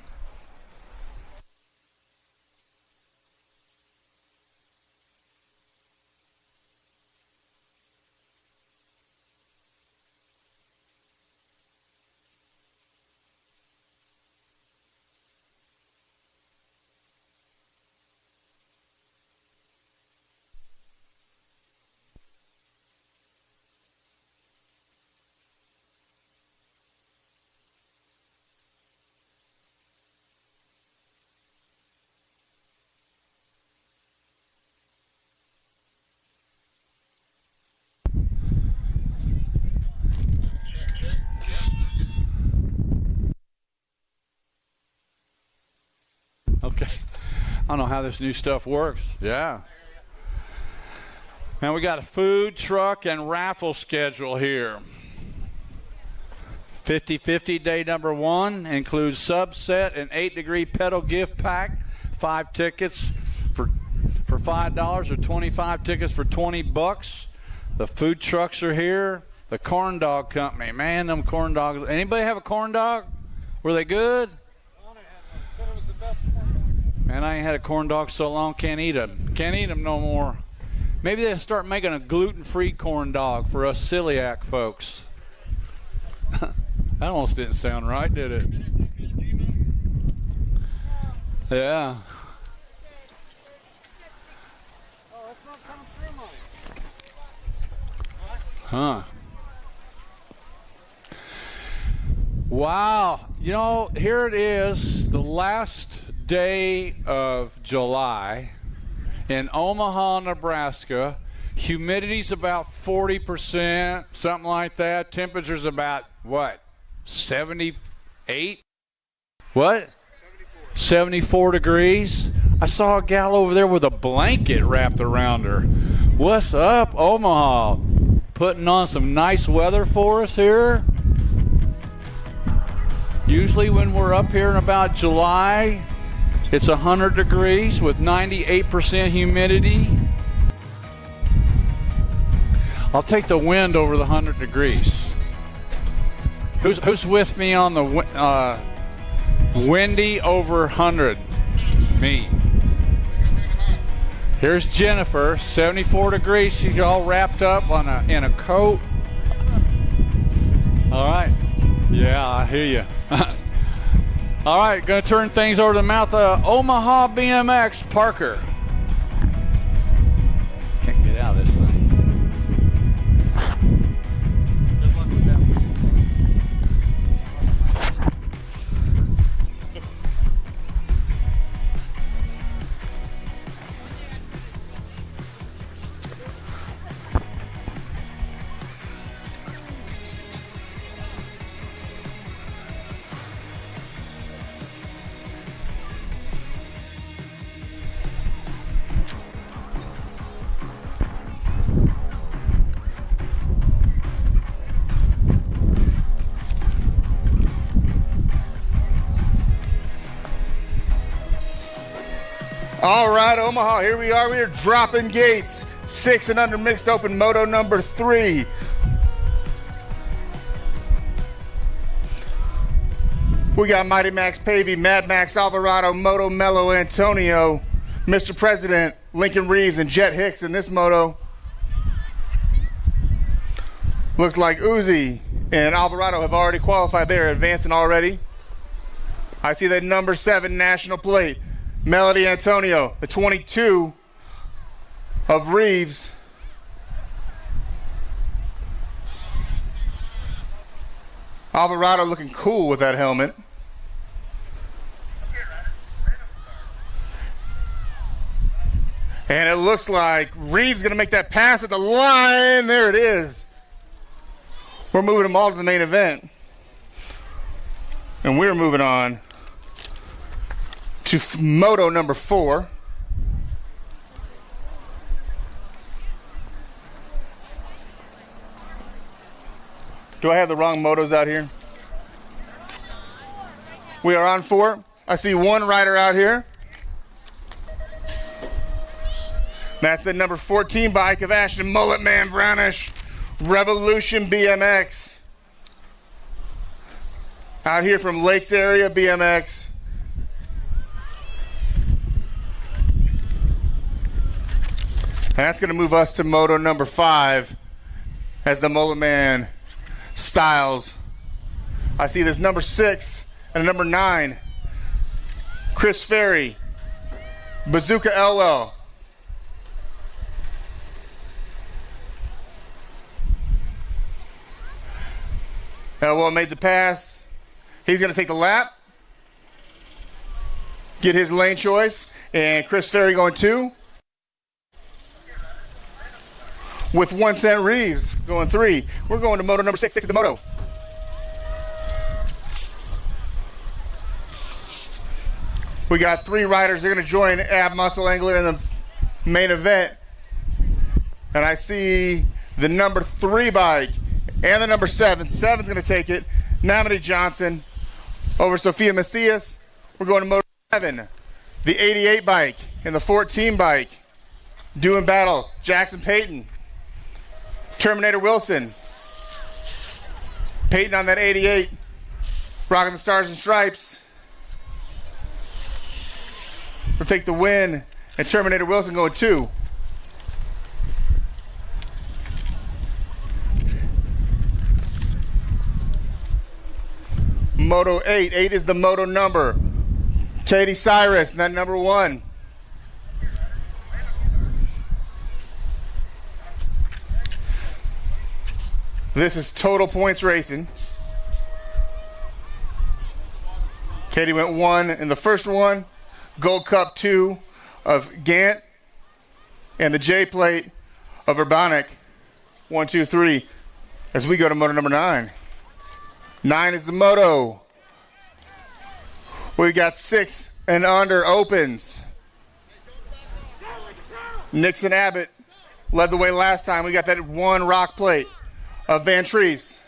Okay. I don't know how this new stuff works. Yeah. Now we got a food, truck, and raffle schedule here. 50-50 day number 1 includes subset and 8-degree pedal gift pack. 5 tickets for $5 or 25 tickets for $20. The food trucks are here. The corn dog company. Man, them corn dogs. Anybody have a corn dog? Were they good? Said it was the best corn dog. Man, I ain't had a corn dog so long, can't eat them. Can't eat them no more. Maybe they'll start making a gluten-free corn dog for us celiac folks. That almost didn't sound right, did it? Yeah. Oh, that's not coming through, money. Huh. Wow. You know, here it is, the last day of July in Omaha, Nebraska. Humidity's about 40%, something like that. Temperature's about, what, 78? What? 74 degrees. I saw a gal over there with a blanket wrapped around her. What's up, Omaha? Putting on some nice weather for us here. Usually when we're up here in about July, it's 100 degrees with 98% humidity. I'll take the wind over the 100 degrees. Who's with me on the windy over 100? Me. Here's Jennifer, 74 degrees. She's all wrapped up in a coat. All right. Yeah, I hear you. All right, going to turn things over to the mouth of Omaha BMX, Parker. Can't get out of this thing. Good luck with that one. All right, Omaha, here we are. We are dropping gates. 6 and under mixed open moto number 3. We got Mighty Max Pavey, Mad Max Alvarado, Moto Mello Antonio, Mr. President, Lincoln Reeves, and Jet Hicks in this moto. Looks like Uzi and Alvarado have already qualified. They are advancing already. I see the number 7 national plate, Melody Antonio. The 22 of Reeves. Alvarado looking cool with that helmet. And it looks like Reeves going to make that pass at the line. There it is. We're moving them all to the main event. And we're moving on to moto number 4. Do I have the wrong motos out here? We are on 4. I see one rider out here. That's the number 14 bike of Ashton Mullet Man Brownish, Revolution BMX. Out here from Lakes area BMX. And that's going to move us to moto number 5 as the Mullet Man styles. I see this number 6 and number 9. Chris Ferry, Bazooka Elwell. Elwell made the pass. He's going to take the lap, get his lane choice, and Chris Ferry going 2. With 1 cent Reeves going 3. We're going to moto number 6. 6 is the moto. We got 3 riders. They're going to join Ab Muscle Angler in the main event. And I see the number 3 bike and the number 7. 7's going to take it. Namity Johnson over Sophia Macias. We're going to moto 7. The 88 bike and the 14 bike. Doing battle. Jackson Payton. Terminator Wilson. Payton on that 88. Rocking the Stars and Stripes. We'll take the win. And Terminator Wilson going 2. Moto 8. 8 is the moto number. Katie Cyrus, and that number 1. This is total points racing. Katie went 1 in the first one. Gold Cup 2 of Gant. And the J plate of Urbanic. 1, 2, 3. As we go to moto number 9. 9 is the moto. We got 6 and under opens. Nixon Abbott led the way last time. We got that 1 rock plate of Van Treese.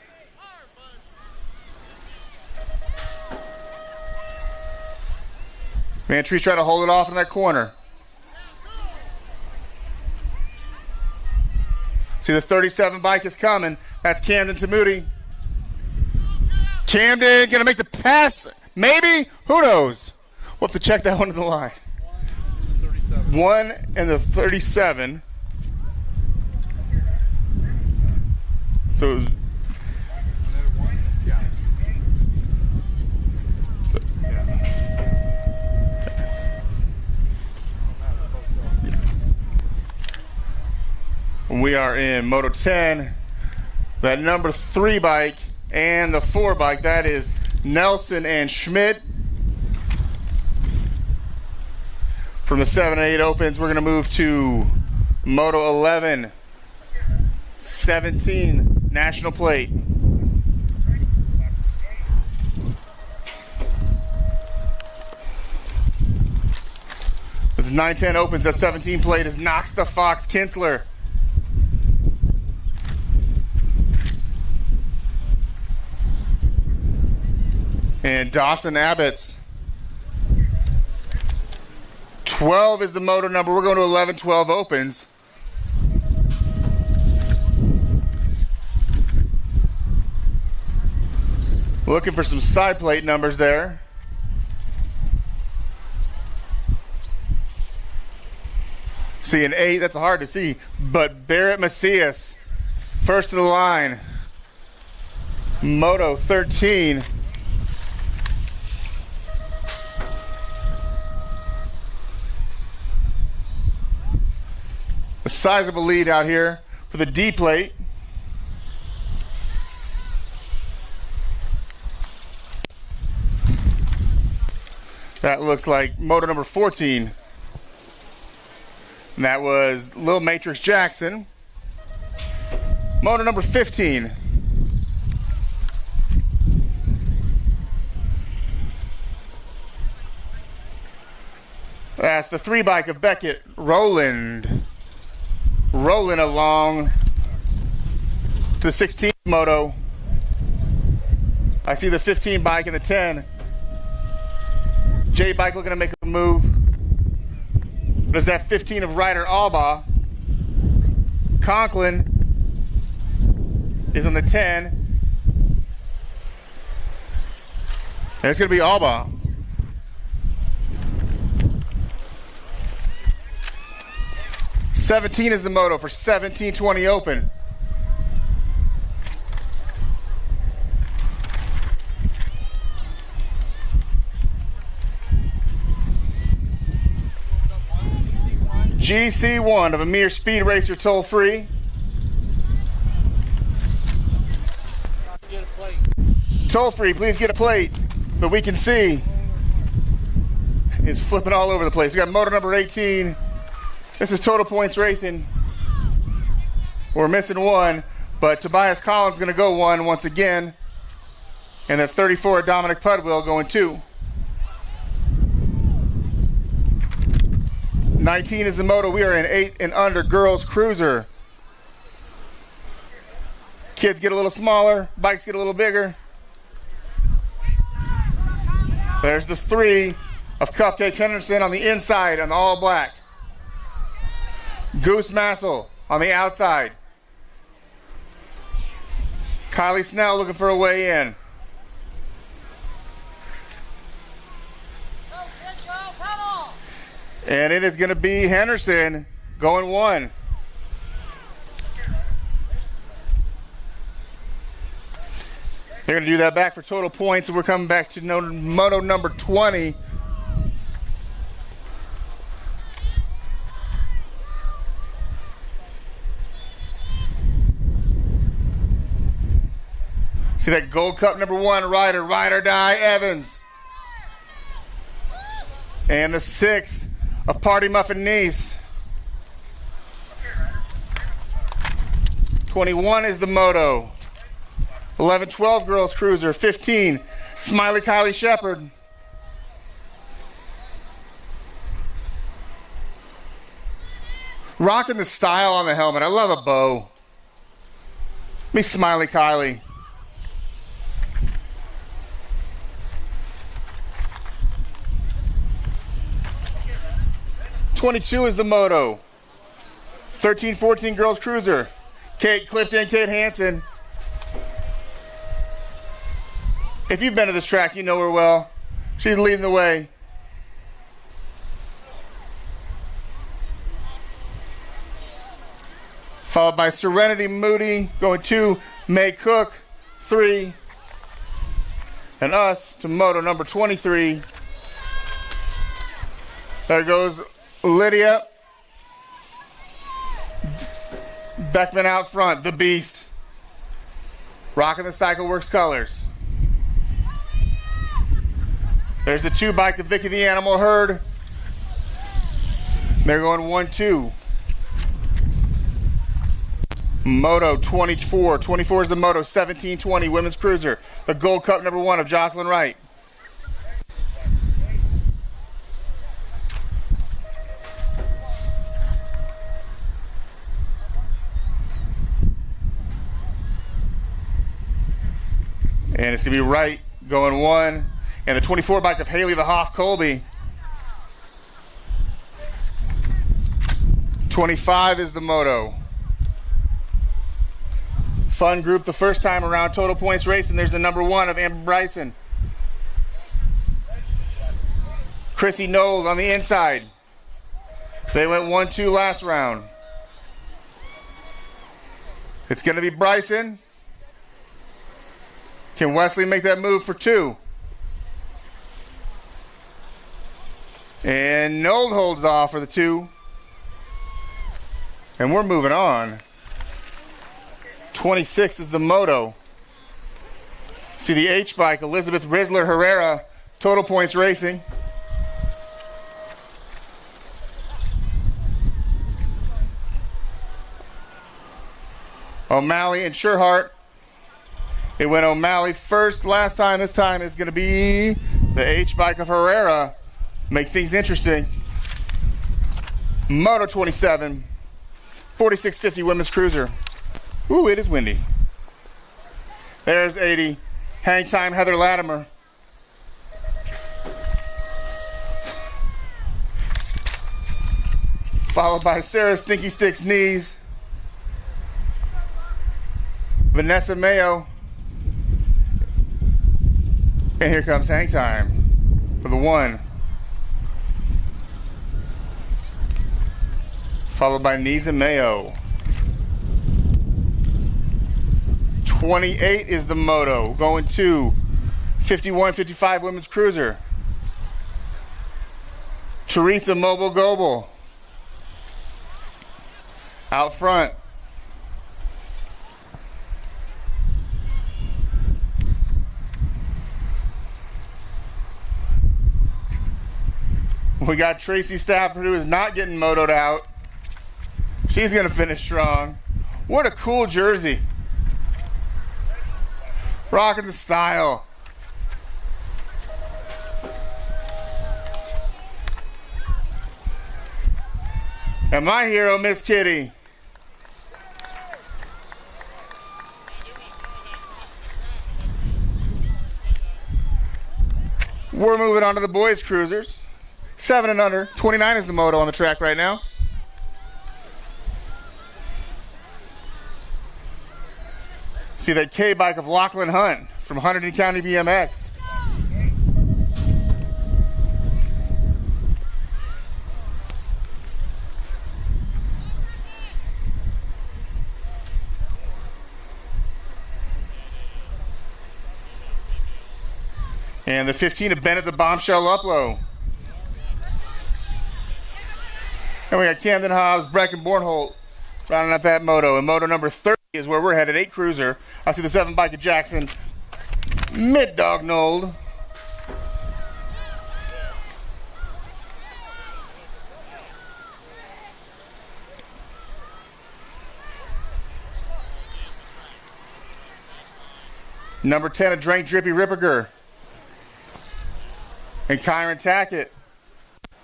Van Treese trying to hold it off in that corner. See, the 37 bike is coming. That's Camden Tamuti. Camden gonna make the pass. Maybe? Who knows? We'll have to check that one to the line. 1 and the 37. So, we are in Moto 10. That number 3 bike and the 4 bike, that is Nelson and Schmidt. From the 7 and 8 opens, we're going to move to Moto 11. 17 national plate. This is 9-10 opens. That 17 plate is Knox the Fox Kinsler. And Dawson Abbott's. 12 is the moto number. We're going to 11, 12 opens. Looking for some side plate numbers there. See an 8, that's hard to see. But Barrett Macias, first to the line. Moto 13. A sizable lead out here for the D plate. That looks like moto number 14. And that was Lil Matrix Jackson. Moto number 15. That's the 3 bike of Beckett. Rolling along to the 16th moto. I see the 15 bike and the 10. J bike looking to make a move. There's that 15 of Ryder Alba. Conklin is on the 10. And it's going to be Alba. $17 is the moto for 1720 Open. GC1 of Amir Speed Racer toll free. Toll free, please get a plate that we can see. It's flipping all over the place. We got motor number 18. This is Total Points Racing. We're missing one, but Tobias Collins is going to go one once again. And the 34 Dominic Pudwill going 2. 19 is the moto. We are in 8 and under girls cruiser. Kids get a little smaller, bikes get a little bigger. There's the 3 of Cupcake Henderson on the inside on the all black. Goose Massel on the outside. Kylie Snell looking for a way in. And it is going to be Henderson going 1. They're going to do that back for total points, and we're coming back to moto number 20. See that Gold Cup number 1 rider, Ride or Die Evans. And the 6th of Party Muffin Nice. 21 is the moto. 11-12 girls cruiser. 15 Smiley Kylie Shepherd. Rocking the style on the helmet. I love a bow. Me Smiley Kylie. $22 is the moto. 13-14 girls cruiser. Kate Clifton, Kate Hansen. If you've been to this track, you know her well. She's leading the way. Followed by Serenity Moody going 2, May Cook 3, and us to moto number 23. There goes Lydia Beckman out front, the beast, rocking the Cycle Works colors. There's the 2 bike of Vicky the Animal Herd. They're going 1-2. Moto 24. 24 is the moto. 1720 women's cruiser. The Gold Cup number 1 of Jocelyn Wright. And it's going to be Wright going 1. And the 24 bike of Haley the Hoff Colby. 25 is the moto. Fun group the first time around Total Points Racing. There's the number 1 of Amber Bryson. Chrissy Knowles on the inside. They went 1-2 last round. It's going to be Bryson. Can Wesley make that move for 2? And Nold holds off for the 2. And we're moving on. 26 is the moto. See the H bike, Elizabeth Rizzler Herrera, Total Points Racing. O'Malley and Sherhart. It went O'Malley first last time. This time it's going to be the H bike of Herrera. Make things interesting. Moto 27, 4650 women's cruiser. Ooh, it is windy. There's 80. Hang time, Heather Latimer. Followed by Sarah Stinky Sticks Knees. Vanessa Mayo. And here comes Hang Time for the 1. Followed by Knees and Mayo. 28 is the moto. Going to 51-55 women's cruiser. Teresa Mobile Goebel. Out front. We got Tracy Stafford, who is not getting motoed out. She's going to finish strong. What a cool jersey. Rocking the style. And my hero, Miss Kitty. We're moving on to the boys' cruisers. 7 and under. 29 is the moto on the track right now. See that K bike of Lachlan Hunt from Hunterdon County BMX. And the 15 of Bennett the Bombshell Uplow. And we got Camden Hobbs, Brecken Bornholt rounding up that moto. And moto number 30 is where we're headed, 8 cruiser. I see the 7 bike of Jackson, Mid-Dog Nold. Number 10 of Drank Drippy Ripperger. And Kyron Tackett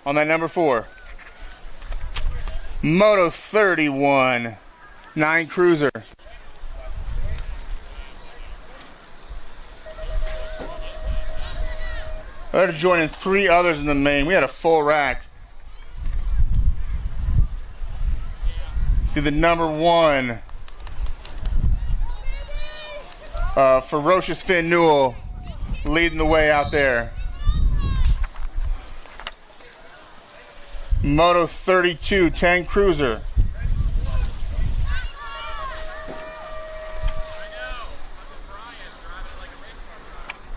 on that number 4. Moto 31, 9 cruiser. They're joining 3 others in the main. We had a full rack. See the number 1. Ferocious Finn Newell leading the way out there. Moto 32, 10 cruiser.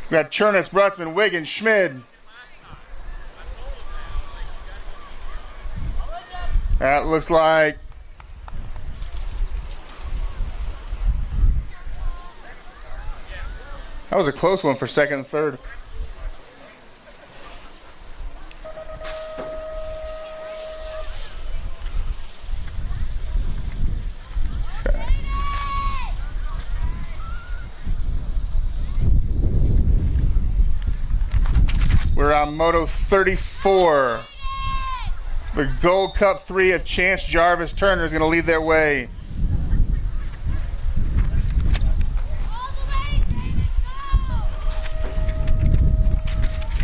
We got Chernus, Brutzman, Wiggins, Schmid. That looks like that was a close one for second and third. We're on Moto 34. The Gold Cup 3 of Chance Jarvis Turner is going to lead their way.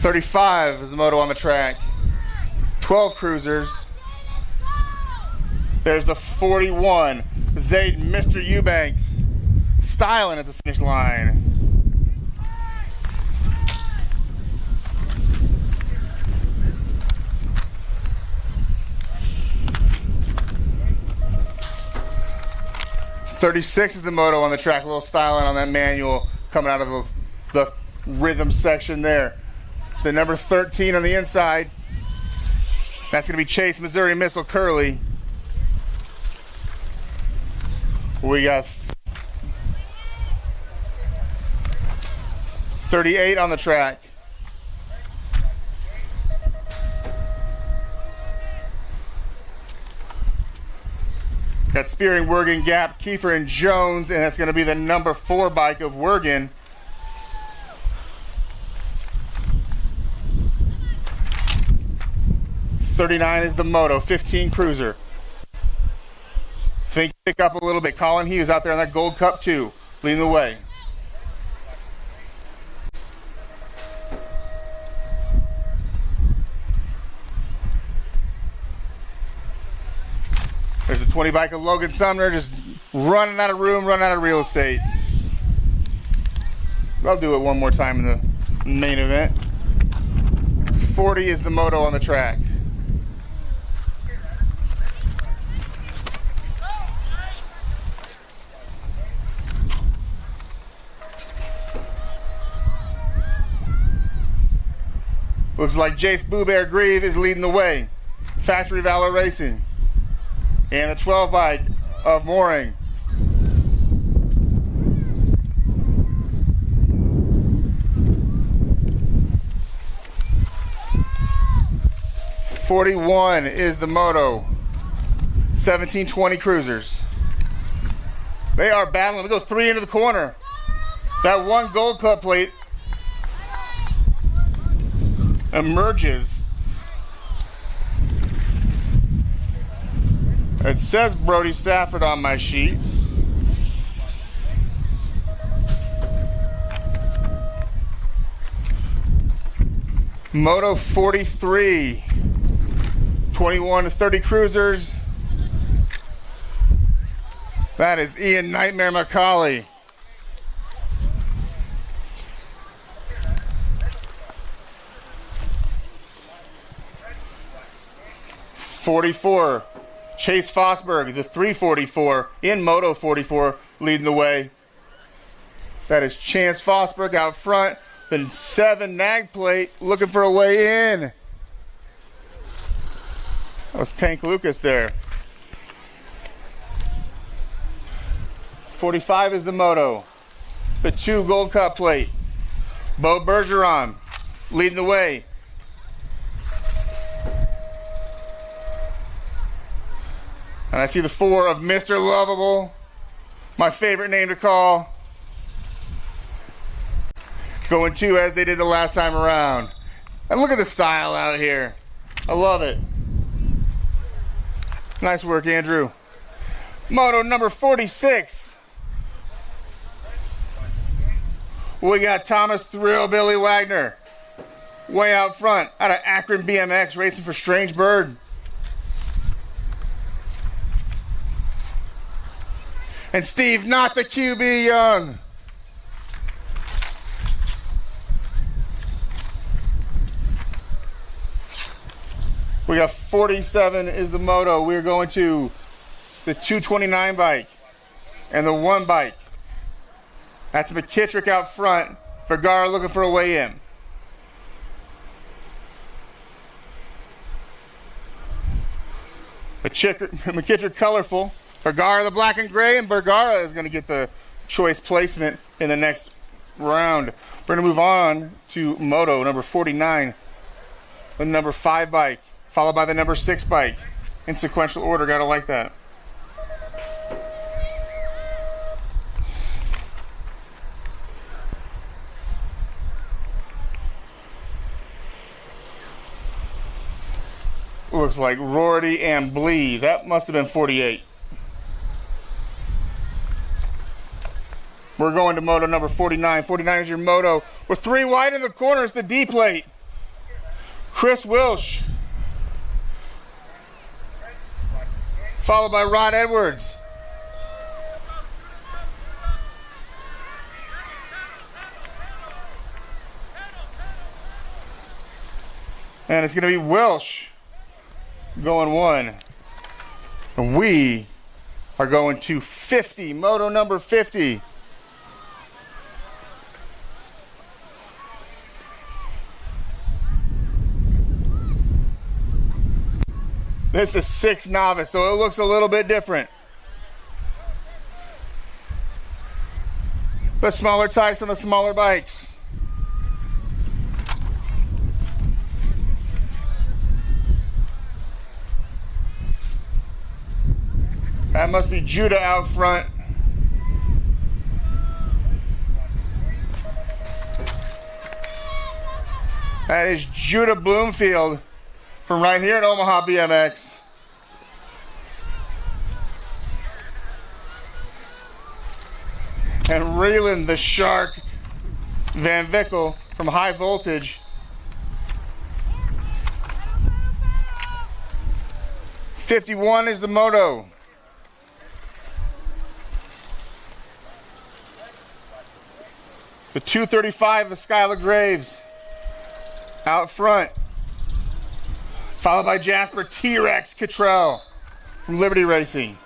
$35 is the moto on the track. 12 cruisers. There's the 41. Zayden, Mr. Eubanks, styling at the finish line. $36 is the moto on the track. A little styling on that manual coming out of the rhythm section there. The number 13 on the inside. That's going to be Chase Missouri Missile Curley. We got 38 on the track. Got Spearing, Wergen, Gap, Kiefer, and Jones, and that's going to be the number 4 bike of Wergen. $39 is the Moto, 15 Cruiser. Think pick up a little bit. Colin Hughes out there on that Gold Cup 2, leading the way. There's the 20 bike of Logan Sumner, just running out of room, running out of real estate. I'll do it one more time in the main event. 40 is the Moto on the track. Looks like Jace Boobear Grieve is leading the way. Factory Valor Racing. And the 12 bike of Mooring. $41 is the Moto. 1720 Cruisers. They are battling. We go 3 into the corner. That one Gold Cup plate emerges. It says Brody Stafford on my sheet. Moto 43. 21 to 30 Cruisers. That is Ian Nightmare McCauley. $44. Chase Fosberg, the 344 in Moto 44, leading the way. That is Chance Fosberg out front. The 7 nag plate looking for a way in. That was Tank Lucas there. 45 is the Moto. The 2 Gold Cup plate. Bo Bergeron leading the way. And I see the 4 of Mr. Lovable, my favorite name to call. Going 2 as they did the last time around. And look at the style out here. I love it. Nice work, Andrew. Moto number 46. We got Thomas Thrill Billy Wagner. Way out front out of Akron BMX racing for Strange Bird. And Steve, not the QB Young. We got 47 is the Moto. We're going to the 229 bike and the 1 bike. That's McKittrick out front. Vergara looking for a way in. McKittrick colorful. Vergara the black and gray, and Vergara is going to get the choice placement in the next round. We're going to move on to Moto number 49, the number 5 bike, followed by the number 6 bike in sequential order. Gotta like that. Looks like Rorty and Blee. That must have been 48. We're going to Moto number 49. 49 is your Moto. We're 3 wide in the corner. It's the D plate. Chris Wilsh. Followed by Rod Edwards. And it's going to be Welsh going 1. And we are going to 50. Moto number 50. This is 6 novice, so it looks a little bit different. the smaller tires on the smaller bikes. That must be Judah out front. That is Judah Bloomfield from right here at Omaha BMX. And Raylan the Shark Van Vickel from High Voltage. '51 is the moto. The 235 of Skylar Graves out front, followed by Jasper T-Rex Cottrell from Liberty Racing.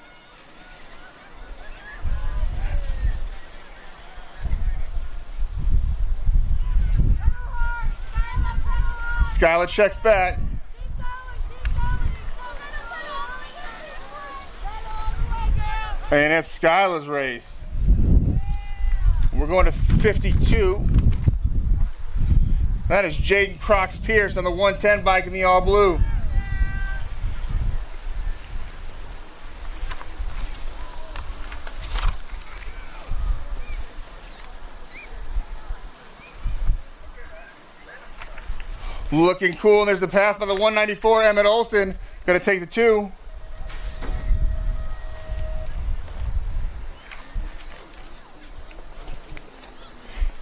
Skylar checks back. And it's Skylar's race. We're going to 52. That is Jaden Crocs Pierce on the 110 bike in the all blue. Looking cool, and there's the pass by the 194, Emmett Olson. Gonna take the 2.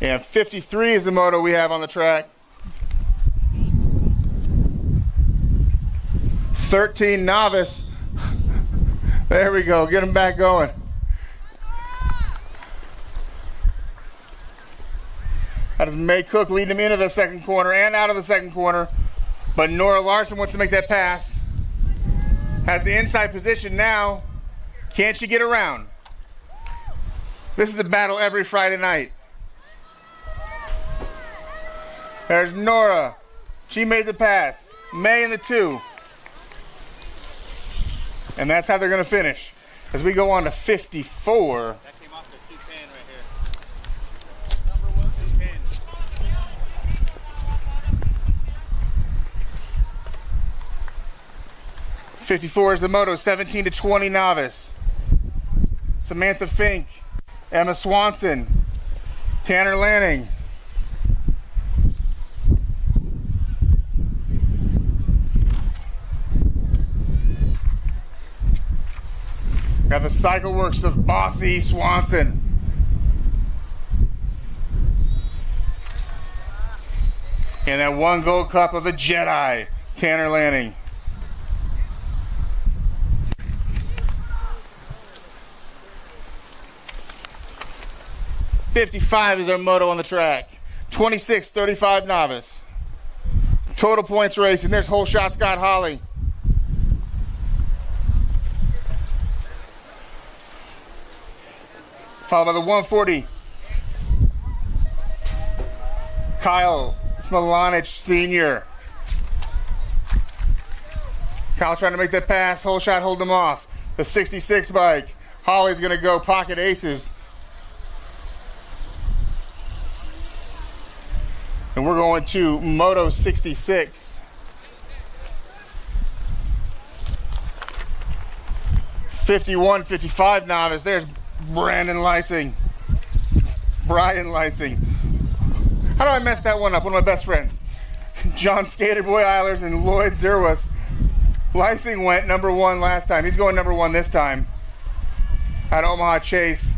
And 53 is the moto we have on the track. 13 novice. There we go, get him back going. That is May Cook leading him into the second corner and out of the second corner. But Nora Larson wants to make that pass. Has the inside position now. Can she get around? This is a battle every Friday night. There's Nora. She made the pass. May in the 2. And that's how they're going to finish. As we go on to 54. That came off the 210 right here. Number 1, 210. 54 is the moto, 17 to 20 novice. Samantha Fink, Emma Swanson, Tanner Lanning. Got the cycle works of Bossy Swanson. And that 1 gold cup of the Jedi, Tanner Lanning. '55 is our moto on the track. 26-35 novice. Total points racing. There's Whole Shot Scott Holly. Followed by the 140. Kyle Smolanich Sr. Kyle trying to make that pass. Whole Shot hold him off. The 66 bike. Holly's going to go pocket aces. And we're going to Moto 66. 51-55 novice. There's Brian Lysing. How do I mess that one up? One of my best friends. John Skaterboy Eilers and Lloyd Zerwas. Lysing went number 1 last time. He's going number 1 this time at Omaha Chase.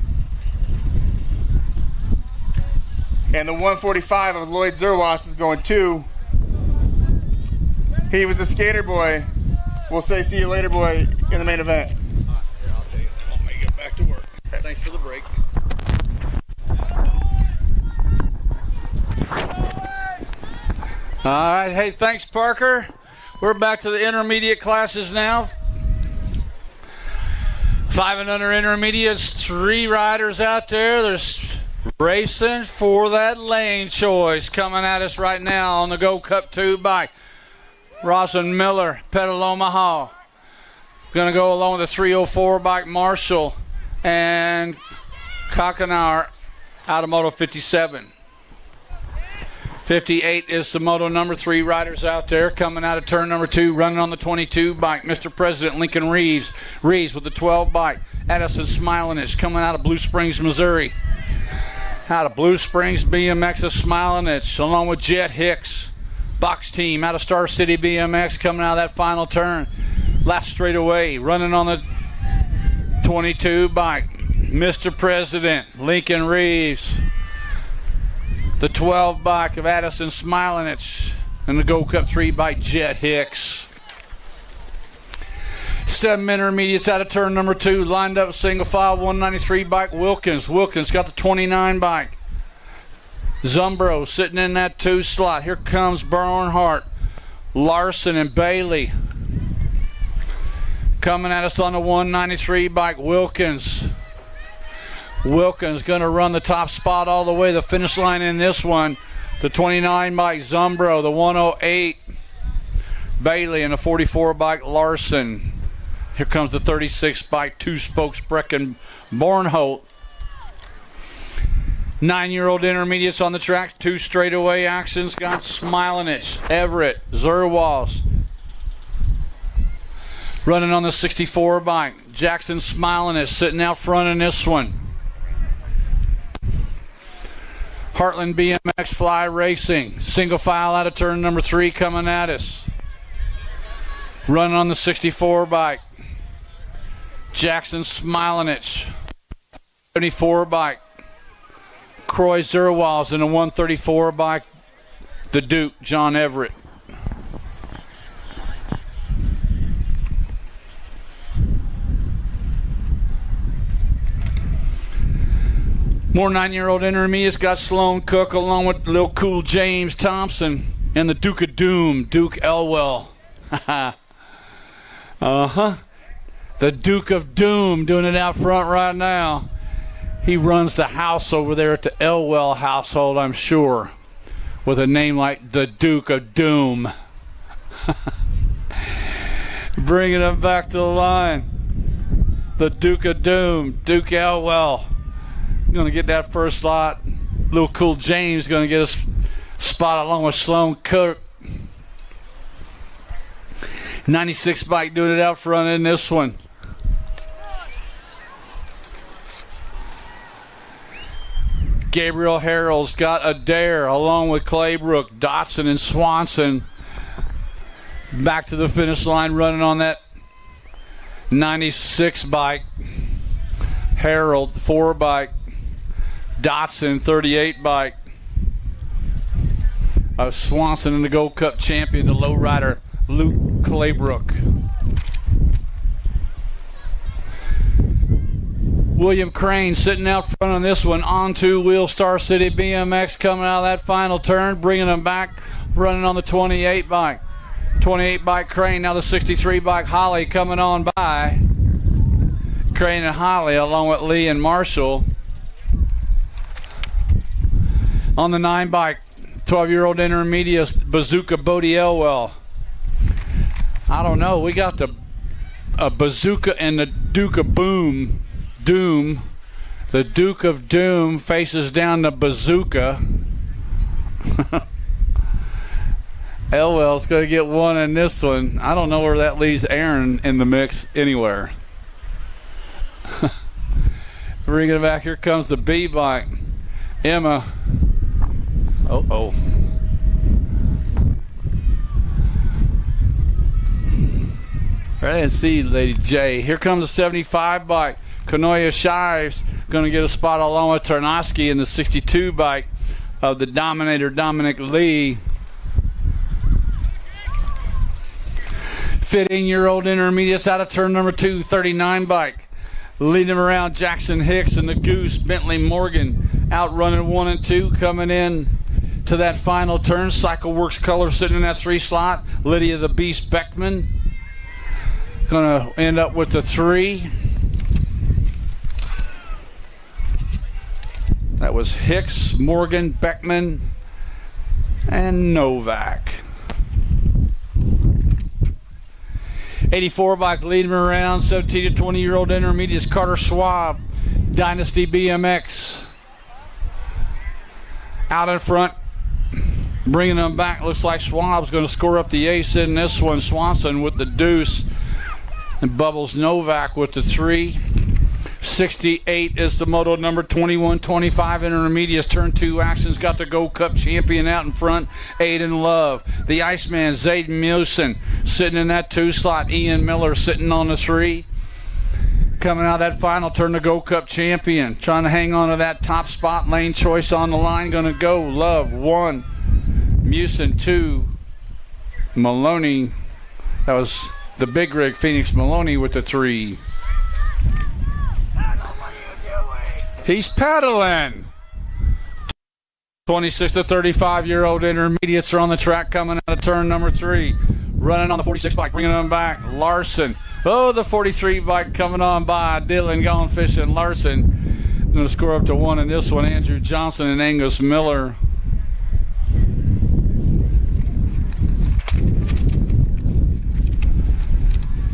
And the 145 of Lloyd Zerwas is going 2. He was a skater boy. We'll say see you later, boy, in the main event. Here, I'll take it. I'll make it back to work. Thanks for the break. All right. Hey, thanks, Parker. We're back to the intermediate classes now. 5 and under intermediates, 3 riders out there. There's racing for that lane choice coming at us right now on the Gold Cup 2 bike. Roslyn Miller, Pedal Omaha. Going to go along with the 304 bike, Marshall and Kochenauer out of Moto 57. 58 is the Moto number 3 riders out there coming out of turn number 2, running on the 22 bike. Mr. President Lincoln Reeves. Reeves with the 12 bike. Addison Smilinich coming out of Blue Springs, Missouri. Out of Blue Springs, BMX of Smilinich, along with Jet Hicks. Box team out of Star City BMX coming out of that final turn. Left straight away, running on the 22 bike. Mr. President Lincoln Reeves. The 12 bike of Addison Smilinich. And the Gold Cup 3 bike, Jet Hicks. 7 intermediates out of turn number 2. Lined up single file, 193 bike, Wilkins. Wilkins got the 29 bike. Zumbro sitting in that 2 slot. Here comes Bernhardt, Larson, and Bailey. Coming at us on the 193 bike, Wilkins. Wilkins going to run the top spot all the way to the finish line in this one. The 29 bike, Zumbro. The 108, Bailey. And the 44 bike, Larson. Here comes the 36 bike, 2 spokes, Brecken Bornholt. 9-year-old intermediates on the track. 2 straightaway actions. Got Smilinich, Everett, Zerwas. Running on the 64 bike. Jackson Smilinich sitting out front in this one. Heartland BMX Fly Racing. Single file out of turn number 3 coming at us. Running on the 64 bike. Jackson Smilinich. 74 bike. Croy Zerwals in the 134 bike. The Duke, John Everett. More 9-year-old intermediates got Sloan Cook along with Lil Cool James Thompson and the Duke of Doom, Duke Elwell. The Duke of Doom doing it out front right now. He runs the house over there at the Elwell household, I'm sure, with a name like the Duke of Doom. Bringing him back to the line. The Duke of Doom, Duke Elwell. Going to get that first slot. Little Cool James going to get a spot along with Sloan Cook. 96 bike doing it out front in this one. Gabriel Harrell's got Adair along with Claybrook, Dotson, and Swanson. Back to the finish line running on that 96 bike. Harold, 4 bike. Dotson, 38 bike. Swanson in the Gold Cup champion, the lowrider Luke Claybrook. William Crane sitting out front on this one. On 2-wheel Star City BMX coming out of that final turn, bringing them back, running on the 28 bike. 28 bike Crane, now the 63 bike Holly coming on by. Crane and Holly along with Lee and Marshall. On the 9 bike, 12-year-old intermediate Bazooka Bodie Elwell. I don't know. We got the Bazooka and the Duke of Doom. The Duke of Doom faces down the Bazooka. Elwell's going to get one in this one. I don't know where that leaves Aaron in the mix anywhere. Bringing it back. Here comes the B bike. Emma. Oh. I didn't see Lady J. Here comes the 75 bike. Kanoya Shives going to get a spot along with Tarnowski in the 62 bike of the Dominator Dominic Lee. 15-year-old intermediates out of turn number 2, 39 bike. Leading around Jackson Hicks and the Goose, Bentley Morgan out running 1 and 2, coming in to that final turn. CycleWorks Color sitting in that 3 slot. Lydia the Beast Beckman going to end up with the 3. That was Hicks, Morgan, Beckman, and Novak. 84 bike leading around, 17 to 20-year-old intermediates, Carter Schwab, Dynasty BMX. Out in front, bringing them back. Looks like Schwab's going to score up the ace in this one. Swanson with the deuce. And Bubbles Novak with the 3. 68 is the moto number. 21-25 intermediates. Turn 2 actions. Got the Gold Cup champion out in front. Aiden Love. The Iceman, Zayden Musin, sitting in that 2 slot. Ian Miller sitting on the 3. Coming out of that final turn, the Gold Cup champion. Trying to hang on to that top spot. Lane choice on the line. Going to go. Love 1. Musin 2. Maloney. That was the big rig, Phoenix Maloney with the 3. He's pedaling. 26 to 35-year-old intermediates are on the track coming out of turn number 3. Running on the 46 bike, bringing them back. Larson. Oh, the 43 bike coming on by. Dylan gone fishing. Larson going to score up to 1 in this one. Andrew Johnson and Angus Miller.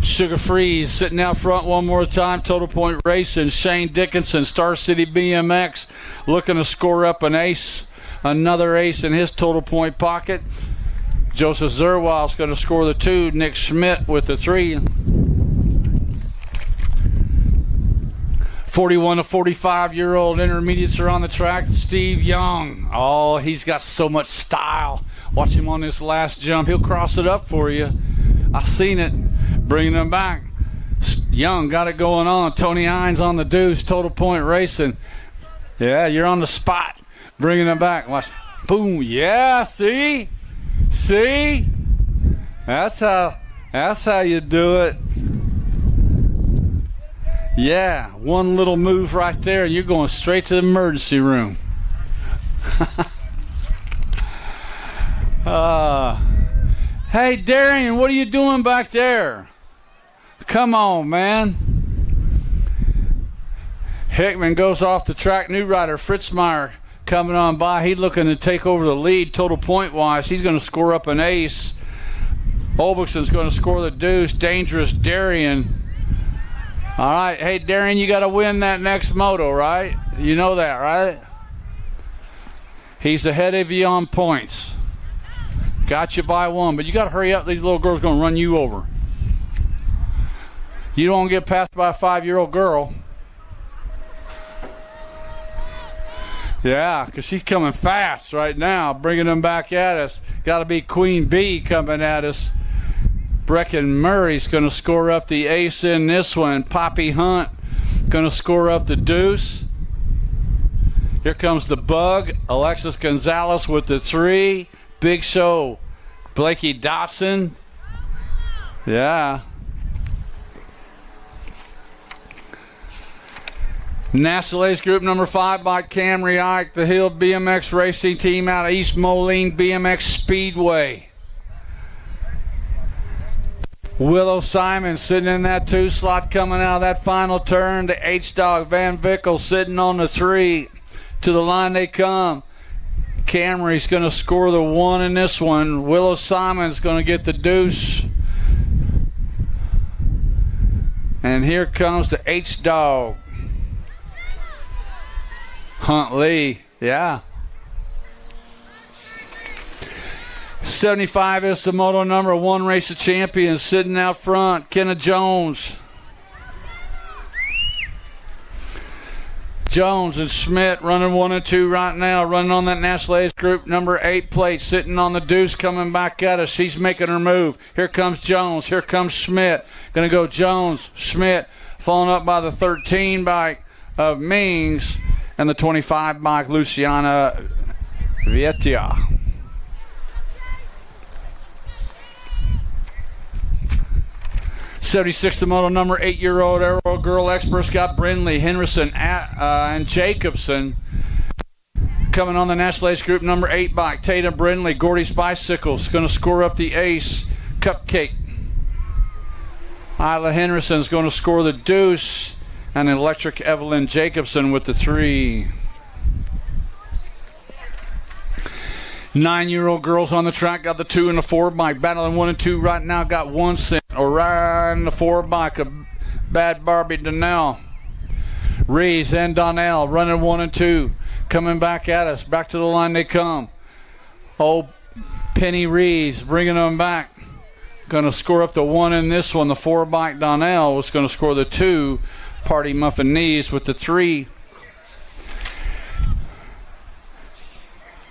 Sugar Freeze sitting out front one more time. Total Point Racing. Shane Dickinson, Star City BMX, looking to score up an ace. Another ace in his Total Point pocket. Joseph Zerwal's going to score the 2. Nick Schmidt with the 3. 41 to 45-year-old intermediates are on the track. Steve Young. Oh, he's got so much style. Watch him on this last jump. He'll cross it up for you. I've seen it. Bringing them back. Young got it going on. Tony Hines on the deuce. Total Point Racing. Yeah, you're on the spot. Bringing them back. Watch. Boom. Yeah, see? See? That's how you do it. Yeah, one little move right there, and you're going straight to the emergency room. Hey, Darian, what are you doing back there? Come on, man. Hickman goes off the track. New rider Fritzmeyer coming on by. He's looking to take over the lead total point-wise. He's going to score up an ace. Olbergson's going to score the deuce. Dangerous Darian. All right. Hey, Darian, you got to win that next moto, right? You know that, right? He's ahead of you on points. Got you by 1, but you got to hurry up. These little girls going to run you over. You don't want to get passed by a 5-year-old girl. Yeah, because she's coming fast right now, bringing them back at us. Got to be Queen Bee coming at us. Brecken Murray's going to score up the ace in this one. Poppy Hunt going to score up the deuce. Here comes the bug. Alexis Gonzalez with the 3. Big Show. Blakey Dotson. Yeah. National Ace Group number 5 by Camry Ike, the Hill BMX Racing Team out of East Moline BMX Speedway. Willow Simon sitting in that 2 slot coming out of that final turn. The H-Dog Van Vickle sitting on the 3. To the line they come. Camry's going to score the 1 in this one. Willow Simon's going to get the deuce. And here comes the H-Dog. Huntley, yeah. 75 is the moto number 1 race of champions sitting out front. Kenna Jones. Jones and Schmidt running 1 and 2 right now, running on that National Ace Group number 8 plate, sitting on the deuce, coming back at us. She's making her move. Here comes Jones. Here comes Schmidt. Going to go Jones, Schmidt, following up by the 13 bike of Mings and the 25 bike Luciana Vietia. '76 the model number 8-year-old Aero Girl experts got Brindley, Henderson, and Jacobson. Coming on the National Ace Group number 8 bike, Tatum Brindley, Gordy's Bicycles, going to score up the ace. Cupcake. Isla Henderson's going to score the deuce. And Electric Evelyn Jacobson with the 3. 9-year-old girls on the track got the 2 and the 4 bike. Battling 1 and 2 right now. Got 1 cent. Orion the 4 bike of Bad Barbie Donnell. Reeves and Donnell running 1 and 2. coming back at us. Back to the line they come. Old Penny Reeves bringing them back. Going to score up the 1 in this one. The 4 bike Donnell was going to score the 2. Party Muffin Knees with the 3.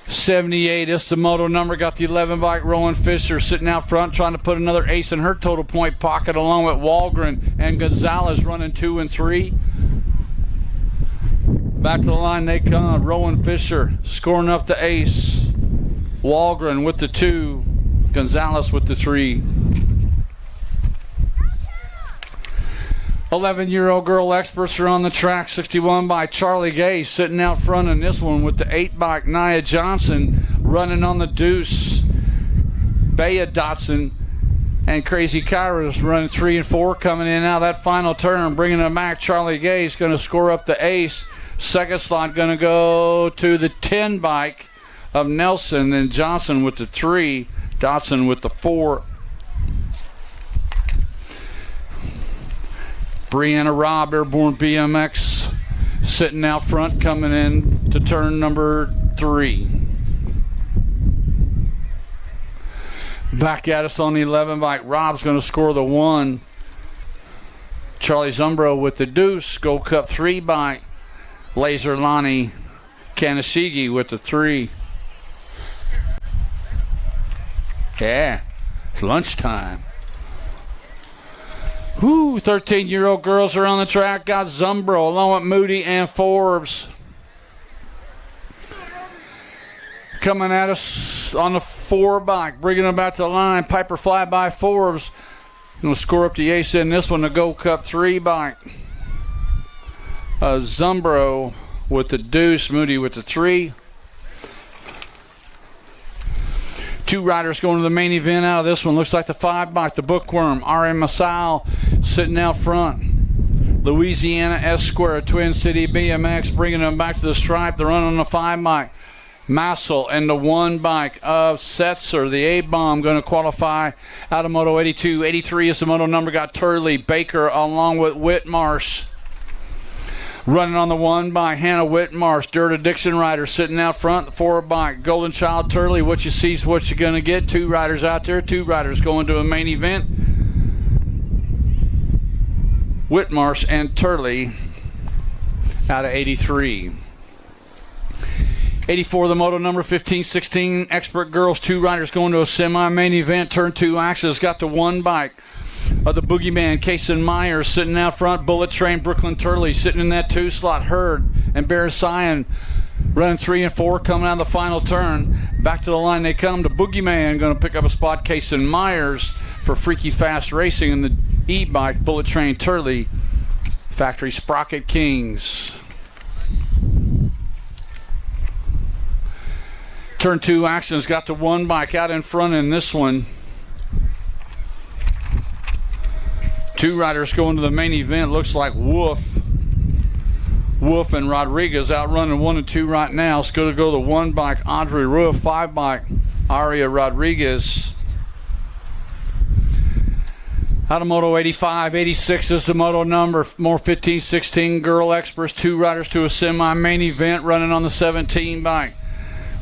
78 is the moto number. Got the 11 bike Rowan Fisher sitting out front trying to put another ace in her total point pocket along with Walgren and Gonzalez running 2 and 3. Back to the line they come. Rowan Fisher scoring up the ace. Walgren with the 2. Gonzalez with the 3. 11-year-old girl experts are on the track. 61 by Charlie Gay sitting out front in this one with the 8 bike Nia Johnson running on the deuce. Bea Dotson and Crazy Kairos running 3 and 4 coming in out of that final turn. Bringing them back. Charlie Gay is going to score up the ace. Second slot going to go to the 10 bike of Nelson. Then Johnson with the 3. Dotson with the 4. Brianna Robb, Airborne BMX, sitting out front, coming in to turn number 3. Back at us on the 11 bike. Rob's going to score the 1. Charlie Zumbro with the deuce. Gold Cup 3 bike. Laser Lonnie Kanashigi with the 3. Yeah, it's lunchtime. 13-year-old girls are on the track. Got Zumbro along with Moody and Forbes. Coming at us on the 4 bike. Bringing them back to the line. Piper Fly by Forbes. Going to score up the ace in this one. The Gold Cup 3 bike. Zumbro with the deuce. Moody with the 3. 2 riders going to the main event out of this one. Looks like the 5 bike, the Bookworm. R.M. Masal sitting out front. Louisiana S-Square, Twin City BMX, bringing them back to the stripe. They're running on the 5 bike. Massel and the 1 bike of Setzer. The A-Bomb going to qualify out of Moto 82. 83 is the moto number. Got Turley, Baker, along with Whitmarsh. Running on the 1 by Hannah Whitmarsh, Dirt Addiction rider sitting out front. The 4 bike, Golden Child Turley. What you see is what you're going to get. 2 riders out there. 2 riders going to a main event. Whitmarsh and Turley out of 83. 84, the moto number 15-16. Expert girls, 2 riders going to a semi-main event. Turn 2 axis. Got the 1 bike of the Boogeyman, Kason Myers sitting out front. Bullet Train, Brooklyn Turley sitting in that 2 slot. Hurd and Bear Sion running 3 and 4 coming out of the final turn. Back to the line they come. The Boogeyman going to pick up a spot. Kason Myers for Freaky Fast Racing in the E-bike. Bullet Train Turley, Factory Sprocket Kings. Turn 2 actions. Got the 1 bike out in front in this one. 2 riders going to the main event. Looks like Wolf and Rodriguez out running 1 and 2 right now. It's going to go the 1 bike, Andre Roof, 5 bike, Aria Rodriguez. Out of Moto 85, 86 is the moto number. More 15-16 girl experts. 2 riders to a semi-main event running on the 17 bike.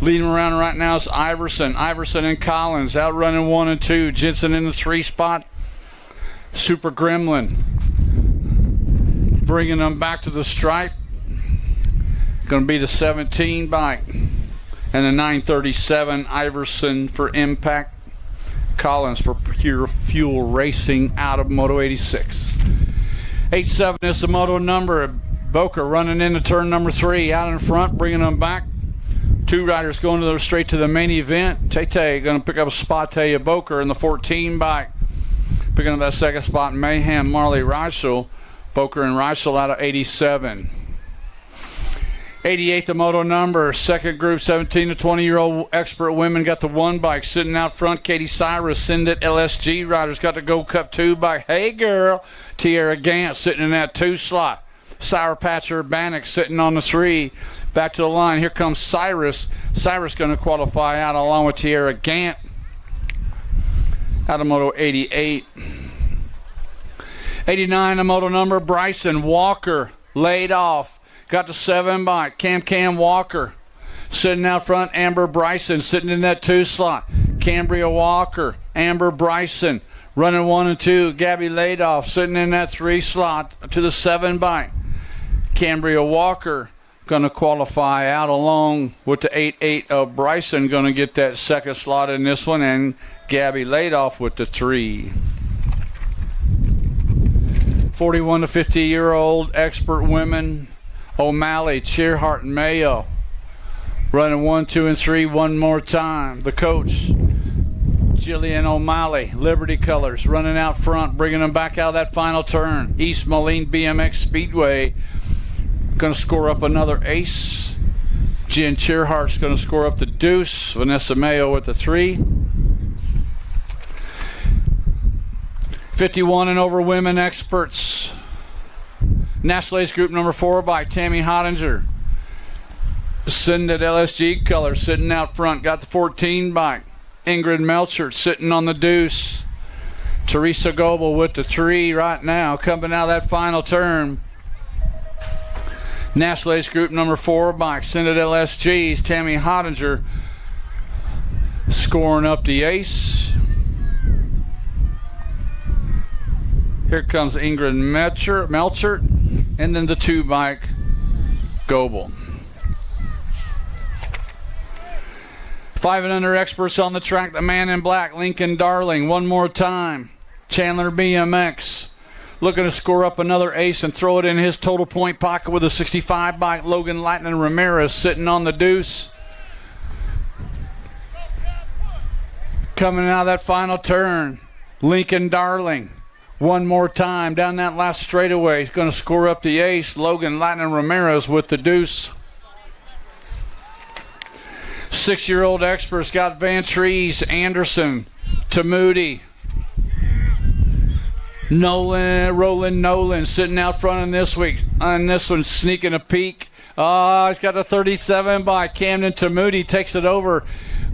Leading around right now is Iverson and Collins out running 1 and 2. Jensen in the 3 spot. Super Gremlin bringing them back to the stripe. Going to be the 17 bike and the 937 Iverson for Impact. Collins for Pure Fuel Racing out of Moto 86. 87 is the moto number. Boca running into turn number 3 out in front, bringing them back. 2 riders going straight to the main event. Tay going to pick up a spot. Taya Boca in the 14 bike. Picking up that second spot, Mayhem, Marley Reichel. Boker and Reichel out of 87. 88, the moto number. Second group, 17 to 20-year-old expert women got the 1 bike sitting out front. Katie Cyrus, Sindit LSG riders got the Gold Cup 2 bike. Hey, girl. Tierra Gant sitting in that 2 slot. Sour Patcher Bannock sitting on the 3. Back to the line. Here comes Cyrus. Cyrus going to qualify out along with Tierra Gant. Out of Moto 88. 89, the moto number. Bryson Walker laid off. Got the 7 bike. Cam Walker sitting out front. Amber Bryson sitting in that 2 slot. Cambria Walker, Amber Bryson running 1 and 2. Gabby Ladoff sitting in that 3 slot to the 7 bike. Cambria Walker going to qualify out along with the 8-8 of Bryson, going to get that 2nd slot in this one, and Gabby Ladoff with the 3. 41 to 50-year-old expert women, O'Malley, Cheerhart, and Mayo running 1, 2, and 3 one more time. The coach, Jillian O'Malley, Liberty Colors, running out front, bringing them back out of that final turn. East Moline BMX Speedway going to score up another ace. Jen Cheerhart's going to score up the deuce. Vanessa Mayo with the 3. 51 and over women experts. National Ace Group number 4 by Tammy Hottinger. Sitting at LSG colors, sitting out front. Got the 14 bike. Ingrid Melcher sitting on the deuce. Teresa Goebel with the 3 right now, coming out of that final turn. National Ace Group number 4 bike. Sitting at LSG's Tammy Hottinger scoring up the ace. Here comes Ingrid Melcher, and then the 2 bike, Goebel. 5 and under experts on the track. The man in black, Lincoln Darling, one more time. Chandler BMX looking to score up another ace and throw it in his total point pocket with a 65 bike. Logan Lightning Ramirez sitting on the deuce. Coming out of that final turn, Lincoln Darling. One more time down that last straightaway. He's going to score up the ace. Logan Lightning Ramirez with the deuce. 6-year-old experts got Van Trees, Anderson, Tamuti, Roland Nolan sitting out front in this week. On this one, sneaking a peek. He's got the 37 by Camden Tamuti. Takes it over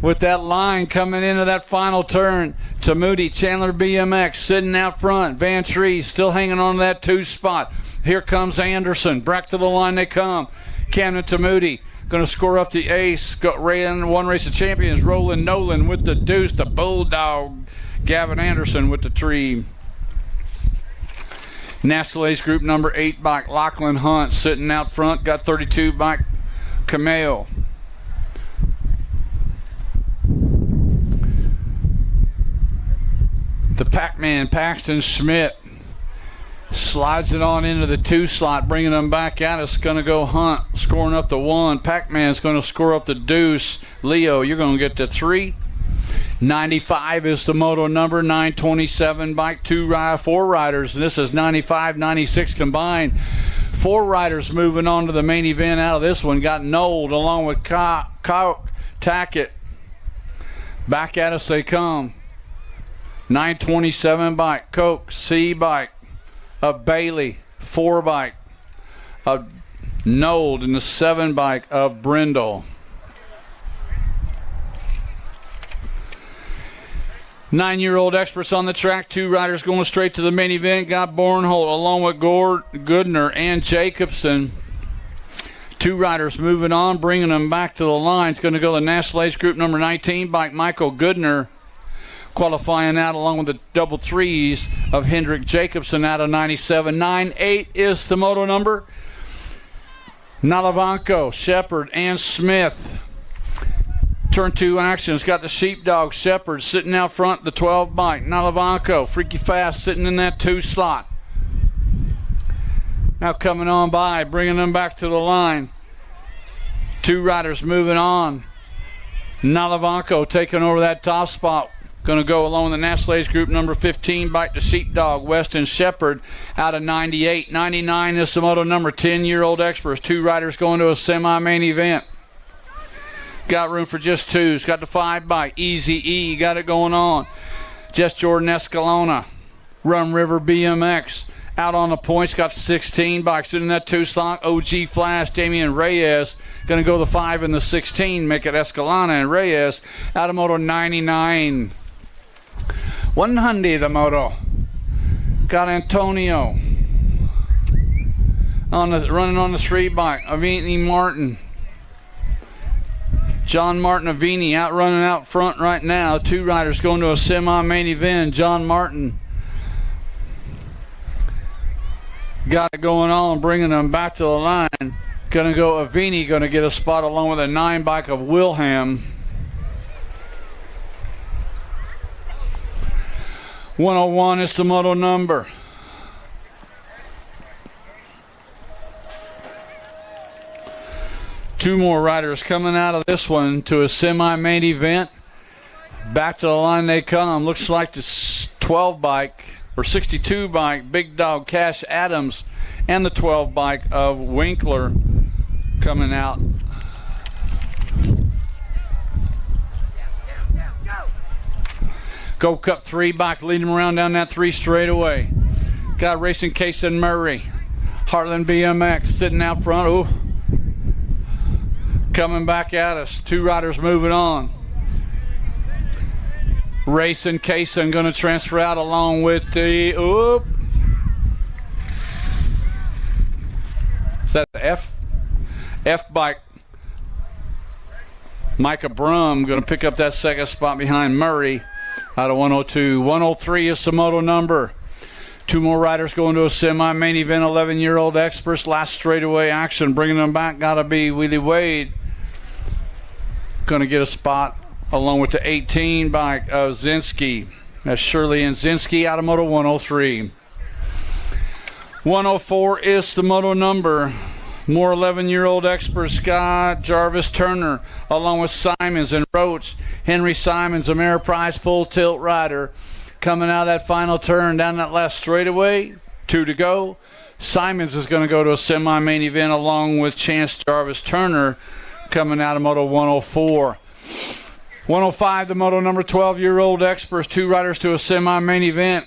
with that line coming into that final turn. Tamuti, Chandler BMX sitting out front. Van Trees still hanging on to that 2 spot. Here comes Anderson. Back to the line they come. Camden Tamuti going to score up the ace. Got one race of champions. Roland Nolan with the deuce. The Bulldog. Gavin Anderson with the 3. National Ace Group number 8 bike. Lachlan Hunt sitting out front. Got 32 bike. Cameo. The Pac-Man, Paxton Schmidt, slides it on into the 2 slot, bringing them back out. It's going to go Hunt, scoring up the 1. Pac-Man's going to score up the deuce. Leo, you're going to get the 3. 95 is the moto number. 927 bike, 4 riders. And this is 95, 96 combined. 4 riders moving on to the main event out of this one. Got Nold along with Kyle Tackett. Back at us they come. 927 bike, Coke, C bike, of Bailey, 4 bike, of Nold, and the 7 bike of Brindle. 9-year-old experts on the track. 2 riders going straight to the main event. Got Bornholt along with Goodner and Jacobson. 2 riders moving on, bringing them back to the line. It's going to go the National Ace Group number 19 bike, Michael Goodner. Qualifying out along with the double 3s of Hendrick Jacobson out of 97. 9-8 is the moto number. Nalavanko, Shepard, and Smith. Turn 2 action. It's got the Sheepdog, Shepard sitting out front, the 12 bike. Nalavanko, Freaky Fast sitting in that 2 slot. Now coming on by, bringing them back to the line. 2 riders moving on. Nalavanko taking over that top spot. Going to go along with the National Ace Group number 15, bike to Sheepdog, Weston Shepard out of 98. 99 is the moto number. 10-year-old experts. 2 riders going to a semi-main event. Got room for just 2. It's got the 5 bike. Easy E got it going on. Just Jordan Escalona. Rum River BMX out on the points. Got 16 bikes in that 2 slot. OG Flash, Damian Reyes. Going to go the 5 and the 16. Make it Escalona and Reyes out of moto 99. 100 the moto. Got Antonio. running on the 3 bike. Avini Martin. John Martin Avini out running out front right now. 2 riders going to a semi-main event. John Martin got it going on, bringing them back to the line. Going to go Avini, going to get a spot along with a 9 bike of Wilhelm. 101 is the moto number. Two more riders coming out of this one to a semi-main event. Back to the line they come. Looks like the 12 bike or 62 bike, Big Dog Cash Adams, and the 12 bike of Winkler coming out. Go Cup 3 bike leading them around down that 3 straightaway. Got racing Case and Murray. Heartland BMX sitting out front. Ooh. Coming back at us. 2 riders moving on. Racing Kaysen going to transfer out along with the is that the F bike? Micah Brum going to pick up that second spot behind Murray out of 102. 103 is the moto number. 2 more riders going to a semi-main event. 11-year-old experts. Last straightaway action. Bringing them back got to be Willie Wade. Going to get a spot along with the 18 bike of Zinski. That's Shirley and Zinski out of moto 103. 104 is the moto number. More 11-year-old experts. Scott Jarvis Turner along with Simons and Roach. Henry Simons, Ameriprise full tilt rider, coming out of that final turn down that last straightaway. 2 to go. Simons is going to go to a semi-main event along with Chance Jarvis Turner coming out of moto 104. 105, the moto number 12-year-old experts. 2 riders to a semi-main event.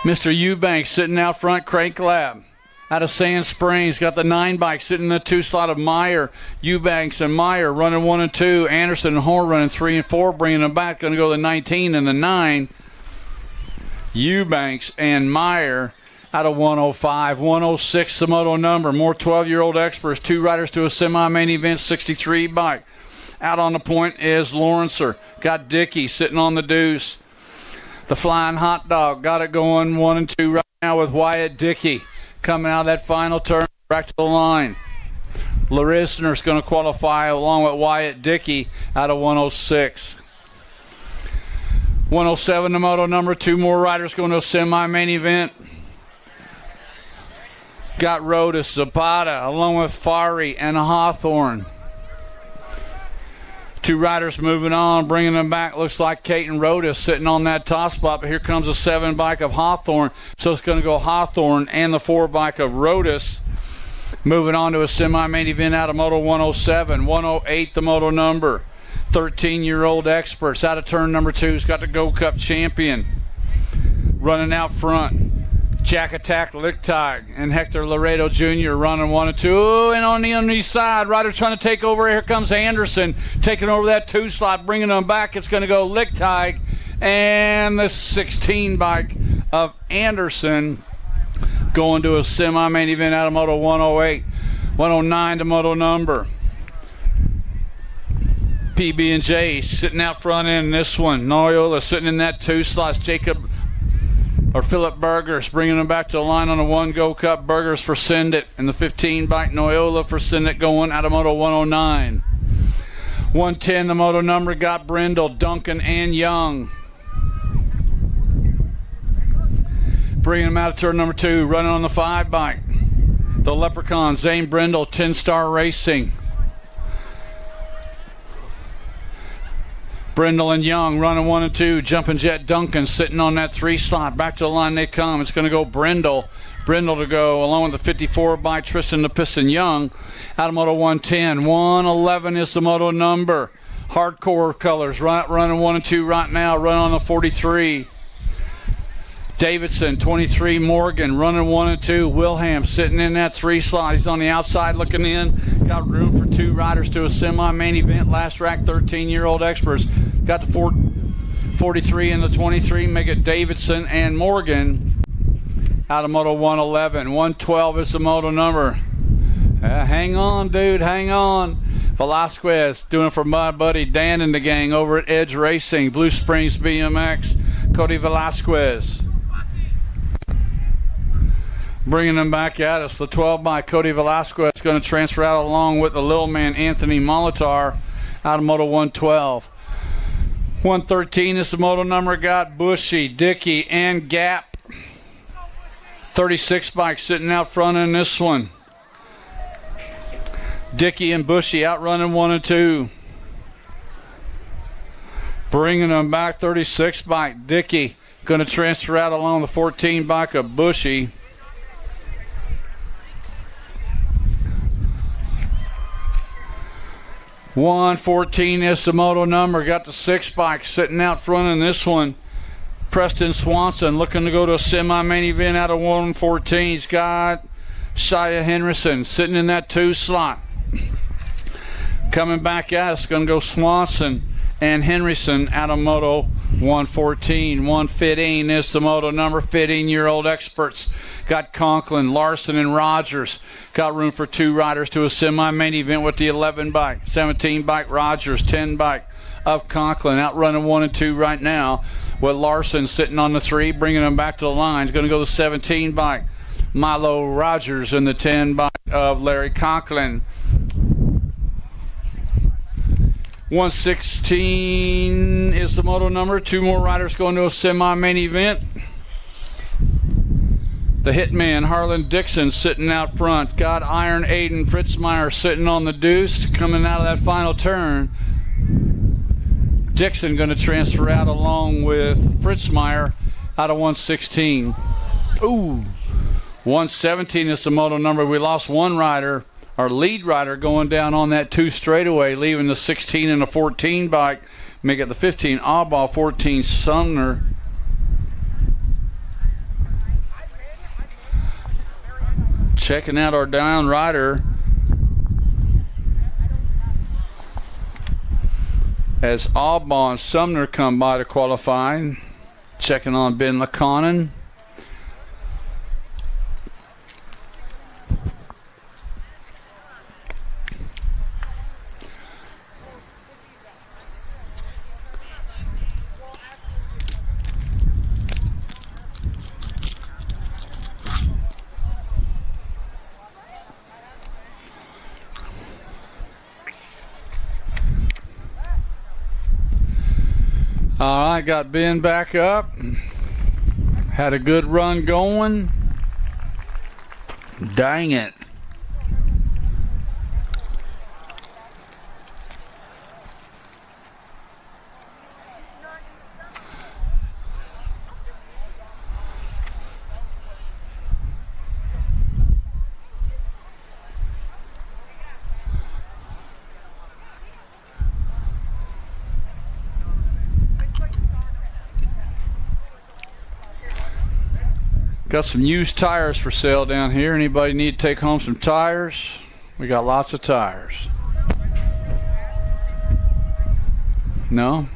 Mr. Eubanks sitting out front, Crank Lab. Out of Sand Springs, got the 9 bike sitting in the 2 slot of Meyer. Eubanks and Meyer running 1 and 2. Anderson and Horn running 3 and 4, bringing them back. Going to go the 19 and the 9. Eubanks and Meyer out of 105. 106, the moto number. More 12-year-old experts. 2 riders to a semi-main event, 63 bike. Out on the point is Lawrencer. Got Dickey sitting on the deuce. The Flying Hot Dog got it going 1 and 2 right now with Wyatt Dickey. Coming out of that final turn, back to the line. Larisner's going to qualify along with Wyatt Dickey out of 106. 107, the moto number. 2 more riders going to a semi-main event. Got Rodas, Zapata, along with Fari and Hawthorne. 2 riders moving on, bringing them back. Looks like Caton Rodas sitting on that top spot, but here comes a 7 bike of Hawthorne. So it's going to go Hawthorne and the 4 bike of Rodas. Moving on to a semi-main event out of moto 107. 108, the moto number. 13-year-old experts out of turn number 2. Has got the Gold Cup champion. Running out front. Jack Attack Lichtag and Hector Laredo Jr. running 1 and 2. And on the underneath side, rider trying to take over. Here comes Anderson taking over that 2 slot, bringing them back. It's going to go Lichtag and the 16 bike of Anderson going to a semi-main event out of moto 108. 109 to moto number. PB&J sitting out front in this one. Noyola sitting in that 2 slots. Philip Burgers bringing them back to the line on a 1 Go Cup. Burgers for Sendit and the 15 bike Noyola for Sendit going out of moto 109. 110, the moto number, got Brindle, Duncan, and Young. Bringing them out of turn number 2, running on the 5 bike. The Leprechaun, Zane Brindle, 10 Star Racing. Brindle and Young running 1 and 2. Jumping Jet Duncan sitting on that 3 slot. Back to the line they come. It's going to go Brindle. Brindle to go along with the 54 by Tristan the Piston Young. Out of moto 110. 111 is the moto number. Hardcore colors running 1 and 2 right now. Run on the 43. Davidson, 23, Morgan, running 1 and 2. Wilhelm sitting in that 3 slot. He's on the outside looking in. Got room for 2 riders to a semi-main event. Last rack, 13-year-old experts. Got the 43 and the 23. Make it Davidson and Morgan out of Moto 111. 112 is the moto number. Hang on, dude, hang on. Velasquez doing it for my buddy Dan and the gang over at Edge Racing. Blue Springs BMX. Cody Velasquez. Bringing them back at us. The 12 by Cody Velasquez going to transfer out along with the little man Anthony Molitor out of Moto 112. 113 is the moto number. Got Bushy, Dickey, and Gap. 36 bike sitting out front in this one. Dickey and Bushy outrunning 1 and 2. Bringing them back, 36 bike. Dickey going to transfer out along the 14 bike of Bushy. $114 is the moto number. Got the 6 bike sitting out front in this one. Preston Swanson looking to go to a semi-main event out of 114. He's got Shia Henderson sitting in that 2 slot. Coming back at us, going to go Swanson and Henderson out of Moto 114. 115 is the moto number. 15-year-old experts. Got Conklin, Larson, and Rogers. Got room for 2 riders to a semi-main event with the 11 bike. 17 bike Rogers, 10 bike of Conklin. Outrunning 1 and 2 right now with Larson sitting on the 3, bringing them back to the line. He's going to go the 17 bike. Milo Rogers and the 10 bike of Larry Conklin. 116 is the moto number. 2 more riders going to a semi-main event. The hitman, Harlan Dixon, sitting out front. Got Iron Aiden Fritzmeyer sitting on the deuce, coming out of that final turn. Dixon going to transfer out along with Fritzmeyer out of 116. Ooh, 117 is the moto number. We lost 1 rider. Our lead rider going down on that 2 straightaway, leaving the 16 and the 14 bike. Make it the 15 Aubal, 14 Sumner. Checking out our down rider as Aubal and Sumner come by to qualify. Checking on Ben LeConnon. All right, got Ben back up. Had a good run going. Dang it. Got some used tires for sale down here. Anybody need to take home some tires? We got lots of tires. No?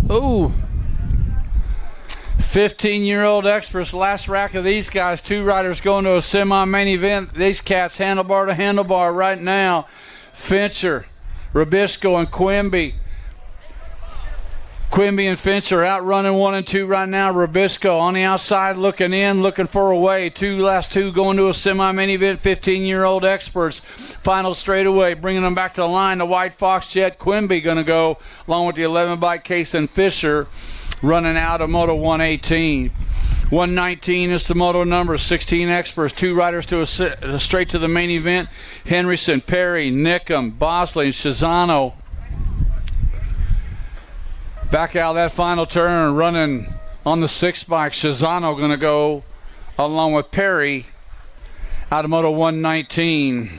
Ooh. 15-year-old experts. Last rack of these guys. 2 riders going to a semi-main event. These cats handlebar to handlebar right now. Fincher, Rabisco, and Quimby. Quimby and Fincher outrunning 1 and 2 right now. Rabisco on the outside looking in, looking for a way. Last two going to a semi-main event. 15-year-old experts. Final straightaway, bringing them back to the line. The White Fox Jet. Quimby going to go along with the 11 bike Case and Fisher running out of Moto 118. 119 is the moto number. 16 experts. 2 riders to a straight to the main event. Henderson, Perry, Nickham, Bosley, and Shizano. Back out of that final turn, running on the 6 bike. Shizano going to go along with Perry out of Moto 119.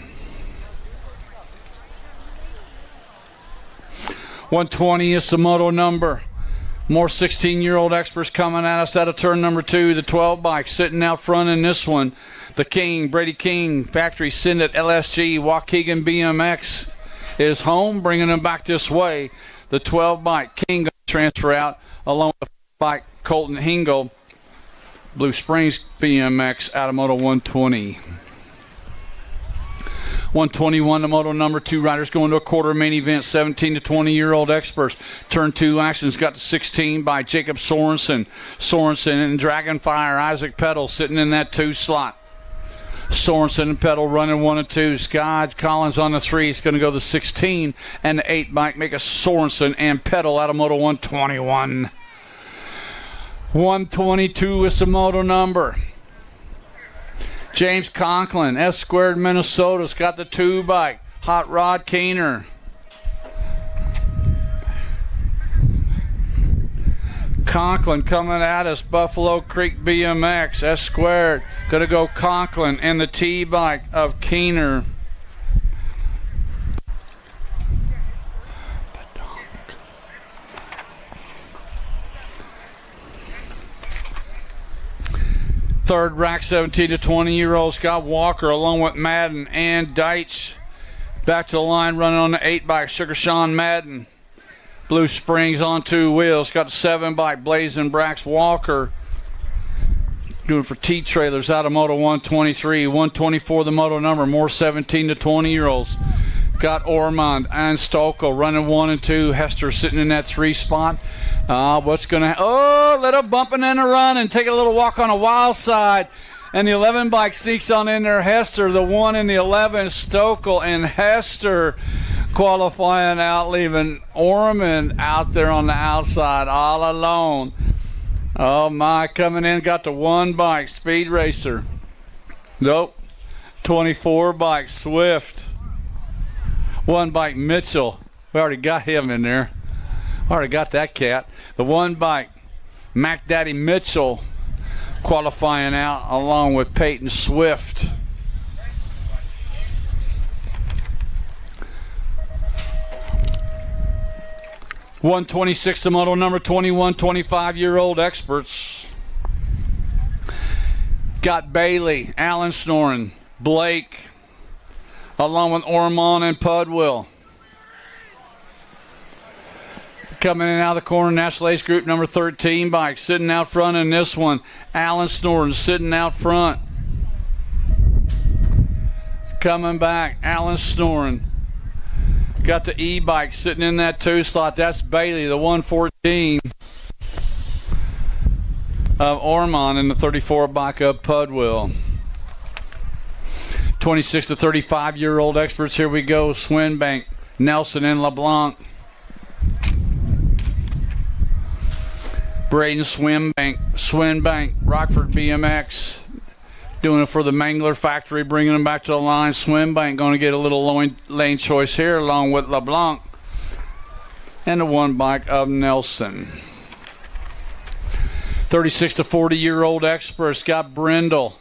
120 is the moto number. More 16-year-old experts coming at us out of turn number 2. The 12 bike sitting out front in this one. The King, Brady King, Factory Syndicate, LSG, Waukegan BMX is home, bringing them back this way. The 12 bike King transfer out along with bike Colton Hingle Blue Springs BMX out of Moto 120. 121 the moto number 2 riders going to a quarter main event. 17 to 20-year-old experts. Turn 2 actions got to 16 by Jacob Sorensen. Sorensen and Dragonfire Isaac Peddle sitting in that 2 slot. Sorensen and Peddle running 1 and 2. Scott Collins on the 3. It's going to go the 16 and the 8 bike. Make a Sorensen and Peddle out of Moto 121. 122 is the moto number. James Conklin, S Squared Minnesota's got the 2 bike. Hot Rod Keener. Conklin coming at us. Buffalo Creek BMX, S Squared. Gonna go Conklin and the T bike of Keener. Third rack, 17 to 20-year-old Scott Walker along with Madden and Deitch. Back to the line running on the 8 bike, Sugar Sean Madden. Blue Springs on 2 wheels. Got the 7 bike, Blazing Brax Walker. Doing for T-Trailers out of Moto 123. 124 the moto number, more 17 to 20-year-olds. Got Ormond and Stokel running 1 and 2. Hester sitting in that 3 spot. What's going to little bumping and a run and taking a little walk on a wild side. And the 11 bike sneaks on in there. Hester, the 1 and the 11, Stokel and Hester qualifying out, leaving Ormond out there on the outside all alone. Oh my, coming in, got the 1 bike, Speed Racer. Nope. 24 bike, Swift. 1 bike, Mitchell. We already got him in there. Already got that cat. The 1 bike, Mac Daddy Mitchell, qualifying out along with Peyton Swift. .126 the moto number 21, 25-year-old experts. Got Bailey, Allen Snoren, Blake, along with Ormond and Pudwill. Coming in out of the corner, National Ace Group number 13 bike. Sitting out front in this one, Allen Snoren sitting out front. Coming back, Allen Snoren. Got the E-bike sitting in that 2 slot. That's Bailey, the 114 of Ormond and the 34 bike of Pudwill. 26 to 35-year-old experts. Here we go. Swinbank, Nelson, and LeBlanc. Braden Swinbank, Rockford BMX, doing it for the Mangler Factory, bringing them back to the line. Swinbank going to get a little lane choice here along with LeBlanc and the 1 bike of Nelson. 36 to 40-year-old experts got Brindle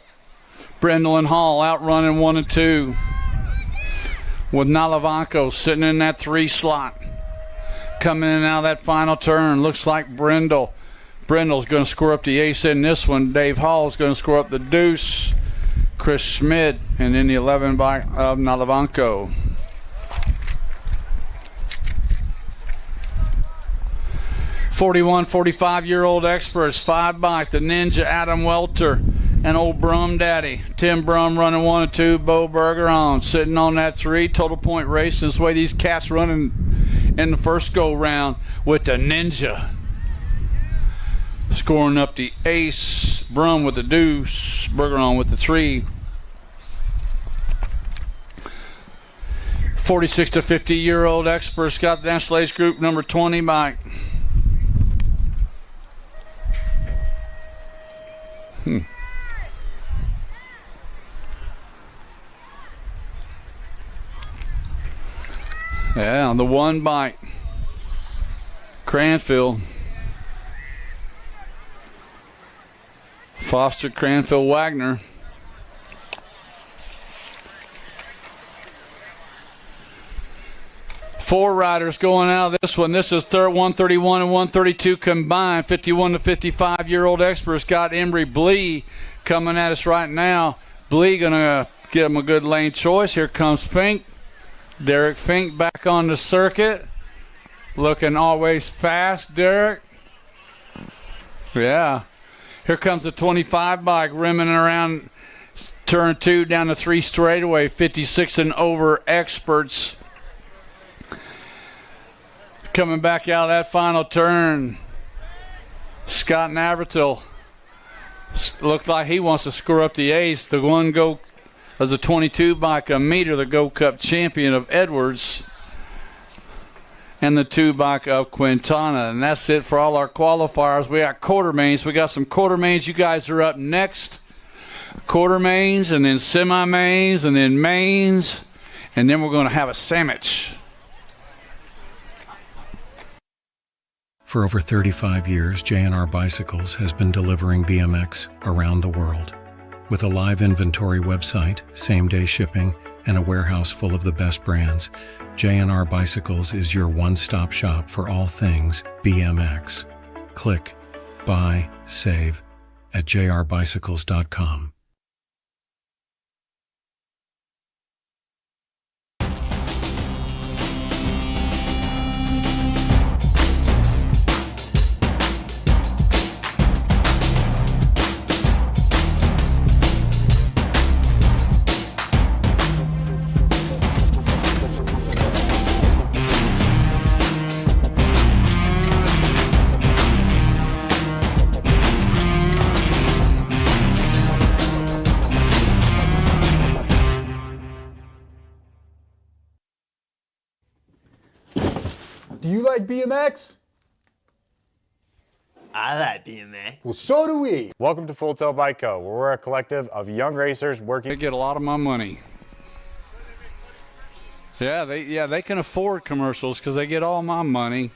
and Hall out running 1 and 2 with Nalavanko sitting in that 3 slot. Coming in and out of that final turn, looks like Brindle's going to score up the ace in this one. Dave Hall's going to score up the deuce. Chris Schmidt, and then the 11 by Nalavanko. .45-year-old experts, 5 bike, the Ninja Adam Welter and old Brum Daddy. Tim Brum running 1 and 2, Bo Bergeron sitting on that 3. Total point race. This way these cats running in the first go round with the Ninja. Scoring up the ace, Brum with the deuce, Bergeron with the 3. 46 to 50-year-old experts got the National Ace Group number 20 bike. Yeah, on the 1 bike, Cranfield. Foster, Cranfield, Wagner. Four riders going out of this one. This is 131 and 132 combined. 51 to 55-year-old experts got Embry Blee coming at us right now. Blee going to give him a good lane choice. Here comes Fink. Derek Fink back on the circuit. Looking always fast, Derek. Yeah. Here comes the 25 bike rimming around turn 2 down the 3 straightaway. 56 and over experts coming back out of that final turn. Scott Navratil looked like he wants to score up the ace. The one go as a 22 bike, a meter, the Gold Cup champion of Edwards, and the 2 bike of Quintana. And that's it for all our qualifiers. We got quarter mains. We got some quarter mains. You guys are up next. Quarter mains, and then semi mains, and then mains, and then we're going to have a sandwich. For over 35 years, J&R Bicycles has been delivering BMX around the world. With a live inventory website, same-day shipping, and a warehouse full of the best brands, J&R Bicycles is your one-stop shop for all things BMX. Click, buy, save at jrbicycles.com. Do you like BMX? I like BMX. Well, so do we. Welcome to Full Tilt Bike Co., where we're a collective of young racers working. They get a lot of my money. Yeah, they can afford commercials because they get all my money.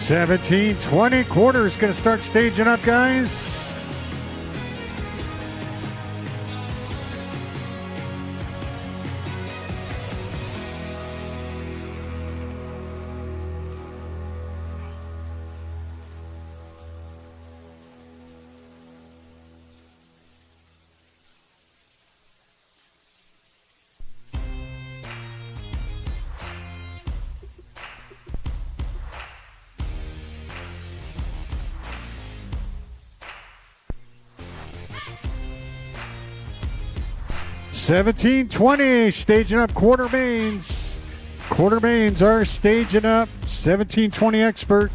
$17.20 quarters going to start staging up, guys. $17.20 staging up quarter mains. Quarter mains are staging up. $17.20 expert.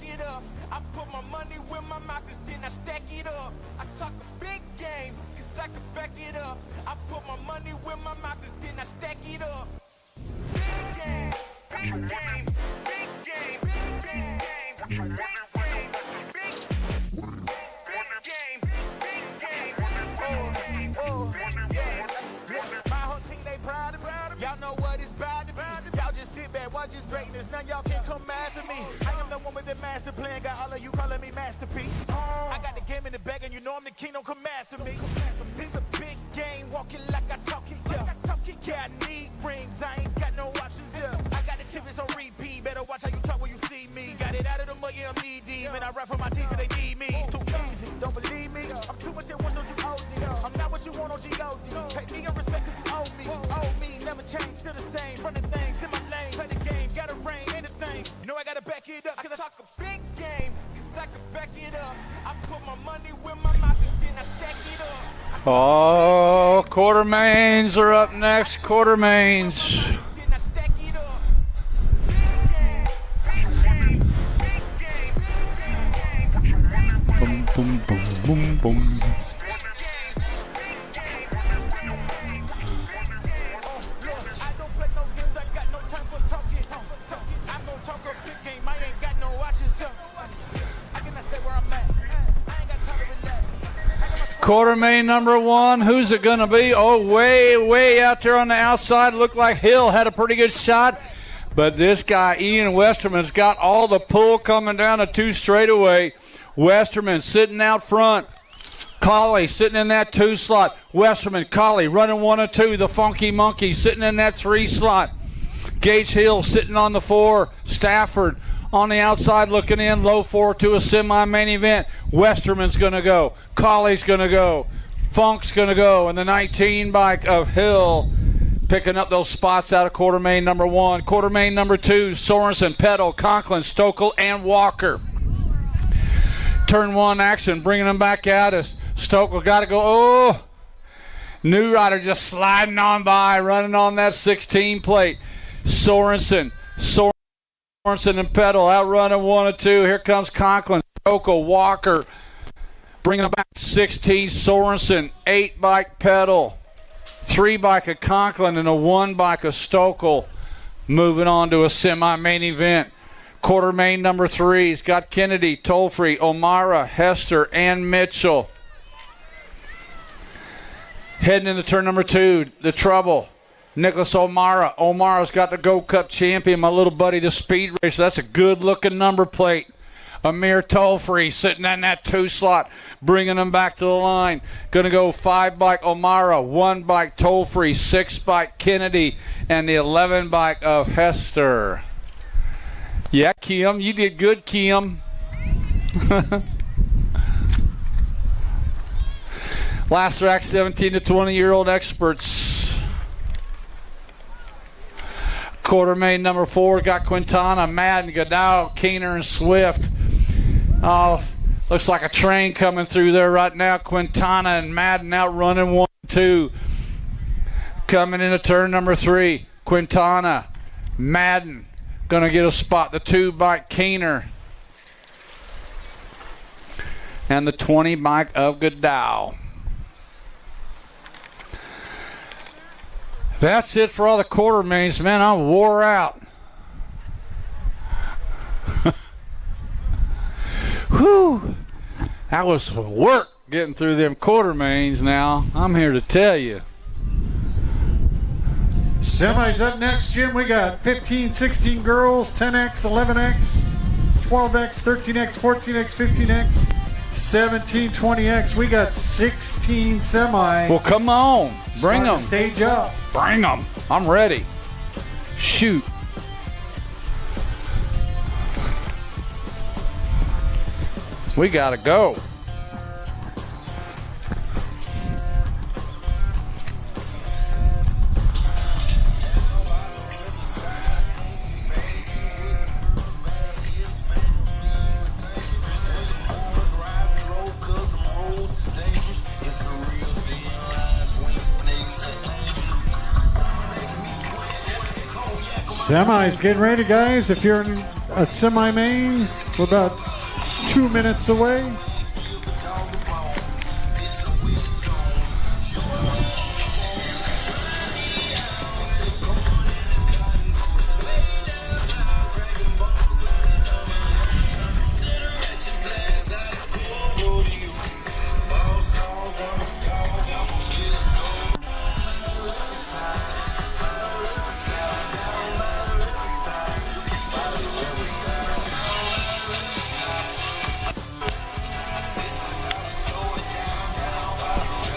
it up. I put my money where my mouth is, then I stack it up. I talk a big game, cause I can back it up. I put my money where my mouth is, then I stack it up. Big game, big game, big game, big game, big game, big game. My whole team, they proud of me. Y'all know what it's about to be. Y'all just sit back, watch this greatness. None y'all can come after me. I am the one with the master plan. Got all of you calling me masterpiece. I got the game in the bag, and you know I'm the king. Don't come after me. It's a big game, walking like I talk it. Yeah, I need rings. I ain't got no options. Yeah, I got the chips on repeat. Better watch how you talk when you see me. Got it out of the mud, yeah, I'm knee deep. And I rap for my team 'cause they need me. Too easy, don't believe me. I'm too much at once, don't you OD. I'm not what you want on G.O.D. Pay me your respect 'cause you owe me. Owe me, never change, still the same. Running things in my lane, play the game, gotta rain, anything. You know I gotta back it up 'cause I talk a big game. 'Cause I can back it up. I put my money where my mouth is, then I stack it up. Oh, Quartermains are up next. Quartermains. Boom, boom, boom, boom, boom. Quartermain number one, who's it going to be? Oh, way out there on the outside. Looked like Hill had a pretty good shot. But this guy, Ian Westerman's got all the pull coming down a two straightaway. Westerman sitting out front. Colley sitting in that 2 slot. Westerman, Colley running 1 and 2. The Funky Monkey sitting in that 3 slot. Gage Hill sitting on the 4. Stafford on the outside looking in, low 4 to a semi-main event. Westerman's going to go. Colley's going to go. Funk's going to go. And the 19 bike of Hill picking up those spots out of Quartermain number 1. Quartermain number 2, Sorensen, Peddle, Conklin, Stokel, and Walker. Turn 1 action, bringing them back at us. Stokel got to go. Oh! New Rider just sliding on by, running on that 16 plate. Sorensen and Peddle outrunning 1 and 2. Here comes Conklin, Stokel, Walker. Bringing them back to 16, Sorensen. 8 bike Peddle. 3 bike of Conklin and a 1 bike of Stokel. Moving on to a semi-main event. Quartermain number 3's got Kennedy, Tolfree, O'Mara, Hester, and Mitchell. Heading into turn number 2, the trouble. Nicholas O'Mara. O'Mara's got the Gold Cup champion, my little buddy, the speed racer. That's a good-looking number plate. Amir Tolfree sitting in that 2 slot, bringing them back to the line. Going to go 5 bike O'Mara, 1 bike Tolfree, 6 bike Kennedy, and the 11 bike of Hester. Yeah, Kim, you did good, Kim. Last track, 17 to 20-year-old experts. Quartermain number 4 got Quintana, Madden, Goodell, Keener, and Swift. Oh, looks like a train coming through there right now. Quintana and Madden out running 1 and 2. Coming into turn number 3, Quintana, Madden. Going to get a spot. The 2 bike Keener. And the 20 bike of Goodell. That's it for all the Quartermains, man. I wore out. Whew. That was work getting through them Quartermains now. I'm here to tell you. Semis up next, Jim. We got 15, 16 girls, 10X, 11X, 12X, 13X, 14X, 15X, 17, 20X. We got 16 semis. Well, come on. Bring them. Stage up. Bring them. I'm ready. Shoot. We got to go. Semis getting ready, guys. If you're a semi-main. We're about 2 minutes away.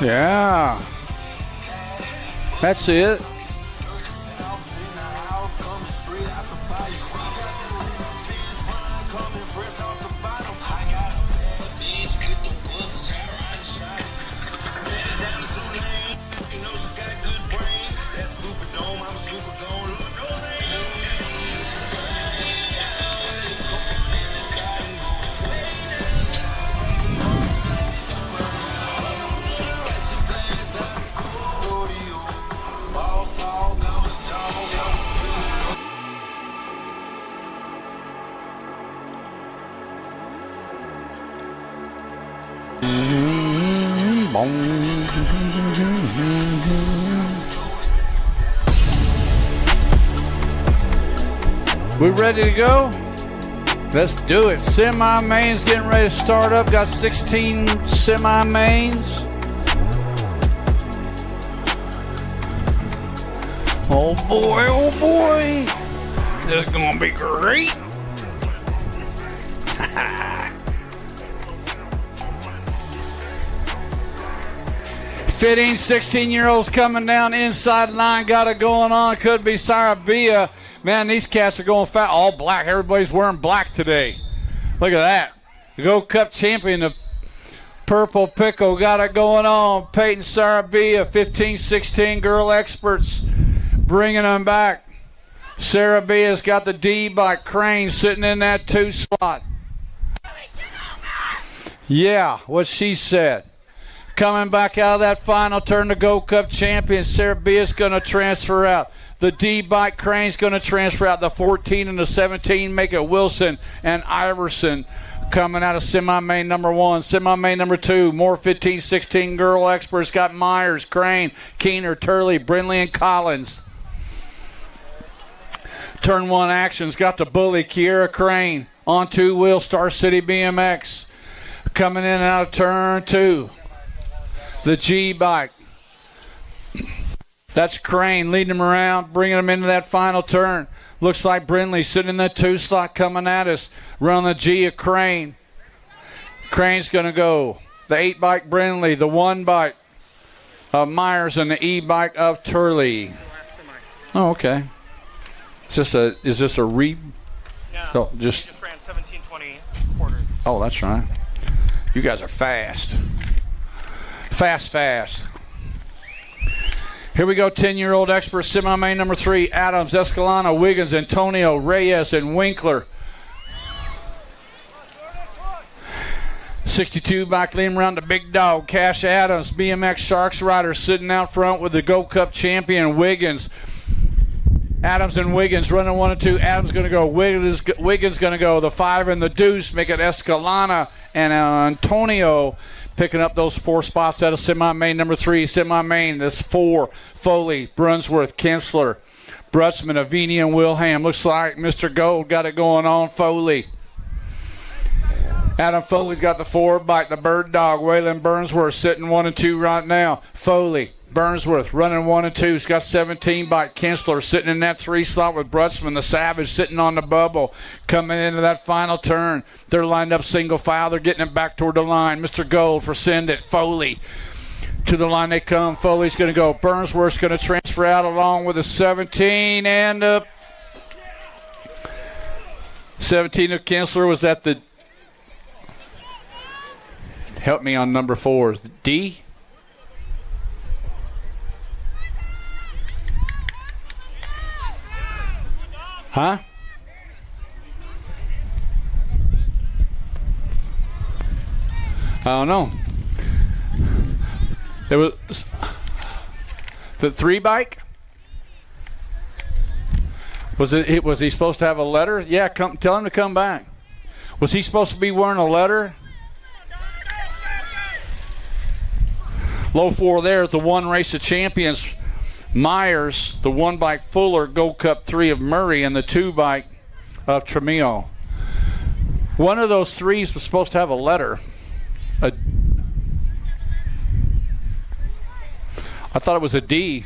Yeah. That's it. We ready to go? Let's do it. Semi-mains getting ready to start up. Got 16 semi-mains. Oh boy, oh boy. This is gonna be great. 15, 16-year-olds coming down inside line. Got it going on. Could be Sarabia. Man, these cats are going fast. All black. Everybody's wearing black today. Look at that. The Gold Cup champion, the Purple Pickle, got it going on. Peyton Sarabia, 15, 16 girl experts, bringing them back. Sarabia's got the D by Crane sitting in that 2 slot. Yeah, what she said. Coming back out of that final turn, the Gold Cup champion, Sarabia's going to transfer out. The D-Bike Crane's going to transfer out. The 14 and the 17 make it Wilson and Iverson coming out of semi-main number 1. Semi-main number 2, more 15, 16 girl experts. Got Myers, Crane, Keener, Turley, Brindley, and Collins. Turn 1 actions. Got the bully, Kiera Crane. On 2 wheel, Star City BMX. Coming in and out of turn 2. The G-Bike. That's Crane leading them around, bringing them into that final turn. Looks like Brindley sitting in that 2 slot coming at us. Running the G of Crane. Crane's going to go. The 8-bike Brindley, the 1-bike of Myers, and the E-bike of Turley. Oh, okay. Is this a re? Yeah. Oh, just ran 17:20 quarter. Oh, that's right. You guys are fast. Fast. Here we go, 10-year-old expert, semi-main number 3, Adams, Escalona, Wiggins, Antonio, Reyes, and Winkler. 62 back leading around the big dog, Cash Adams, BMX Sharks rider sitting out front with the Gold Cup champion, Wiggins. Adams and Wiggins running 1 and 2. Adams going to go. Wiggins going to go. The 5 and the deuce make it Escalona and Antonio picking up those 4 spots out of semi-main number 3. Semi-main, this 4. Foley, Brunsworth, Kinsler, Brutsman, Avini, and Wilhelm. Looks like Mr. Gold got it going on. Foley. Adam Foley's got the 4-bike, the Bird Dog. Waylon Burnsworth sitting 1 and 2 right now. Foley, Burnsworth running 1 and 2. He's got 17-bike. Kinsler sitting in that 3 slot with Brutsman, the Savage, sitting on the bubble. Coming into that final turn. They're lined up single file. They're getting it back toward the line. Mr. Gold for Send It. Foley. To the line they come. Foley's going to go. Burnsworth's going to transfer out along with the 17 and 17 of Kinsler. Was that the... Help me on number 4. Is it D? Huh? I don't know. There was the 3-bike. Was he supposed to have a letter? Yeah, tell him to come back. Was he supposed to be wearing a letter? Low 4 there, the one race of champions, Myers, the one bike Fuller, Gold Cup 3 of Murray, and the 2 bike of Tremillo. One of those threes was supposed to have a letter. I thought it was a D.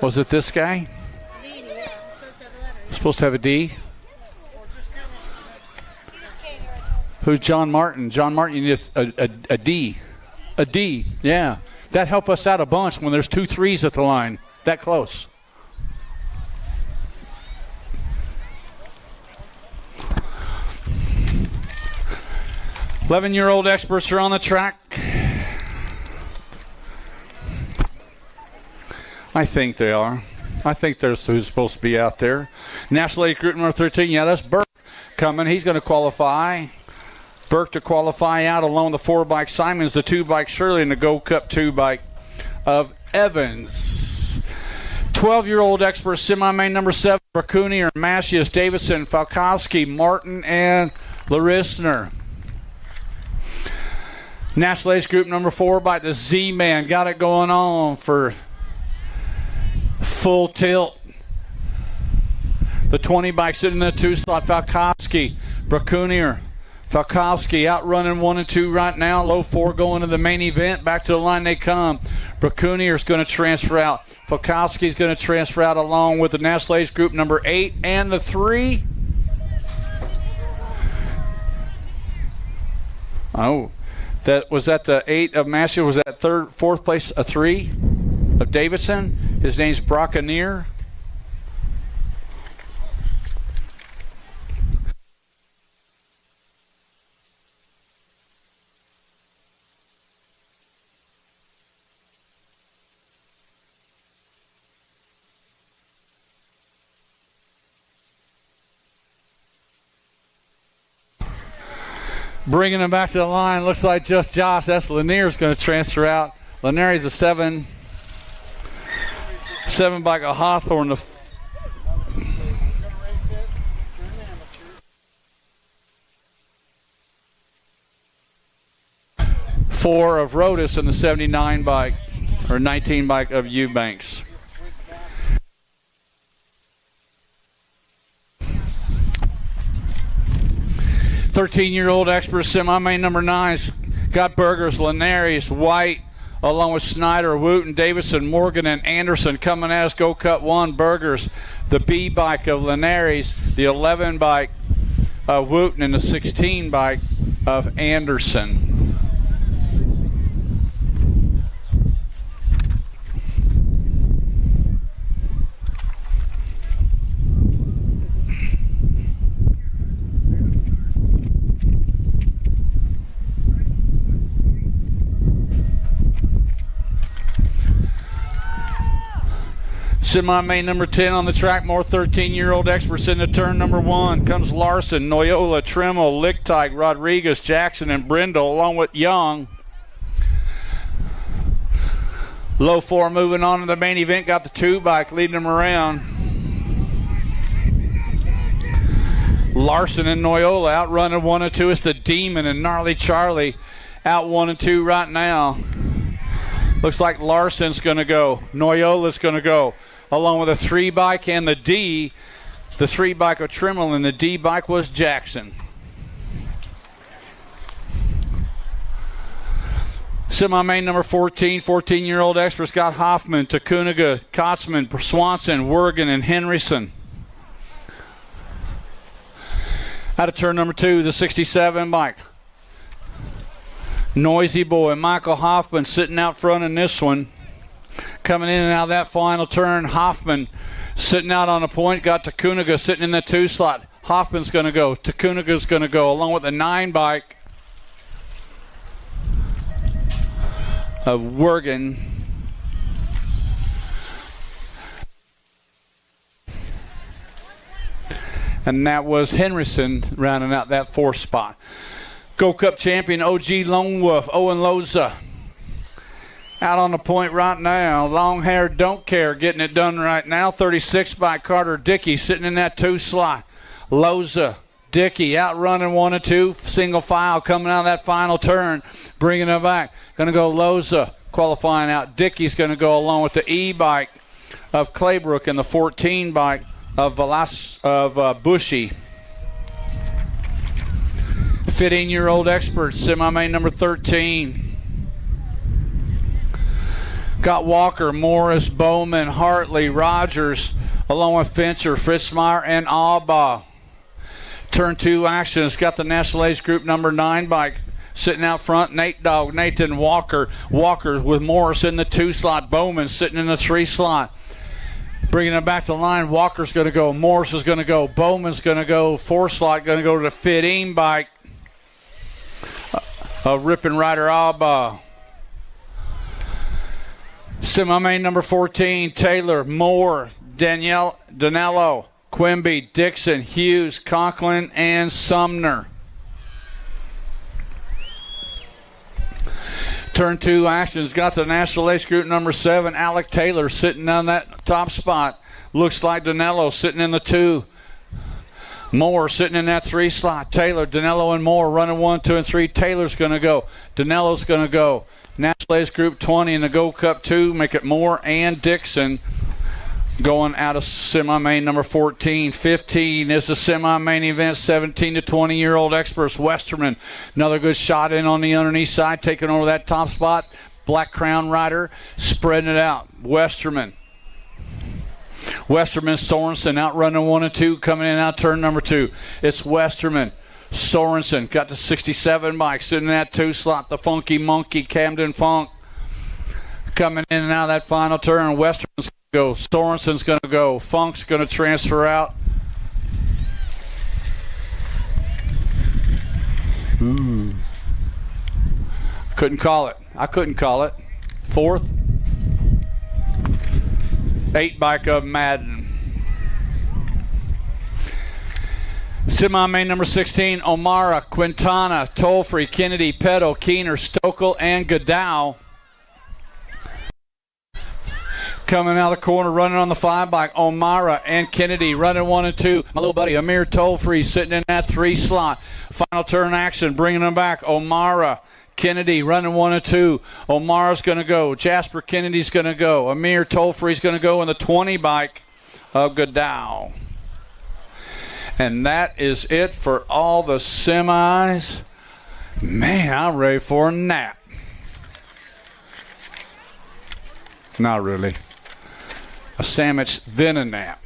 Was it this guy? Supposed to have a D? Who's John Martin? John Martin, you need a D. A D, yeah. That helped us out a bunch when there's 2 3s at the line. That close. "11-year-old experts are on the track. I think they are. I think there's who's supposed to be out there. National Age Group number 13. Yeah, that's Burke coming. He's going to qualify. Burke to qualify out along the 4 bike Simons, the 2 bike Shirley, and the Gold Cup 2 bike of Evans. 12-year-old expert semi-main number 7, Bracunier, Macias, Davidson, Falkowski, Martin, and Larissner. National Age Group number 4 by the Z-Man. Got it going on for full tilt. The 20 bike sitting in the 2 slot. Falkowski, Bracunier, Falkowski outrunning 1 and 2 right now. Low 4 going to the main event. Back to the line they come. Bracunier is going to transfer out. Falkowski is going to transfer out along with the National Age Group number 8 and the 3. Oh, was that the 8 of Massey? Was that 4th place a 3 of Davidson? His name's Bracunier. Bringing him back to the line, looks like just Josh. That's Lanier's going to transfer out. Lanier's a 7 bike of Hawthorne. The 4 of Rodas and the 79 bike or 19 bike of Eubanks. "13-year-old expert semi-main number 9's got Burgers, Linares, White, along with Snyder, Wooten, Davidson, Morgan, and Anderson coming at us. Go Cut 1, Burgers, the B bike of Linares, the 11 bike of Wooten, and the 16 bike of Anderson. Semi-main number 10 on the track, more 13-year-old experts in the turn number 1. Comes Larson, Noyola, Trimmel, Lichtite, Rodriguez, Jackson, and Brindle, along with Young. Low 4 moving on to the main event, got the 2 bike leading them around. Larson and Noyola outrunning 1 and 2. It's the Demon and Gnarly Charlie out 1 and 2 right now. Looks like Larson's going to go. Noyola's going to go. Along with a 3 bike and the D. The 3 bike of Trimmel and the D bike was Jackson. Semi-main number 14, 14-year-old expert Scott Hoffman, Takuniga, Kotzman, Swanson, Wergen, and Henryson. Out of turn number 2, the 67 bike. Noisy Boy, Michael Hoffman sitting out front in this one. Coming in and out of that final turn, Hoffman sitting out on the point. Got Takuniga sitting in the 2 slot. Hoffman's going to go. Takuniga's going to go, along with the 9 bike of Wergen. And that was Henderson rounding out that 4th spot. Gold Cup champion OG Lone Wolf, Owen Loza. Out on the point right now. Long hair, don't care, getting it done right now. 36 by Carter Dickey, sitting in that 2 slot. Loza, Dickey out running 1 and 2. Single file coming out of that final turn. Bringing it back. Going to go Loza qualifying out. Dickey's going to go along with the E-bike of Claybrook and the 14 bike of Bushy. 15-year-old expert, semi-main number 13. Got Walker, Morris, Bowman, Hartley, Rogers, along with Fincher, Fritzmeyer, and Alba. Turn 2 action. It's got the National Age Group number 9 bike sitting out front. Nathan Walker. Walker with Morris in the 2 slot. Bowman sitting in the 3 slot. Bringing it back to the line. Walker's going to go. Morris is going to go. Bowman's going to go. 4 slot going to go to the Fit-In bike of Rippin' Rider Alba. Semi-main number 14, Taylor, Moore, Danello, Quimby, Dixon, Hughes, Conklin, and Sumner. Turn 2 action's got the National Ace Group number 7, Alec Taylor, sitting on that top spot. Looks like Danello sitting in the 2. Moore sitting in that 3 slot. Taylor, Danello, and Moore running 1, 2, and 3. Taylor's going to go. Danello's going to go. National Ace Group 20 in the Gold Cup 2. Make it Moore and Dixon going out of semi-main number 14. 15 is the semi-main event. 17 to 20-year-old experts. Westerman, another good shot in on the underneath side, taking over that top spot. Black Crown rider, spreading it out. Westerman, Sorensen out running 1 and 2, coming in out turn number 2. It's Westerman. Sorensen got the 67 bike sitting in that 2 slot. The Funky Monkey, Camden Funk, coming in and out of that final turn. Westerman's going to go. Sorensen's going to go. Funk's going to transfer out. Ooh. Couldn't call it. I couldn't call it. 4th. 8 bike of Madden. Semi-main number 16, O'Mara, Quintana, Tolfrey, Kennedy, Petto, Keener, Stokel, and Godow. Coming out of the corner, running on the 5 bike, O'Mara and Kennedy running 1 and 2. My little buddy Amir Tolfrey sitting in that 3 slot. Final turn action, bringing them back. O'Mara, Kennedy running 1 and 2. O'Mara's going to go. Jasper Kennedy's going to go. Amir Tolfrey's going to go in the 20 bike of Godow. And that is it for all the semis. Man, I'm ready for a nap. Not really. A sandwich, then a nap.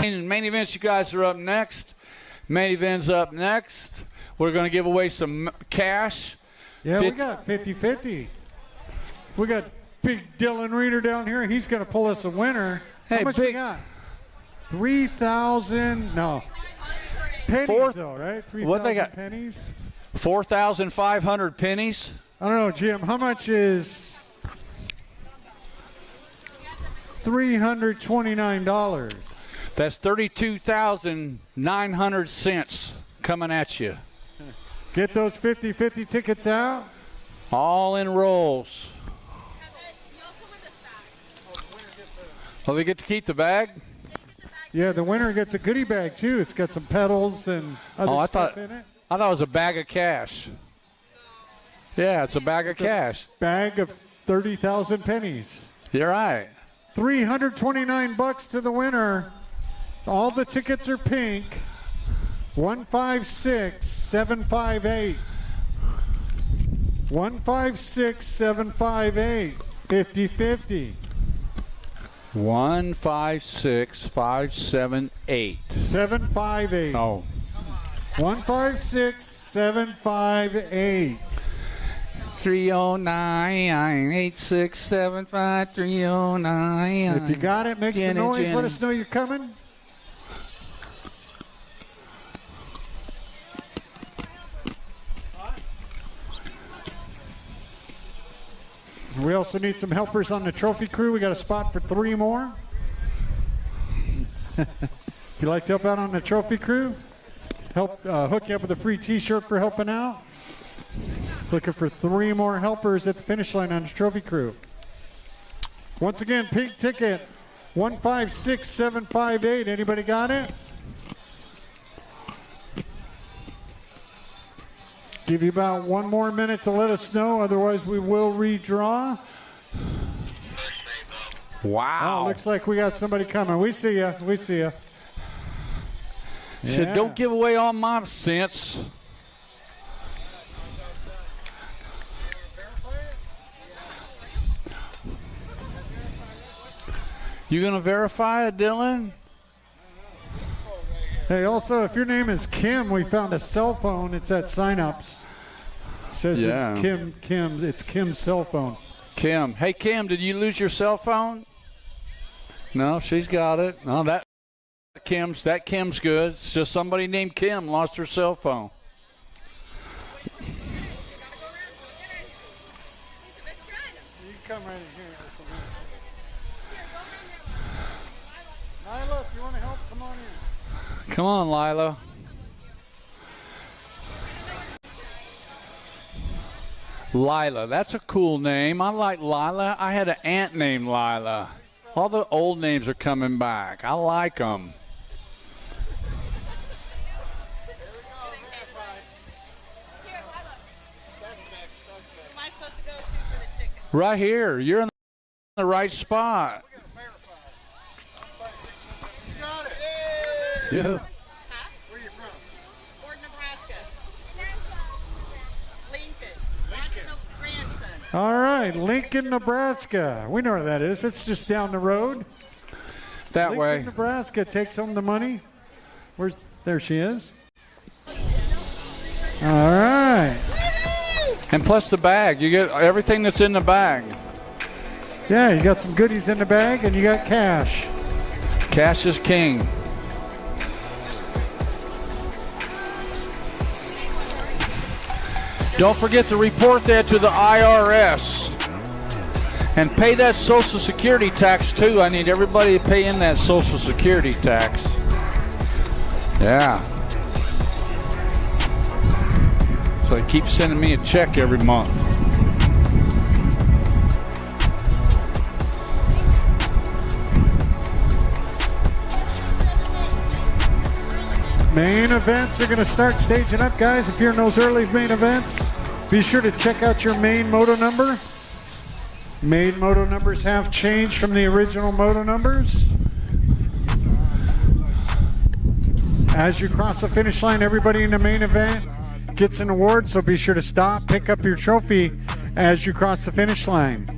Main events, you guys are up next. Main event's up next. We're going to give away some cash. Yeah, we got 50-50. We got big Dylan Reeder down here. He's going to pull us a winner. Hey, how much we got? 3,000, no. Pennies, though, right? 3,000 pennies? 4,500 pennies. I don't know, Jim. How much is $329? That's 32,900 cents coming at you. Get those 50-50 tickets out. All in rolls. Well, they get to keep the bag? Yeah, the winner gets a goodie bag, too. It's got some pedals and other stuff in it. I thought it was a bag of cash. Yeah, it's a bag of cash. Bag of 30,000 pennies. You're right. $329 to the winner. All the tickets are pink. 156-758. 156-758. 50-50. 156-578. 758. Oh. 156-758. 309-8675-309. If you got it, make some noise. Let us know you're coming. We also need some helpers on the trophy crew. We got a spot for 3 more. If you'd like to help out on the trophy crew, help hook you up with a free t-shirt for helping out. Looking for 3 more helpers at the finish line on the trophy crew. Once again, pink ticket 156758. Anybody got it? Give you about 1 more minute to let us know, otherwise we will redraw. Wow. Oh, looks like we got somebody coming. We see ya. We see ya. Said, don't give away all my cents. You gonna verify it, Dylan? Hey, also, if your name is Kim, we found a cell phone. It's at signups. It says it's Kim's cell phone. Kim. Hey, Kim, did you lose your cell phone? No, she's got it. No, that Kim's good. It's just somebody named Kim lost her cell phone. You can come right in here. Nyla, if you want to help, come on in. Come on, Lila. Lila, that's a cool name. I like Lila. I had an aunt named Lila. All the old names are coming back. I like them. Right here. You're in the right spot. Yeah. Where are you from? Fort, Nebraska. Lincoln. Grandson. All right, Lincoln, Nebraska. We know where that is. It's just down the road. That Lincoln, way. Nebraska takes home the money. There she is. All right. And plus the bag. You get everything that's in the bag. Yeah, you got some goodies in the bag, and you got cash. Cash is king. Don't forget to report that to the IRS. And pay that Social Security tax, too. I need everybody to pay in that Social Security tax. Yeah. So they keep sending me a check every month. Main events are going to start staging up, guys. If you're in those early main events, be sure to check out your main moto number. Main moto numbers have changed from the original moto numbers. As you cross the finish line, everybody in the main event gets an award, so be sure to stop, pick up your trophy as you cross the finish line.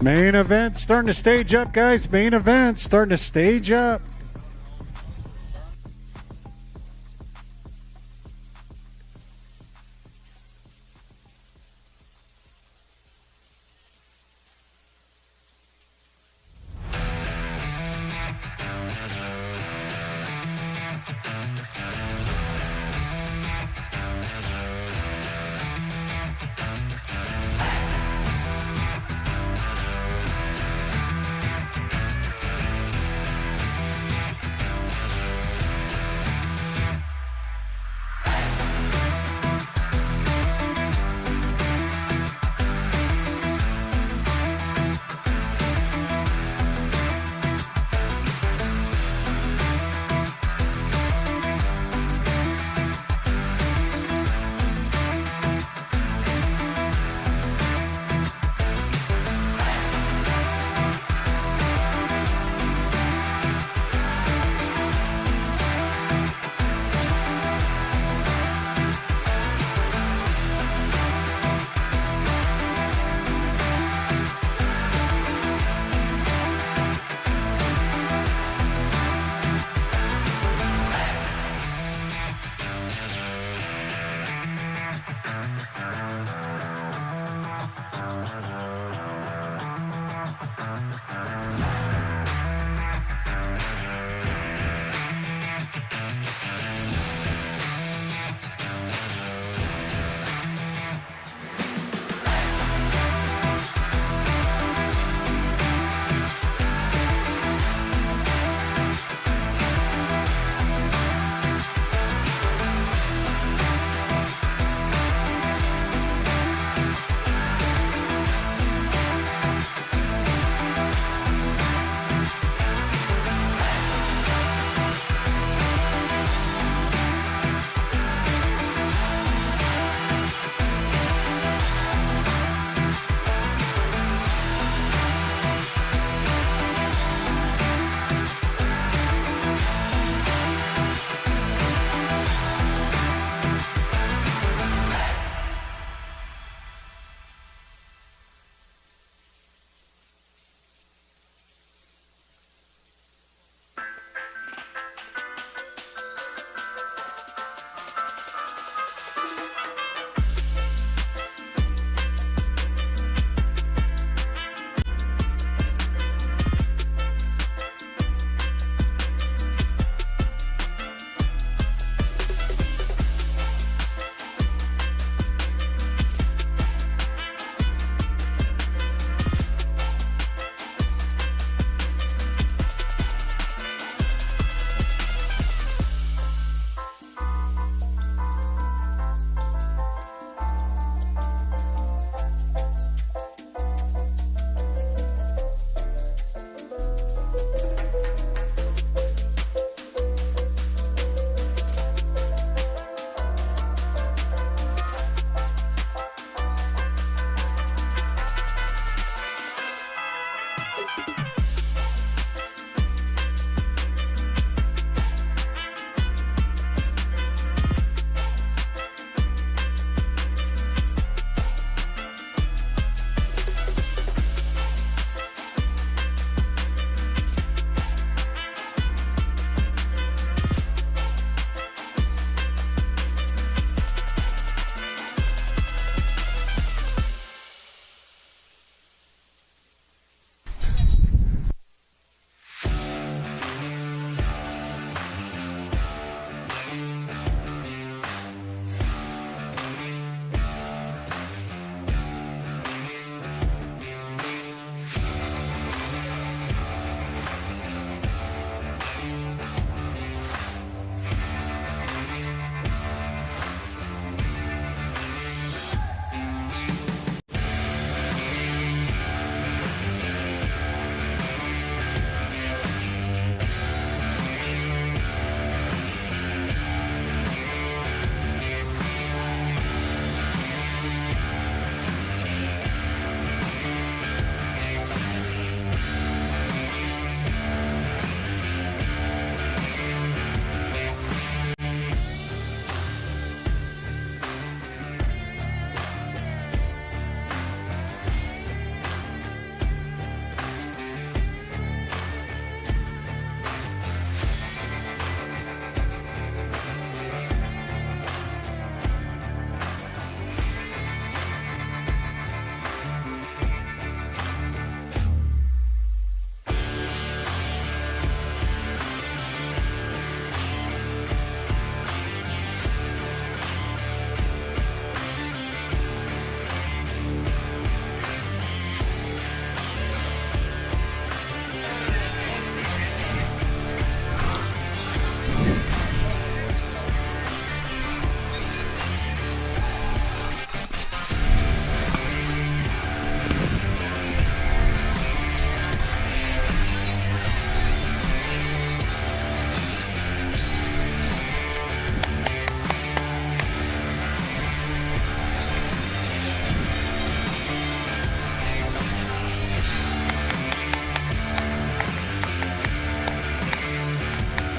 Main event starting to stage up, guys. Main event starting to stage up.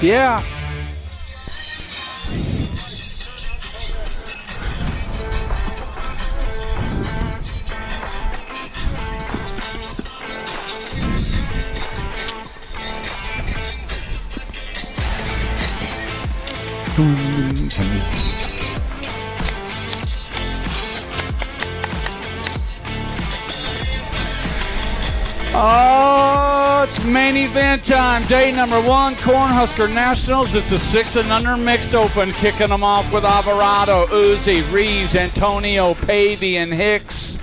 Yeah. Oh, it's main event time. Day number 1, Cornhusker Nationals. It's the 6 and under mixed open. Kicking them off with Alvarado, Uzi, Reeves, Antonio, Pavey, and Hicks.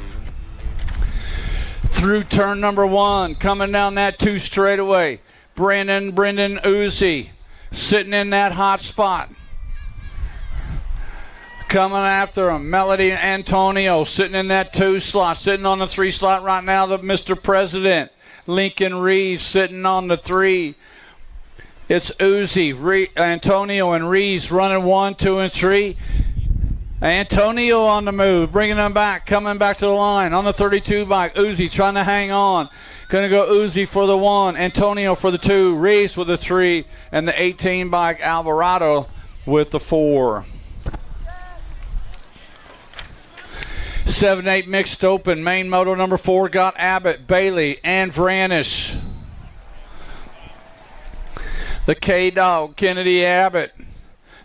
Through turn number 1, coming down that 2 straightaway. Brendan Uzi sitting in that hot spot. Coming after him, Melody Antonio sitting in that 2 slot, sitting on the 3 slot right now, the Mr. President. Lincoln Reeves sitting on the 3. It's Uzi, Antonio, and Reeves running 1, 2, and 3. Antonio on the move, bringing them back, coming back to the line on the 32 bike. Uzi trying to hang on. Going to go Uzi for the 1, Antonio for the 2, Reeves with the 3, and the 18 bike Alvarado with the 4. 7-8 mixed open. Main moto number 4 got Abbott, Bailey, and Vranish. The K-Dog, Kennedy Abbott.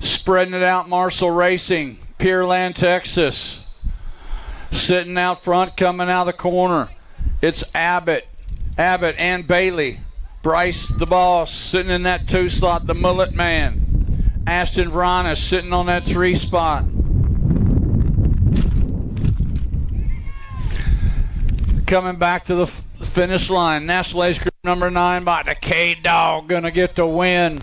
Spreading it out, Marshall Racing, Pearland, Texas. Sitting out front, coming out of the corner. It's Abbott and Bailey. Bryce, the boss, sitting in that 2 slot, the Mullet Man. Ashton Vranish sitting on that 3 spot. Coming back to the finish line. National Age Group number 9 by the K-Dog. Going to get the win.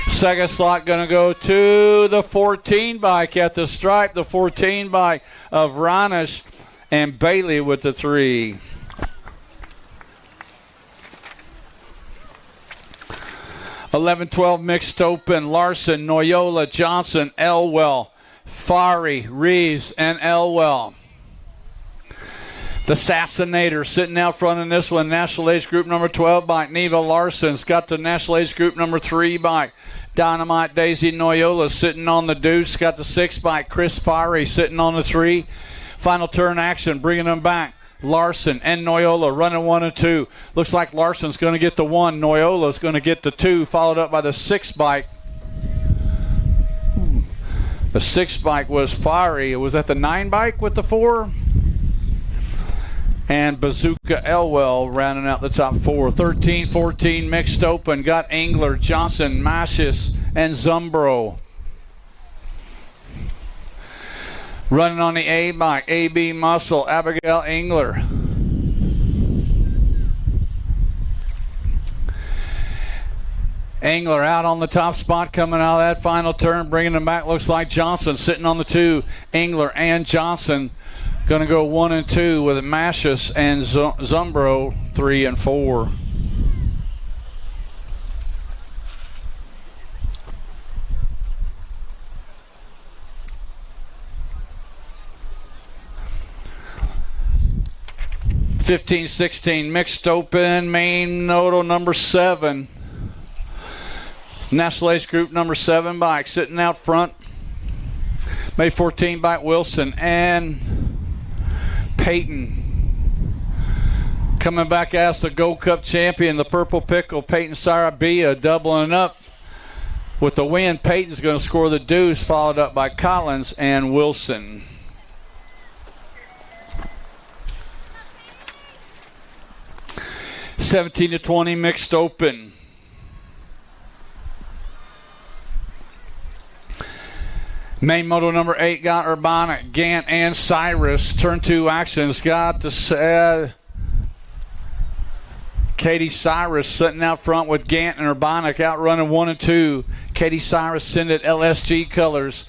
Second slot going to go to the 14 bike at the stripe. The 14 bike of Ranish and Bailey with the 3. $11-12 mixed open. Larson, Noyola, Johnson, Elwell, Fari, Reeves, and Elwell. The Assassinator sitting out front in this one. National Age Group number 12 bike. Neva Larson's got the National Age Group number 3 bike. Dynamite Daisy Noyola sitting on the deuce. Got the 6 bike. Chris Fiery sitting on the 3. Final turn action, bringing them back. Larson and Noyola running 1 and 2. Looks like Larson's going to get the 1. Noyola's going to get the 2, followed up by the 6 bike. The 6 bike was Fiery. Was that the 9 bike with the 4? And Bazooka Elwell rounding out the top 4. 13-14 mixed open. Got Engler, Johnson, Mashis, and Zumbro. Running on the A bike, AB Muscle, Abigail Engler. Engler out on the top spot, coming out of that final turn, bringing them back. Looks like Johnson sitting on the 2. Engler and Johnson going to go 1 and 2 with Mashis and Zumbro 3 and 4. $15-16 mixed open. Main Noto number 7. National Age Group number 7 bike sitting out front. May 14 bike Wilson and Peyton. Coming back as the Gold Cup champion, the Purple Pickle, Peyton Sarabia, doubling up with the win. Peyton's going to score the deuce, followed up by Collins and Wilson. $17-20 mixed open. Main moto number 8 got Urbana, Gant, and Cyrus. Turn 2 actions got the Katie Cyrus sitting out front with Gant and Urbana out running 1 and 2. Katie Cyrus sending LSG colors.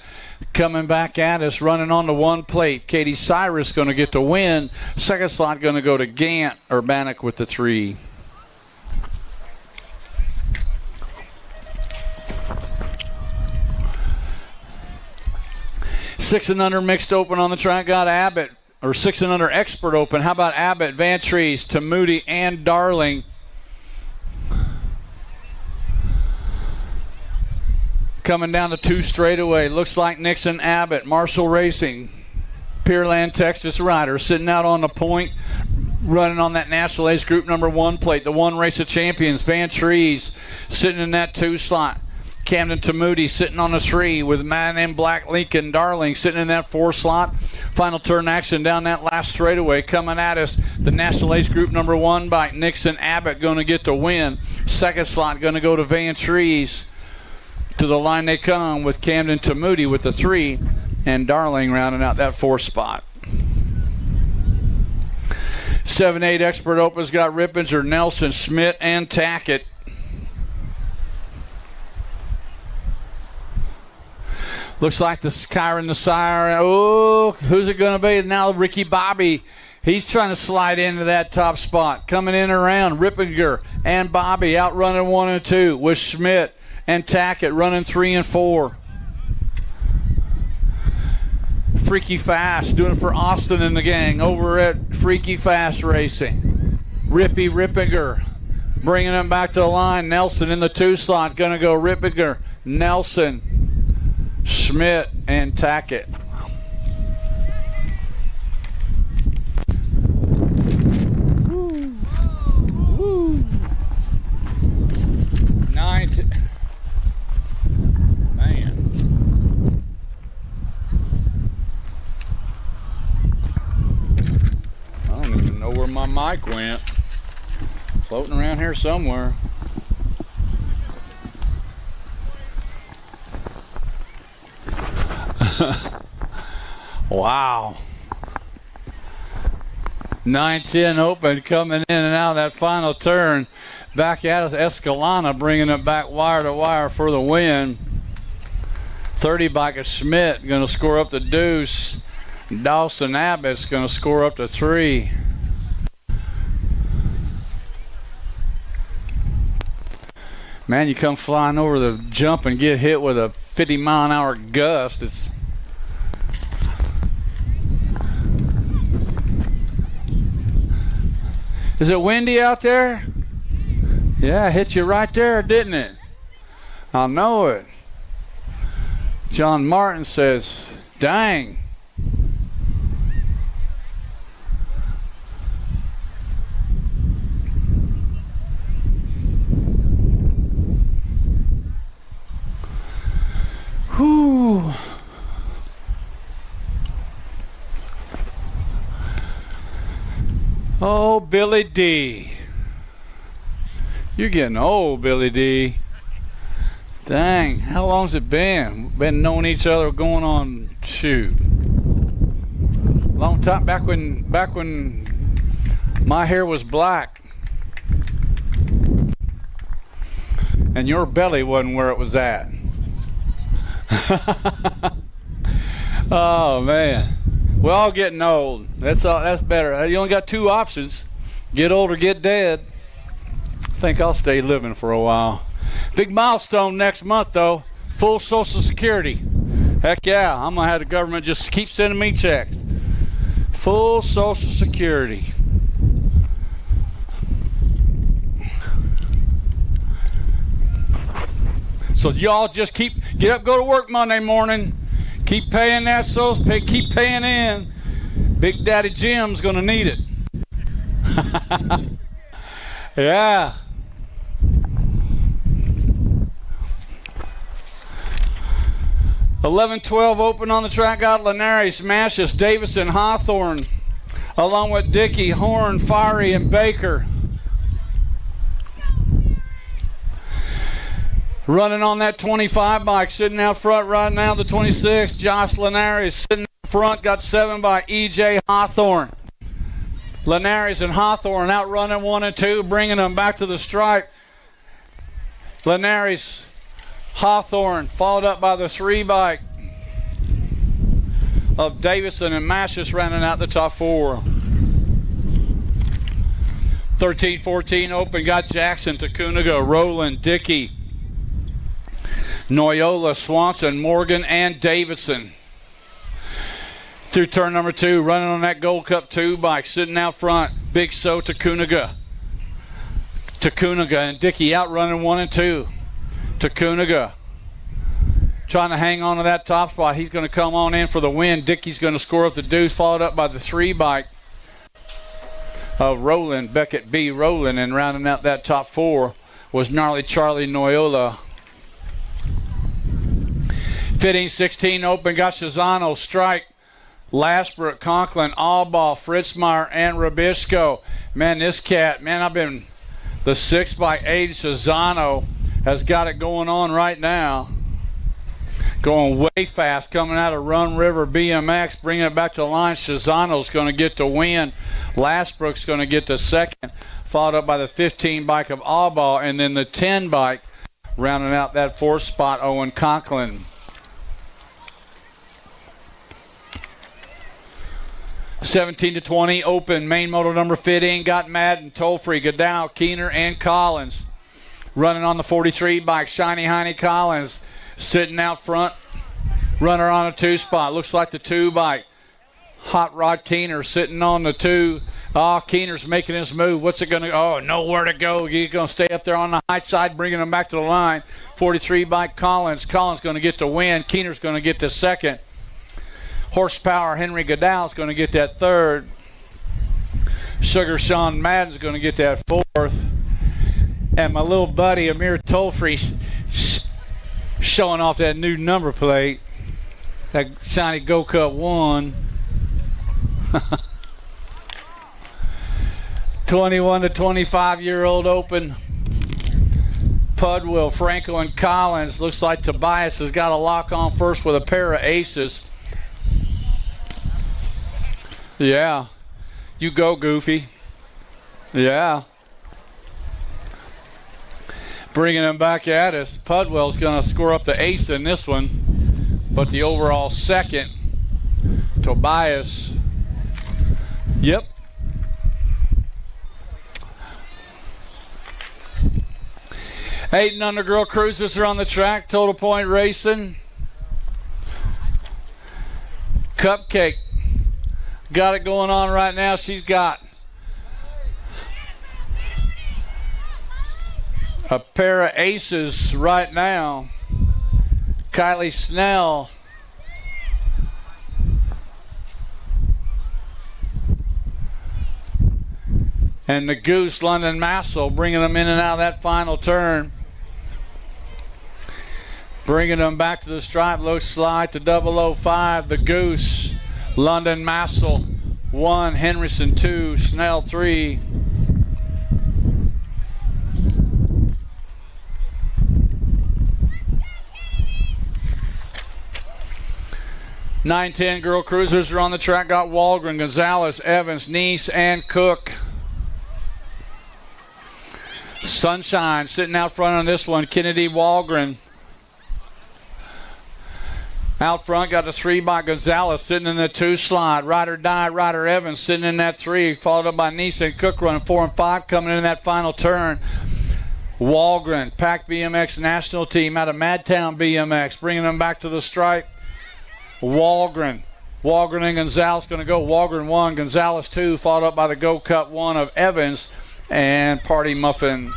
Coming back at us, running on the 1 plate. Katie Cyrus going to get the win. Second slot going to go to Gant, Urbanic with the 3. Six and under mixed open on the track got Abbott, or 6 and under expert open. How about Abbott, Vantrease, Tamuti, and Darling? Coming down the 2 straightaway. Looks like Nixon Abbott, Marshall Racing. Pearland, Texas rider sitting out on the point, running on that National Age Group number 1 plate. The 1 Race of Champions, Van Trees, sitting in that 2 slot. Camden Tamuti sitting on the 3 with Man in Black, Lincoln Darling sitting in that 4 slot. Final turn action down that last straightaway. Coming at us, the National Age Group number 1 by Nixon Abbott going to get the win. Second slot going to go to Van Trees. To the line they come with Camden Tamuti with the 3 and Darling rounding out that 4th spot. 7-8 Expert Open's got Rippinger, Nelson, Schmidt, and Tackett. Looks like the Kyron the Sire. Oh, who's it going to be? Now Ricky Bobby. He's trying to slide into that top spot. Coming in around Rippinger and Bobby outrunning 1 and 2 with Schmidt and Tackett running 3 and 4. Freaky Fast doing it for Austin and the gang over at Freaky Fast Racing. Rippinger bringing him back to the line. Nelson in the 2 slot. Going to go Rippinger, Nelson, Schmidt, and Tackett. Woo. Woo. 9 Man. I don't even know where my mic went. Floating around here somewhere. Wow. 9-10 Open coming in and out of that final turn. Back at us, Escalana bringing it back wire to wire for the win. 30 by Schmidt going to score up the deuce. Dawson Abbott's going to score up to 3. Man, you come flying over the jump and get hit with a 50-mile-an-hour gust. It's Is it windy out there? Yeah, it hit you right there, didn't it? I know it. John Martin says, dang. Whew. Oh, Billy D. You're getting old, Billy D. Dang, how long's it been? Been knowing each other going on, shoot, long time, back when my hair was black and your belly wasn't where it was at. Oh man, we're all getting old. That's better. You only got 2 options: get old or get dead. I think I'll stay living for a while. Big milestone next month though, full Social Security. Heck yeah, I'm gonna have the government just keep sending me checks. Full Social Security. So y'all just get up, go to work Monday morning, keep paying that social, keep paying in. Big Daddy Jim's gonna need it. Yeah. $11-12 Open on the track. Got Linares, Mashus, Davison, Hawthorne, along with Dickey, Horn, Fiery, and Baker. Running on that 25 bike, sitting out front right now, the 26, Josh Linares. Sitting out front, got 7 by E.J. Hawthorne. Linares and Hawthorne out running 1 and 2, bringing them back to the stripe. Linares, Hawthorne, followed up by the 3 bike of Davison and Mashus rounding out the top 4. 13-14 Open, got Jackson, Tacunaga, Rowland, Dickey, Noyola, Swanson, Morgan, and Davidson. Through turn number 2, running on that Gold Cup 2 bike, sitting out front, Big So, Tacunaga and Dickey out running 1 and 2. Tacunaga trying to hang on to that top spot. He's going to come on in for the win. Dickey's going to score up the deuce, followed up by the 3 bike of Rowland, Beckett B. Rowland, and rounding out that top 4 was Gnarly Charlie Noyola. 15-16 open, got Shazano, Strike, Lasbrook, Conklin, Allball, Fritzmeyer, and Rabisco. Man, this cat, the 6x8 Shazano has got it going on right now. Going way fast, coming out of Run River BMX, bringing it back to the line. Shazano's going to get the win. Lasbrook's going to get the second, followed up by the 15 bike of Allball, and then the 10 bike rounding out that 4th spot, Owen Conklin. 17-20 open, main moto number 15, got Madden, Tolfree, Godow, Keener, and Collins. Running on the 43 bike, Shiny Heine Collins sitting out front. Runner on a 2 spot, looks like the 2 bike. Hot Rod Keener sitting on the 2. Keener's making his move. What's it going to go? Oh, nowhere to go. He's going to stay up there on the high side, bringing him back to the line. 43 bike Collins. Collins going to get the win. Keener's going to get the second. Horsepower Henry Godow's going to get that 3rd. Sugar Sean Madden's going to get that 4th. And my little buddy Amir Tolfree showing off that new number plate. That shiny Go Cup 1. 21 to 25-year-old open. Pudwill, Franco, and Collins. Looks like Tobias has got a lock on first with a pair of aces. Yeah. You go, Goofy. Yeah. Bringing him back at us. Pudwell's going to score up the ace in this one. But the overall second, Tobias. Yep. Eight and under girl cruisers are on the track. Total point racing. Cupcake got it going on right now. She's got a pair of aces right now. Kylie Snell. And the Goose, London Massel, bringing them in and out of that final turn. Bringing them back to the stripe, looks like the 005, the Goose, London Massel 1, Henderson 2, Snell 3. (9-10) girl cruisers are on the track. Got Walgren, Gonzalez, Evans, Neese, and Cook. Sunshine sitting out front on this one. Kennedy Walgren. Out front, got the 3 by Gonzalez sitting in the 2 slot. Ryder Die, Ryder Evans sitting in that 3, followed up by Neese and Cook running 4 and 5, coming in that final turn. Walgren, Pack BMX national team out of Madtown BMX, bringing them back to the stripe. Walgren and Gonzalez going to go. Walgren 1, Gonzalez 2, followed up by the Go Cup 1 of Evans and Party Muffin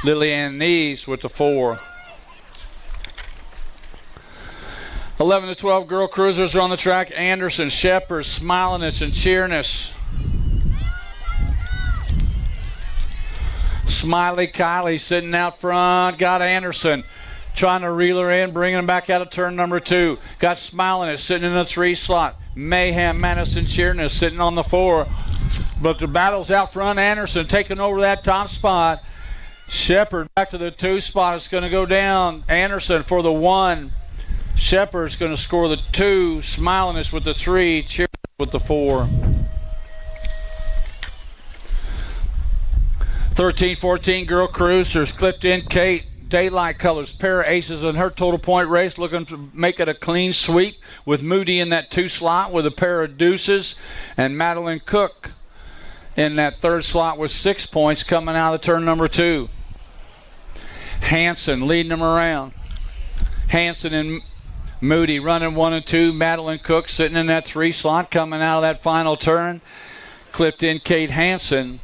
Lillian Neese with the 4. 11 to 12 girl cruisers are on the track. Anderson, Shepard, Smilinich, and Cheerness. Smiley Kylie sitting out front. Got Anderson trying to reel her in, bringing him back out of turn number 2. Got Smilinich sitting in the 3 slot. Mayhem, Madison, Cheerness sitting on the 4. But the battle's out front. Anderson taking over that top spot. Shepard back to the 2 spot. It's going to go down. Anderson for the 1. Shepard's going to score the 2. Smilinich with the 3. Cheerness with the 4. 13-14 girl cruisers. Clipped in Kate. Daylight colors, pair of aces in her total point race, looking to make it a clean sweep with Moody in that 2 slot with a pair of deuces, and Madeline Cook in that 3rd slot with 6 points coming out of turn number 2. Hanson leading them around. Hanson and Moody running 1 and 2. Madeline Cook sitting in that 3 slot coming out of that final turn. Clipped in Kate Hanson.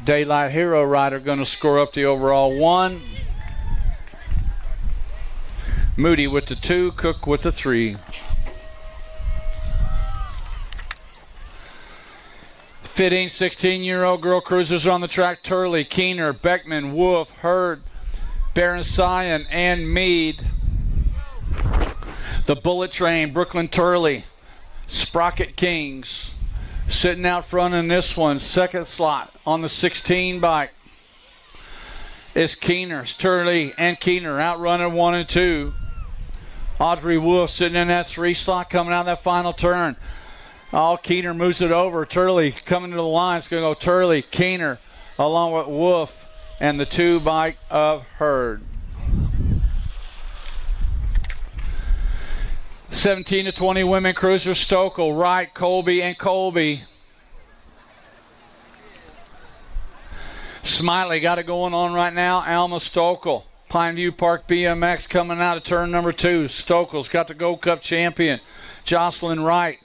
Daylight Hero Rider going to score up the overall 1. Moody with the 2, Cook with the 3. 15, 16-year-old girl cruisers on the track. Turley, Keener, Beckman, Wolf, Hurd, Baron Sion, and Mead. The Bullet Train, Brooklyn Turley, Sprocket Kings. Sitting out front in this one, second slot on the 16 bike is Keener. Turley and Keener outrunning 1 and 2. Audrey Wolf sitting in that 3 slot coming out of that final turn. Keener moves it over. Turley coming to the line. It's going to go Turley, Keener, along with Wolf and the 2 bike of Hurd. 17 to 20 women cruisers. Stokel, Wright, Colby, and Colby. Smiley got it going on right now. Alma Stokel. Pineview Park BMX coming out of turn number 2. Stokel's got the Gold Cup champion, Jocelyn Wright.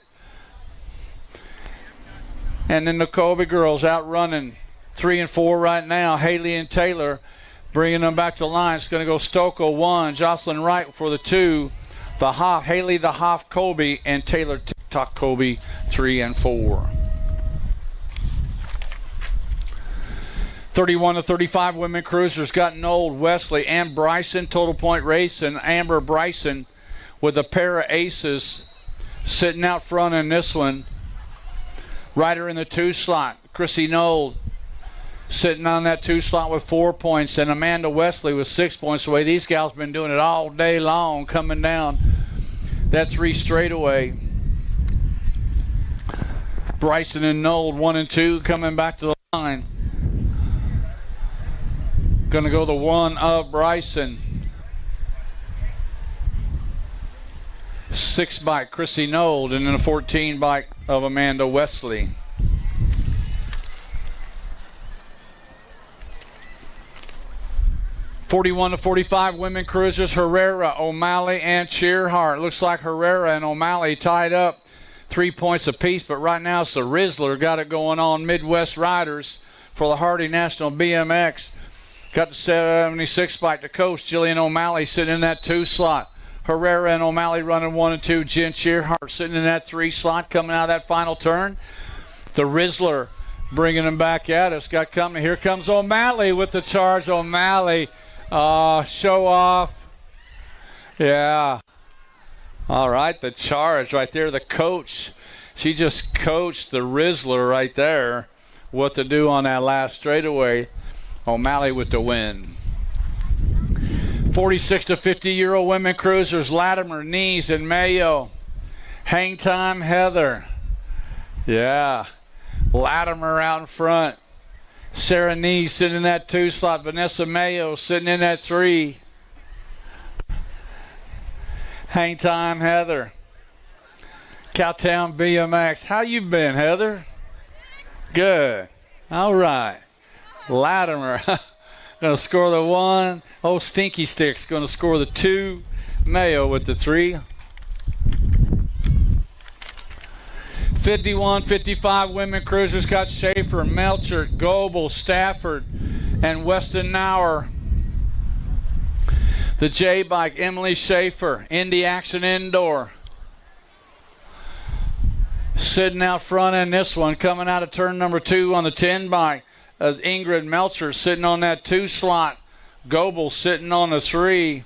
And then the Colby girls out running 3 and 4 right now. Haley and Taylor bringing them back to the line. It's going to go Stokel 1, Jocelyn Wright for the 2, the Hoff, Haley the Hoff Colby, and Taylor TikTok Colby 3 and 4. 31 to 35 women cruisers got Nold, Wesley, and Bryson. Total point race, and Amber Bryson with a pair of aces sitting out front in this one. Ryder in the 2 slot, Chrissy Nold sitting on that 2 slot with 4 points, and Amanda Wesley with 6 points. The way these gals been doing it all day long, coming down that 3 straightaway. Bryson and Nold 1 and 2 coming back to the line. Going to go the 1 of Bryson. 6 bike Chrissy Nold, and then a 14 bike of Amanda Wesley. (41 to 45) women cruisers. Herrera, O'Malley, and Cheerhart. Looks like Herrera and O'Malley tied up 3 points apiece, but right now it's the Rizzler got it going on. Midwest Riders for the Hardy National BMX. Got the 76 bike to coast. Jillian O'Malley sitting in that 2 slot. Herrera and O'Malley running 1 and 2. Jen Cheerhart sitting in that 3 slot coming out of that final turn. The Rizzler bringing them back at us. Got company. Here comes O'Malley with the charge. O'Malley, show off. Yeah. All right, the charge right there. The coach. She just coached the Rizzler right there what to do on that last straightaway. O'Malley with the win. 46 to 50-year-old women cruisers. Latimer, Nees, and Mayo. Hang time, Heather. Yeah. Latimer out in front. Sarah Nees sitting in that 2 slot. Vanessa Mayo sitting in that 3. Hang time, Heather. Cowtown BMX. How you been, Heather? Good. All right. Latimer going to score the 1. Oh, Stinky Stick's going to score the 2. Mayo with the 3. 51-55 women cruisers got Schaefer, Melcher, Goebel, Stafford, and Weston Nauer. The J bike, Emily Schaefer, Indy Action Indoor. Sitting out front in this one, coming out of turn number 2 on the 10 bike. Ingrid Melcher sitting on that 2 slot. Goebel sitting on the 3.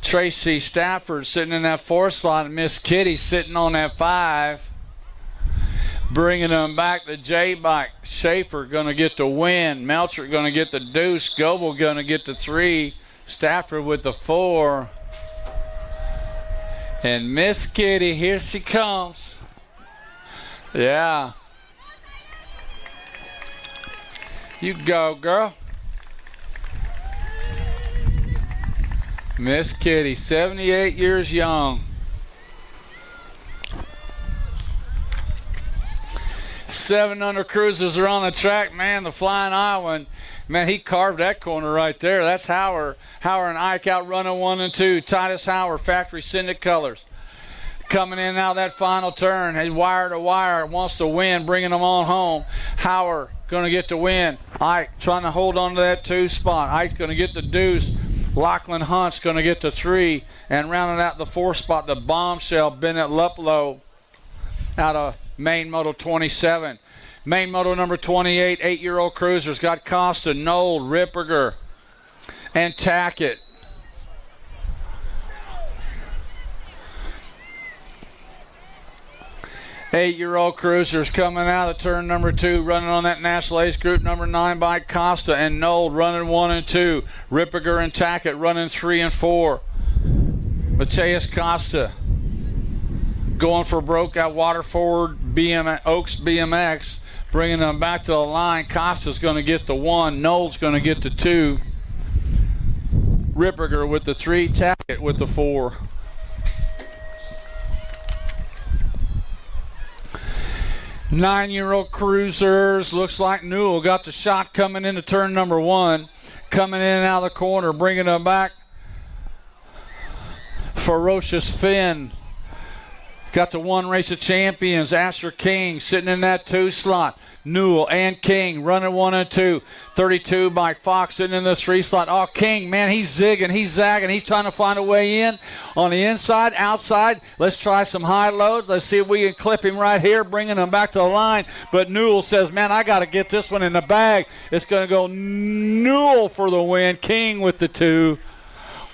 Tracy Stafford sitting in that 4 slot. And Miss Kitty sitting on that 5. Bringing them back, the J bike. Schaefer going to get the win. Melcher going to get the deuce. Goebel going to get the 3. Stafford with the 4. And Miss Kitty, here she comes. Yeah. You go, girl. Miss Kitty, 78 years young. 7 under cruisers are on the track, man. The Flying Iowan, man, he carved that corner right there. That's Hauer. Hauer and Ike out running 1 and 2. Titus Hauer, Factory Syndic Colors. Coming in now that final turn. He's wire to wire. Wants to win, bringing them on home. Hauer going to get the win. Ike trying to hold on to that 2 spot. Ike's going to get the deuce. Lachlan Hunt's going to get the 3. And rounding out the 4 spot, the bombshell, Bennett Luplow out of Main Moto 27. Main Moto number 28, 8-year-old cruisers. Got Costa, Knoll, Ripperger, and Tackett. Eight-year-old cruisers coming out of turn number 2, running on that National Ace Group number 9 by Costa and Knoll, running 1 and 2. Ripperger and Tackett running 3 and 4. Mateus Costa going for broke at Waterford Oaks BMX, bringing them back to the line. Costa's going to get the 1. Knoll's going to get the 2. Ripperger with the 3. Tackett with the 4. Nine-year-old cruisers. Looks like Newell got the shot coming into turn number 1. Coming in and out of the corner, bringing them back. Ferocious Finn. Got the 1 race of champions. Asher King sitting in that 2 slot. Newell and King running 1 and 2. 32 by Fox sitting in the 3 slot. Oh, King, man, he's zigging, he's zagging. He's trying to find a way in on the inside, outside. Let's try some high load. Let's see if we can clip him right here, bringing him back to the line. But Newell says, man, I got to get this one in the bag. It's going to go Newell for the win. King with the 2.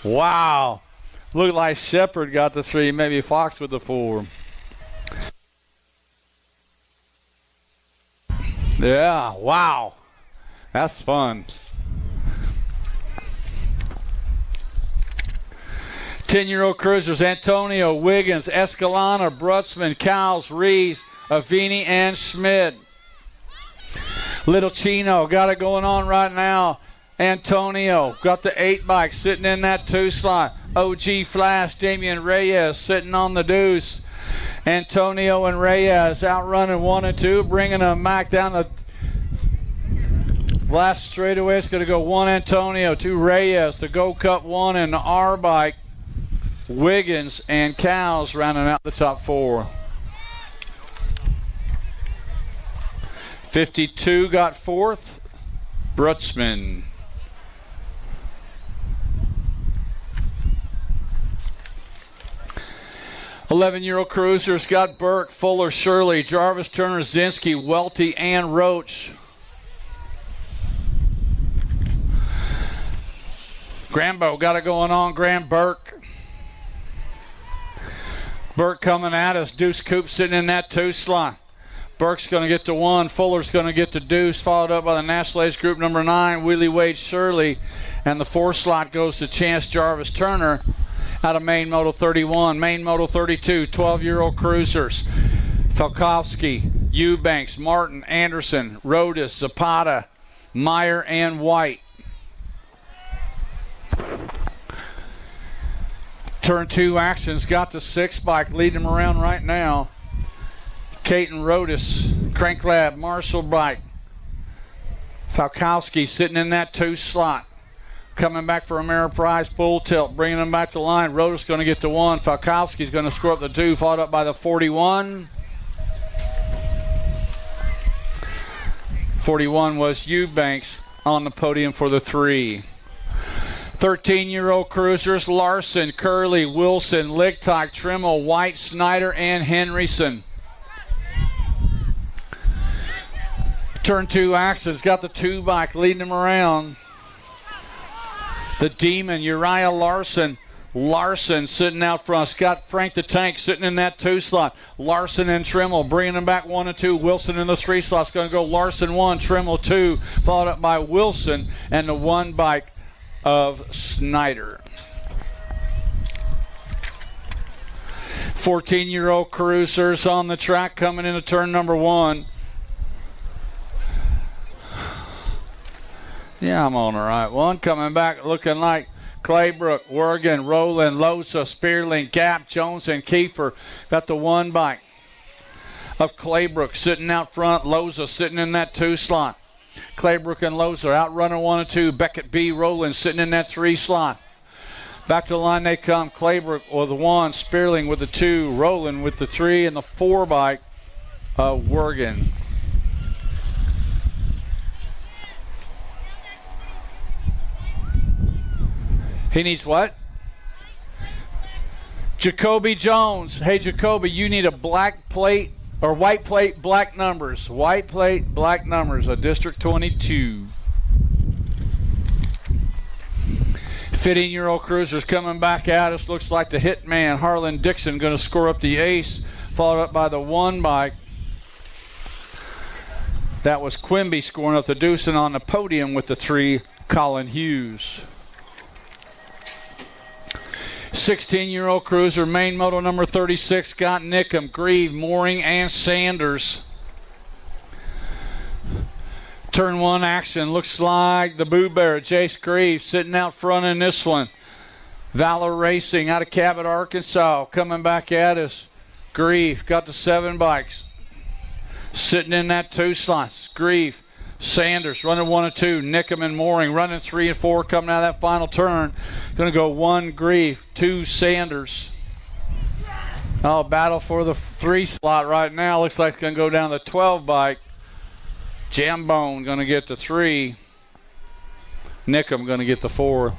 Wow. Looked like Shepard got the 3, maybe Fox with the 4. Yeah, wow. That's fun. 10-year-old cruisers, Antonio, Wiggins, Escalona, Brutzman, Cowles, Rees, Avini, and Schmidt. Little Chino got it going on right now. Antonio got the 8 bike sitting in that 2 slot. OG Flash, Damian Reyes sitting on the deuce. Antonio and Reyes outrunning 1 and 2, bringing them back down the last straightaway. It's going to go 1 Antonio, 2 Reyes, the Go Cup 1 and the R bike. Wiggins and Cowles rounding out the top 4. 52 got 4th. Brutzman. Eleven-year-old cruisers got Burke, Fuller, Shirley, Jarvis, Turner, Zinski, Welty, and Roach. Grambo got it going on. Graham Burke. Burke coming at us. Deuce Coop sitting in that 2 slot. Burke's going to get the 1. Fuller's going to get the deuce, followed up by the National Ace Group number 9, Willie Wade Shirley. And the 4 slot goes to Chance Jarvis Turner out of Main Moto 31. Main Moto 32, 12-year-old cruisers. Falkowski, Eubanks, Martin, Anderson, Rodas, Zapata, Meyer, and White. Turn 2 actions, got the 6 bike, leading them around right now. Caton Rodas, Crank Lab, Marshall bike. Falkowski sitting in that 2 slot. Coming back for Ameriprise Bull Tilt, bringing them back to line. Rodas going to get the 1. Falkowski's going to score up the 2, followed up by the 41. 41 was Eubanks on the podium for the 3. 13-year-old cruisers, Larson, Curley, Wilson, Lichtock, Trimmel, White, Snyder, and Henryson. Turn 2 actions, got the 2 bike, leading them around. The Demon, Uriah Larson. Larson sitting out front. Scott Frank the Tank sitting in that 2 slot. Larson and Trimmel bringing them back 1 and 2. Wilson in the 3 slot's going to go Larson 1, Trimmel 2, followed up by Wilson and the 1 bike of Snyder. 14-year-old cruisers on the track coming into turn number 1. Yeah, I'm on the right one. Coming back looking like Claybrook, Wergen, Rowland, Losa, Spearling, Gap, Jones, and Kiefer. Got the 1 bike of Claybrook sitting out front. Losa sitting in that 2 slot. Claybrook and Losa outrunning 1 and 2. Beckett B. Rowland sitting in that 3 slot. Back to the line they come. Claybrook with the 1, Spearling with the 2, Rowland with the 3, and the 4 bike of Wergen. He needs what? Jacoby Jones. Hey, Jacoby, you need a black plate or white plate, black numbers. White plate, black numbers, a District 22. 15-year-old cruisers coming back at us. Looks like the hitman, Harlan Dixon, going to score up the ace, followed up by the 1 bike. That was Quimby scoring up the deuce, and on the podium with the 3, Colin Hughes. 16-year-old cruiser, main moto number 36, got Nickham, Grieve, Mooring, and Sanders. Turn 1 action. Looks like the Boo Bear, Jace Grieve, sitting out front in this one. Valor Racing out of Cabot, Arkansas, coming back at us. Grieve got the 7 bikes. Sitting in that 2 slots. Grieve, Sanders running 1 and 2. Nickham and Mooring running 3 and 4 coming out of that final turn. Going to go 1 Grieve, 2 Sanders. Oh, battle for the 3 slot right now. Looks like it's going to go down the 12 bike. Jambone going to get the 3. Nickham going to get the 4.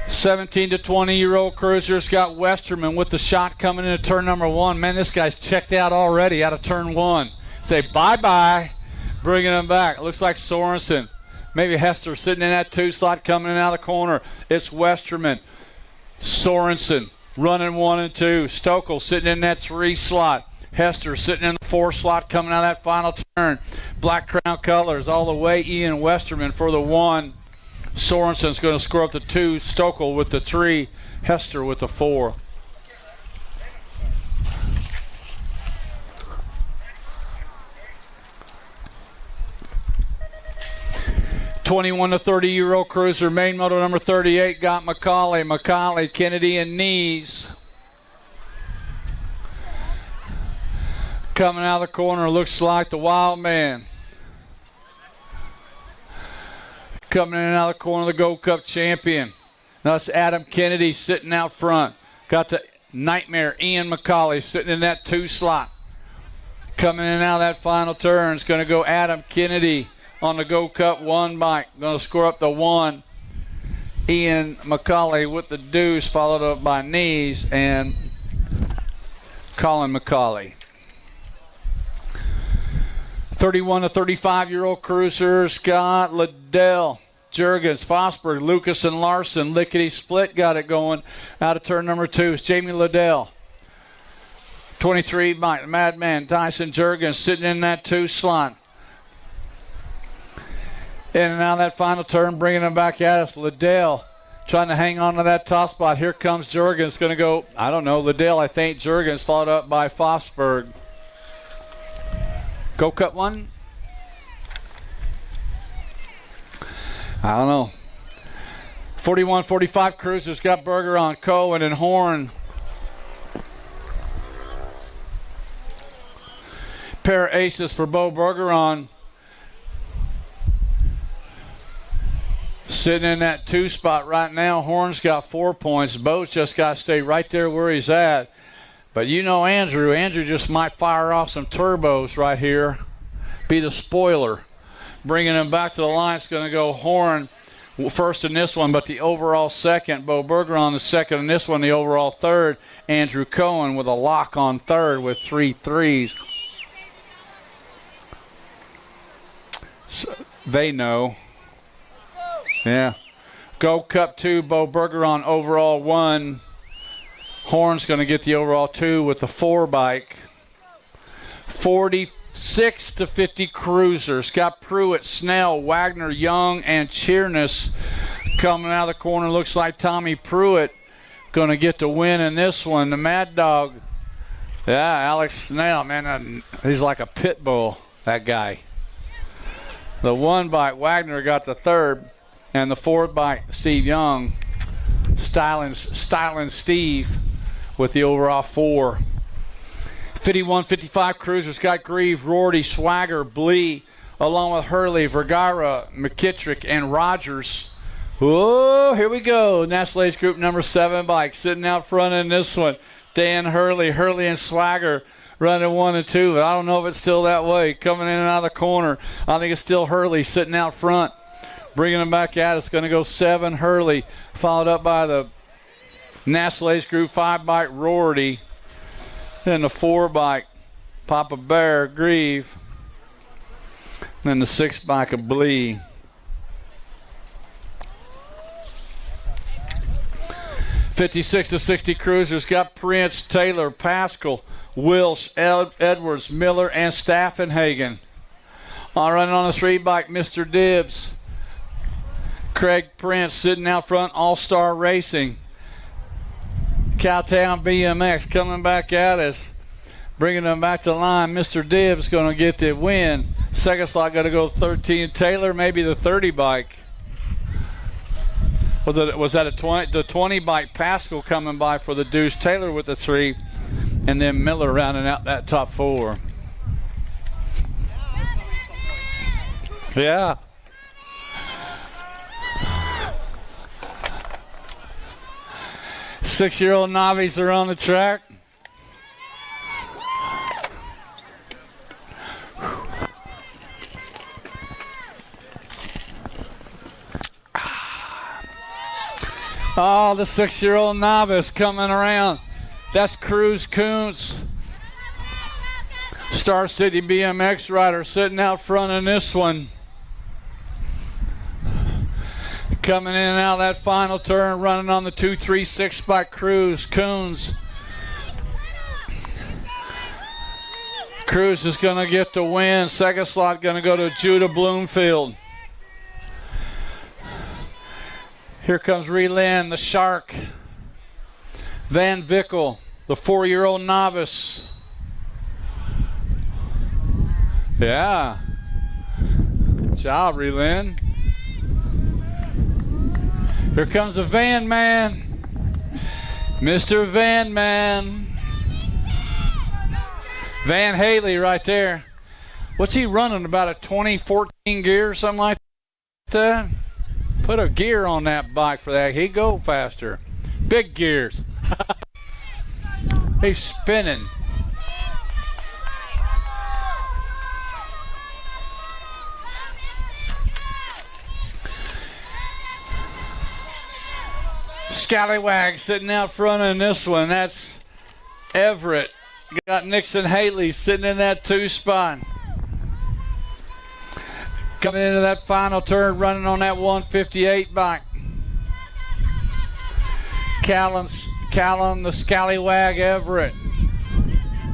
$17 to $20-year-old cruisers got Westerman with the shot coming into turn number 1. Man, this guy's checked out already out of turn 1. Say bye-bye, bringing him back. Looks like Sorensen. Maybe Hester sitting in that 2 slot coming in out of the corner. It's Westerman. Sorensen running 1 and 2. Stokel sitting in that 3 slot. Hester sitting in the 4 slot coming out of that final turn. Black Crown colors all the way. Ian Westerman for the 1. Sorensen's going to score up the 2. Stokel with the 3. Hester with the 4. $21 to $30-year-old cruiser, main moto number 38, got McCauley, Kennedy, and Knees. Coming out of the corner, looks like the Wild Man. Coming in and out of the corner, the Gold Cup champion. That's Adam Kennedy sitting out front. Got the Nightmare, Ian McCauley, sitting in that 2 slot. Coming in and out of that final turn, it's going to go Adam Kennedy on the Gold Cup 1 bike. Going to score up the 1. Ian McCauley with the deuce, followed up by Knees and Colin McCauley. 31 to 35-year-old cruiser, Scott Liddell, Jurgens, Fosberg, Lucas, and Larson. Lickety split got it going out of turn number 2. It's Jamie Liddell. 23 bike, Madman, Tyson Jurgens sitting in that 2 slot. In and out of that final turn, bringing him back at us. Liddell trying to hang on to that top spot. Here comes Jurgens. Going to go, I don't know, Liddell, I think. Jurgens followed up by Fosberg. Go Cup 1? I don't know. 41-45 cruisers got Bergeron, Cohen, and Horn. Pair of aces for Bo Bergeron. Sitting in that 2 spot right now. Horn's got 4 points. Bo's just got to stay right there where he's at. But you know Andrew. Andrew just might fire off some turbos right here. Be the spoiler. Bringing him back to the line. It's going to go Horn first in this one, but the overall second. Bo Bergeron the second in this one, the overall third. Andrew Cohen with a lock on third with 3 threes. So they know. Yeah. Gold Cup 2, Bo Bergeron overall 1. Horn's going to get the overall 2 with the 4 bike. 46 to 50 cruisers. Got Pruitt, Snell, Wagner, Young, and Cheerness coming out of the corner. Looks like Tommy Pruitt going to get the win in this one. The Mad Dog. Yeah, Alex Snell, man, he's like a pit bull, that guy. The 1 bike, Wagner got the 3rd. And the 4th bike, Steve Young, styling Steve with the overall 4. 51-55 cruisers got Grieve, Rorty, Swagger, Blee, along with Hurley, Vergara, McKittrick, and Rogers Whoa, here we go. National Age Group number 7 bike sitting out front in this one. Dan Hurley and Swagger running 1 and 2. But I don't know if it's still that way. Coming in and out of the corner. I think it's still Hurley sitting out front. Bringing them back out. It's going to go 7 Hurley. Followed up by the National Age Group 5 bike Rorty. Then the 4 bike Papa Bear Grieve. And then the 6 bike of Blee. 56 to 60 cruisers got Prince, Taylor, Pascal, Wilsh, Edwards, Miller, and Staffenhagen. Running on the 3 bike, Mr. Dibbs. Craig Prince sitting out front, All-Star Racing. Cowtown BMX coming back at us. Bringing them back to the line. Mr. Dibbs going to get the win. Second slot got to go 13 Taylor, maybe the 30 bike. Was that the 20 bike Pascal coming by for the Deuce, Taylor with the 3, and then Miller rounding out that top 4. Yeah. Six-year-old novices are on the track. Oh, the 6-year-old novice coming around. That's Cruz Kuntz. Star City BMX rider sitting out front in this one. Coming in and out of that final turn, running on the 236 by Cruz Kuntz. Cruz is going to get the win. Second slot going to go to Judah Bloomfield. Here comes Relin, the Shark. Van Vickel, the 4-year-old novice. Yeah. Good job, Relin. Here comes the Van Man. Mr. Van Man. Van Haley right there. What's he running? About a 2014 gear or something like that? Put a gear on that bike for that. He'd go faster. Big gears. He's spinning. Scallywag sitting out front in this one. That's Everett. Got Nixon Haley sitting in that 2 spot. Coming into that final turn, running on that 158 bike. Callum, the Scallywag Everett.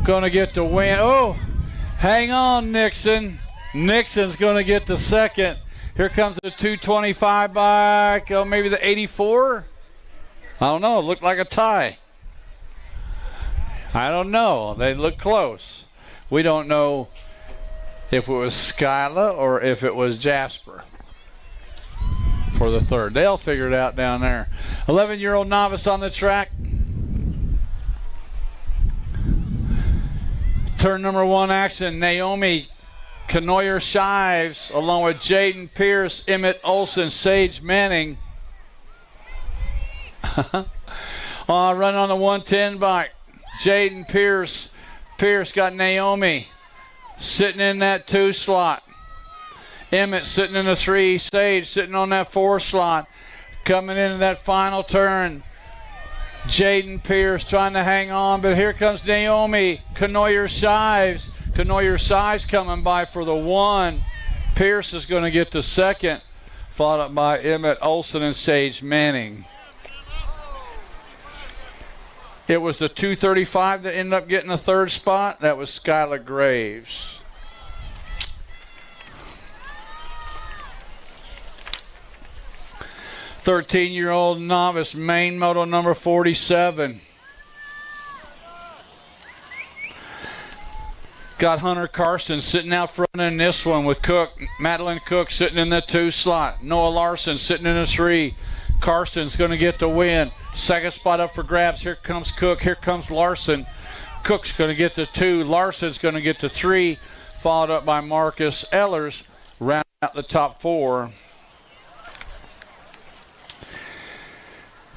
Going to get the win. Oh, hang on, Nixon. Nixon's going to get the second. Here comes the 225 bike. Oh, maybe the 84? I don't know. It looked like a tie. I don't know. They look close. We don't know if it was Skyla or if it was Jasper for the third. They'll figure it out down there. 11-year-old novice on the track. Turn number 1 action. Naomi Canoyer Shives along with Jaden Pierce, Emmett Olson, Sage Manning. Run on the 110 bike. Jaden Pierce. Pierce got Naomi sitting in that 2 slot. Emmett sitting in the 3. Sage sitting on that 4 slot. Coming into that final turn. Jaden Pierce trying to hang on, but here comes Naomi Canoyer Shives. Canoyer Shives coming by for the 1. Pierce is going to get the second, followed up by Emmett Olson and Sage Manning. It was the 235 that ended up getting the 3rd spot. That was Skylar Graves. "13-year-old novice, main moto number 47. Got Hunter Karsten sitting out front in this one with Cook. Madeline Cook sitting in the 2 slot. Noah Larson sitting in the 3. Karsten's going to get the win. Second spot up for grabs. Here comes Cook. Here comes Larson. Cook's going to get the 2. Larson's going to get the 3. Followed up by Marcus Ellers. Round out the top 4.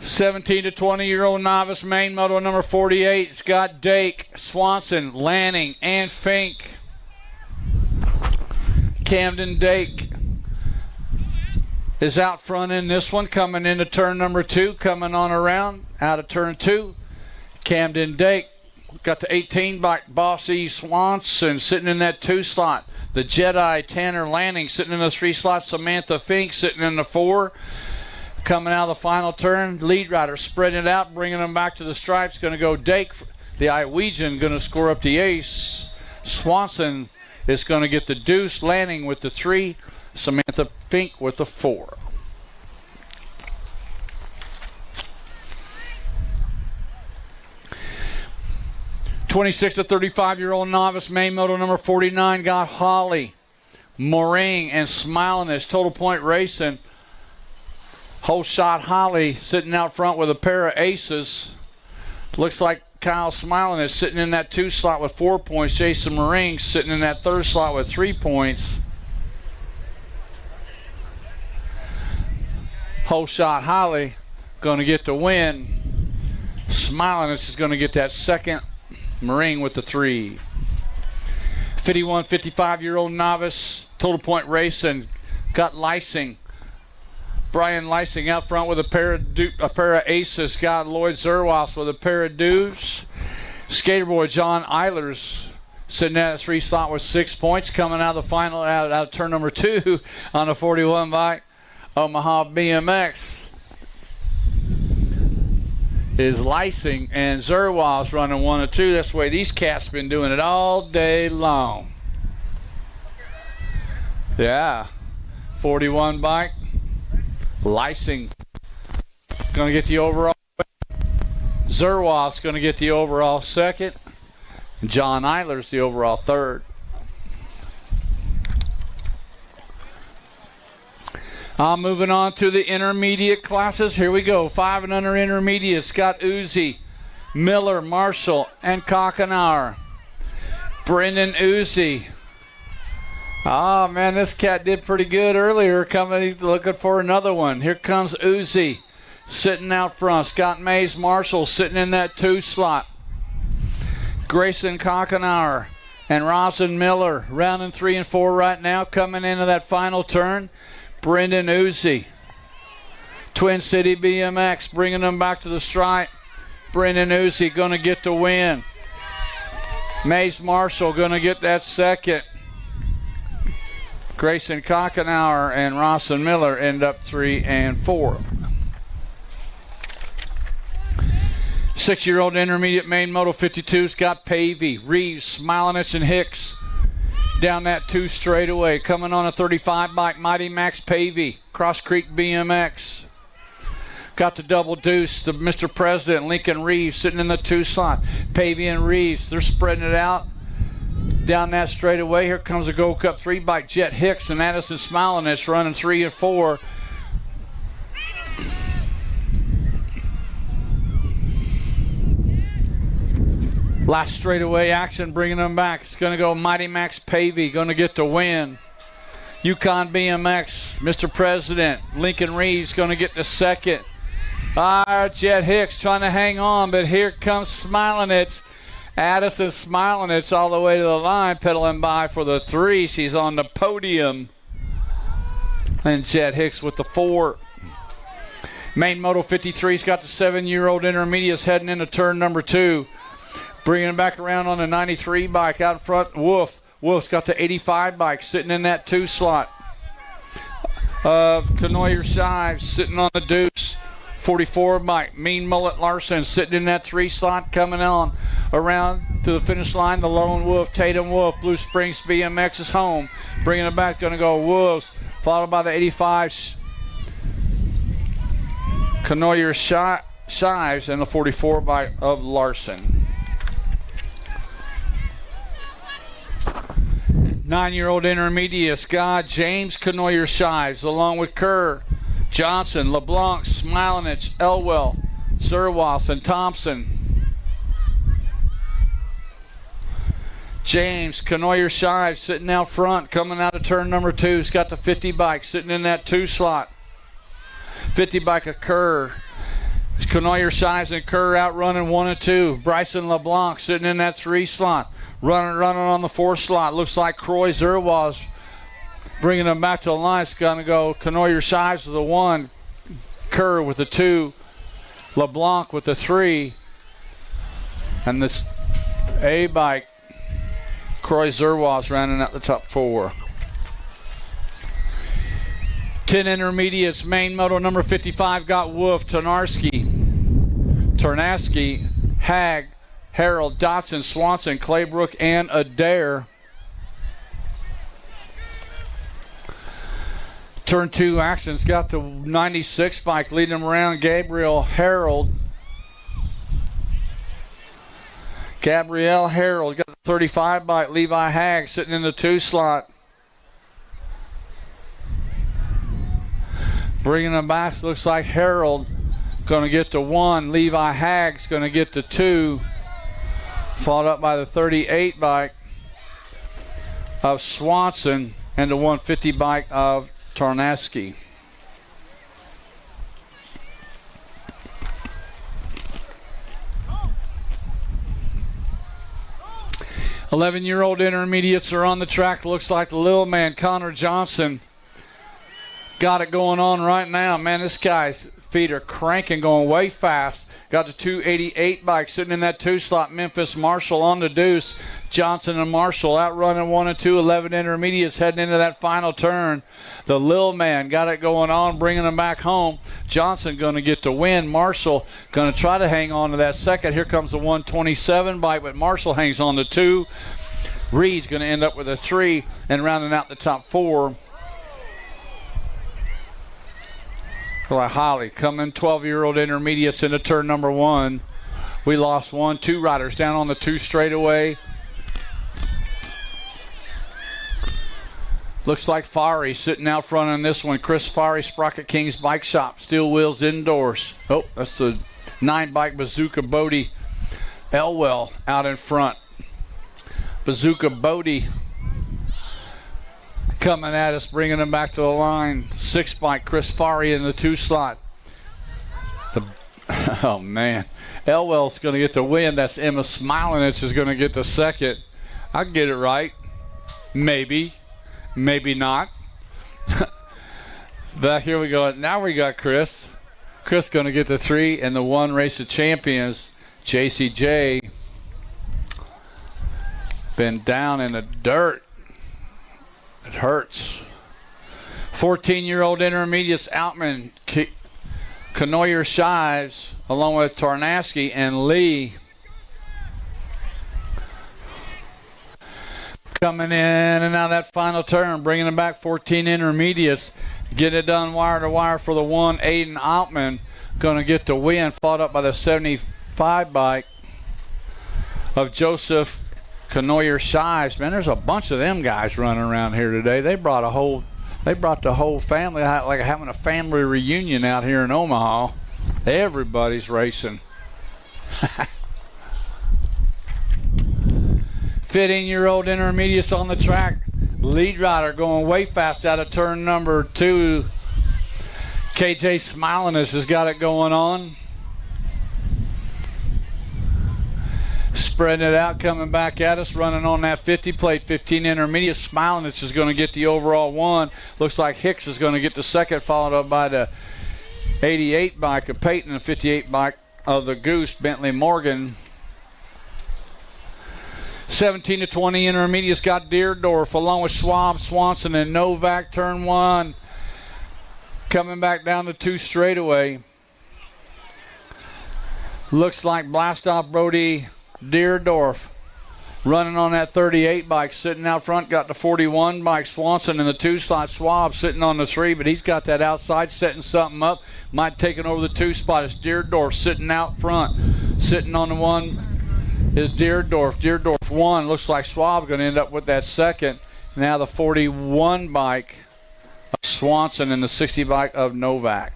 17 to 20-year-old novice main moto number 48. It's got Dake, Swanson, Lanning, and Fink. Camden Dake is out front in this one, coming into turn number 2, coming on around out of turn 2. Camden Dake got the 18 bike, Bossy Swanson sitting in that 2 slot. The Jedi Tanner Lanning sitting in the 3 slot. Samantha Fink sitting in the 4. Coming out of the final turn, lead rider spreading it out, bringing them back to the stripes. Going to go Dake, the Iowegian, going to score up the ace. Swanson is going to get the deuce. Lanning with the 3. Samantha Fink with the 4. (26 to 35-year-old novice main moto number 49) got Holly, Moring, and Smiling as total point racing. Whole shot Holly sitting out front with a pair of aces. Looks like Kyle Smiling is sitting in that 2 slot with 4 points. Jason Moring sitting in that 3rd slot with 3 points. Whole shot Holly going to get the win. Smiling is going to get that 2nd. Moring with the 3. 51, 55-year-old novice total point racing got Lysing. Brian Lysing out front with a pair of aces. Got Lloyd Zerwas with a pair of deuce. Skater boy John Eilers sitting at a 3 slot with 6 points. Coming out of the final, out of turn number 2 on a 41 bike. Omaha BMX is Lysing, and Zerwas running 1 and 2. That's the way these cats been doing it all day long. Yeah, 41 bike. Lysing going to get the overall. Zerwas going to get the overall 2nd. John Eilers the overall 3rd. Moving on to the intermediate classes. Here we go. 5 and under intermediates. Got Uzi, Miller, Marshall, and Kochenauer. Brendan Uzi. Oh, man, this cat did pretty good earlier. Coming, looking for another one. Here comes Uzi sitting out front. Scott Mays Marshall sitting in that 2 slot. Grayson Kochenauer and Rosin Miller rounding 3 and 4 right now. Coming into that final turn, Brendan Uzi. Twin City BMX bringing them back to the stripe. Brendan Uzi going to get the win. Mays Marshall going to get that 2nd. Grayson Kochenauer and Rosin Miller end up 3 and 4. 6-year-old intermediate main moto 52's got Pavey, Reeves, Smilinich, and Hicks down that 2 straightaway. Coming on a 35 bike, Mighty Max Pavey, Cross Creek BMX. Got the double deuce, the Mr. President, Lincoln Reeves sitting in the 2 slot. Pavey and Reeves, they're spreading it out. Down that straightaway, here comes the Gold Cup 3 bike, Jet Hicks and Addison Smilinich running 3 and 4. Last straightaway action, bringing them back. It's going to go Mighty Max Pavey, going to get the win. Yukon BMX, Mr. President, Lincoln Reeves going to get the 2nd. Jet Hicks trying to hang on, but here comes Smilinich. Addison Smilinich all the way to the line, pedaling by for the 3. She's on the podium. And Jet Hicks with the 4. Main Moto 53's got the 7-year-old intermediates heading into turn number 2. Bringing it back around on the 93 bike out in front, Wolf. Wolf's got the 85 bike sitting in that 2 slot. Canoyer Shives sitting on the deuce. 44 bike, Mean Mullet Larson sitting in that 3 slot, coming on around to the finish line. The Lone Wolf, Tatum Wolf, Blue Springs BMX is home. Bringing it back, going to go Wolves, followed by the 85 Canoyer Shives and the 44 bike of Larson. 9-year-old intermediate, Scott James Canoyer Shives, along with Kerr, Johnson, LeBlanc, Smilinich, Elwell, Zerwas, and Thompson. James Canoyer Shives sitting out front, coming out of turn number 2. He's got the 50 bike sitting in that 2 slot. 50 bike of Kerr. Canoyer, Shives, and Kerr out running 1 and 2. Bryson LeBlanc sitting in that 3 slot. Running on the 4 slot. Looks like Croy Zerwas bringing them back to the line. It's going to go Canoyer, Shives with the 1. Kerr with the 2. LeBlanc with the 3. And this A bike, Croy Zerwas running at the top 4. 10 intermediates, main moto number 55 got Wolf, Tarnasky, Hag, Harold, Dotson, Swanson, Claybrook, and Adair. Turn 2 actions got the 96 bike leading them around. Gabrielle Harold got the 35 bike. Levi Hag sitting in the 2 slot. Bringing them back, looks like Harold going to get the 1. Levi Hag's going to get the 2. Followed up by the 38 bike of Swanson and the 150 bike of Tarnasky. "11-year-old intermediates are on the track. Looks like the little man, Connor Johnson, got it going on right now. Man, this guy's feet are cranking, going way fast. Got the 288 bike sitting in that 2 slot. Memphis Marshall on the deuce. Johnson and Marshall out running 1 and 2. 11 intermediates heading into that final turn. The little man got it going on, bringing them back home. Johnson going to get the win. Marshall going to try to hang on to that second. Here comes the 127 bike, but Marshall hangs on to 2. Reed's going to end up with a 3 and rounding out the top 4. Holly coming, 12-year-old intermediates into turn number 1. We lost 2 riders down on the 2 straightaway. Looks like Fari sitting out front on this one. Chris Fari, Sprocket Kings Bike Shop, Steel Wheels Indoors. Oh, that's the 9 bike Bazooka Bodie Elwell out in front. Bazooka Bodie coming at us, bringing them back to the line. 6 bike, Chris Fari in the 2 slot. Oh, man. Elwell's going to get the win. That's Emma Smilinich is going to get the second. I'll get it right. Maybe. Maybe not. But here we go. Now we got Chris. Chris going to get the 3 and the 1 race of champions. JCJ been down in the dirt. It hurts. 14-year-old intermediates, Outman, Canoyer Shives, along with Tarnasky and Lee. Coming in and out of that final turn, bringing them back 14 intermediates. Get it done wire to wire for the 1. Aiden Altman going to get the win, followed up by the 75 bike of Joseph Canoyer Shives. Man, there's a bunch of them guys running around here today. They brought the whole family, like having a family reunion out here in Omaha. Everybody's racing. 15-year-old intermediates on the track. Lead rider going way fast out of turn number 2. KJ Smiliness has got it going on. Spreading it out, coming back at us, running on that 50 plate, 15 intermediate. Smilinich is going to get the overall 1. Looks like Hicks is going to get the second, followed up by the 88 bike of Peyton and 58 bike of the Goose, Bentley Morgan. 17 to 20 intermediates got Deerdorf along with Schwab, Swanson, and Novak. Turn 1. Coming back down the 2 straightaway. Looks like Blastoff Brody Deerdorf running on that 38 bike, sitting out front. Got the 41 bike, Swanson in the 2 slot. Schwab sitting on the 3, but he's got that outside setting something up. Might take it over the 2 spot. It's Deerdorf sitting out front. Sitting on the 1 is Deerdorf. Deerdorf 1. Looks like Schwab going to end up with that second. Now the 41 bike of Swanson and the 60 bike of Novak.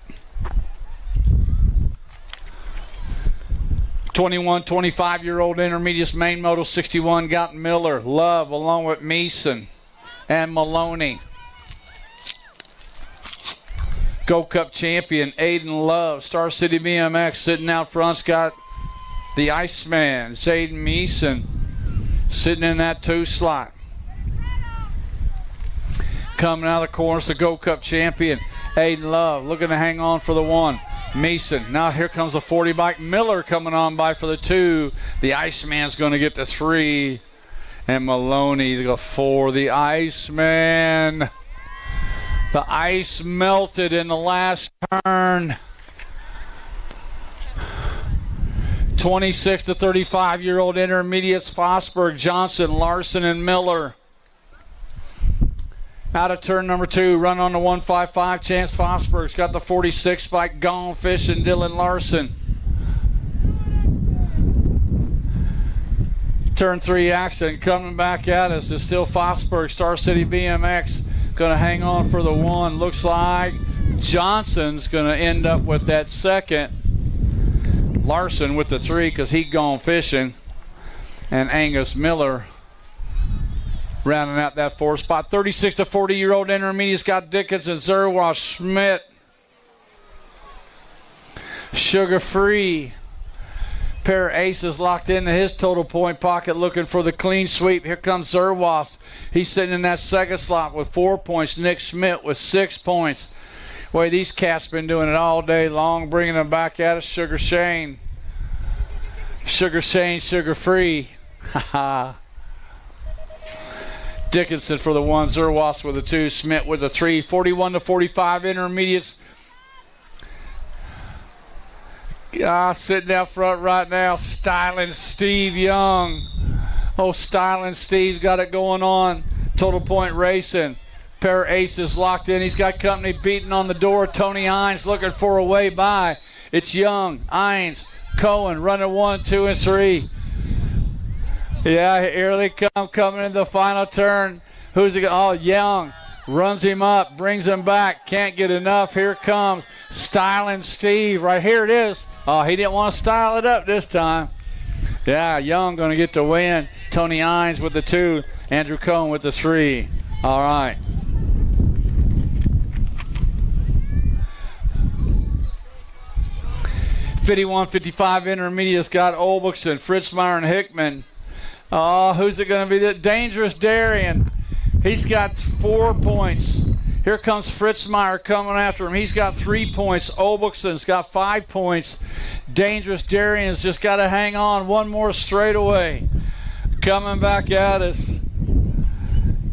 21, 25-year-old intermediates, main moto 61 got Miller, Love, along with Meeson and Maloney. Gold Cup champion Aiden Love. Star City BMX sitting out front's got the Iceman, Zayden Meeson, sitting in that 2 slot. Coming out of the corners, the Gold Cup champion Aiden Love, looking to hang on for the 1. Meeson. Now here comes the 40 bike. Miller coming on by for the 2. The Iceman's going to get the 3. And Maloney the 4. The Iceman. The ice melted in the last turn. 26 to 35-year-old intermediates, Fosberg, Johnson, Larson, and Miller. Out of turn number 2, run on the 155. Chance Fosberg's got the 46 bike. Gone fishing, Dylan Larson. Turn 3 action coming back at us is still Fosberg. Star City BMX going to hang on for the 1. Looks like Johnson's going to end up with that 2nd. Larson with the 3 because he'd gone fishing. And Angus Miller rounding out that 4 spot. 36 to 40-year-old intermediates got Dickinson, Zerwa, Schmidt, Sugar Free. Pair of aces locked into his total point pocket looking for the clean sweep. Here comes Zerwas. He's sitting in that 2nd slot with 4 points. Nick Schmidt with 6 points. Boy, these cats been doing it all day long, bringing them back at us. Sugar Shane. Sugar Shane, Sugar Free. Dickinson for the 1. Zerwas with the 2. Schmidt with the 3. 41 to 45 intermediates. Sitting out front right now, Styling Steve Young. Oh, Styling Steve's got it going on. Total point racing. Pair of aces locked in. He's got company beating on the door. Tony Hines looking for a way by. It's Young, Hines, Cohen running 1, 2, and 3. Yeah, here they come, coming in the final turn. Who's it? Oh, Young runs him up, brings him back. Can't get enough. Here comes Styling Steve. Right here it is. Oh, he didn't want to style it up this time. Yeah, Young going to get the win. Tony Hines with the 2. Andrew Cohen with the 3. All right. $51.55 intermediates got Olbachson, Fritzmeyer, and Hickman. Oh, who's it going to be? The Dangerous Darian. He's got 4 points. Here comes Fritzmeyer coming after him. He's got 3 points. Olbachson's got 5 points. Dangerous Darian's just got to hang on. One more straightaway. Coming back at us.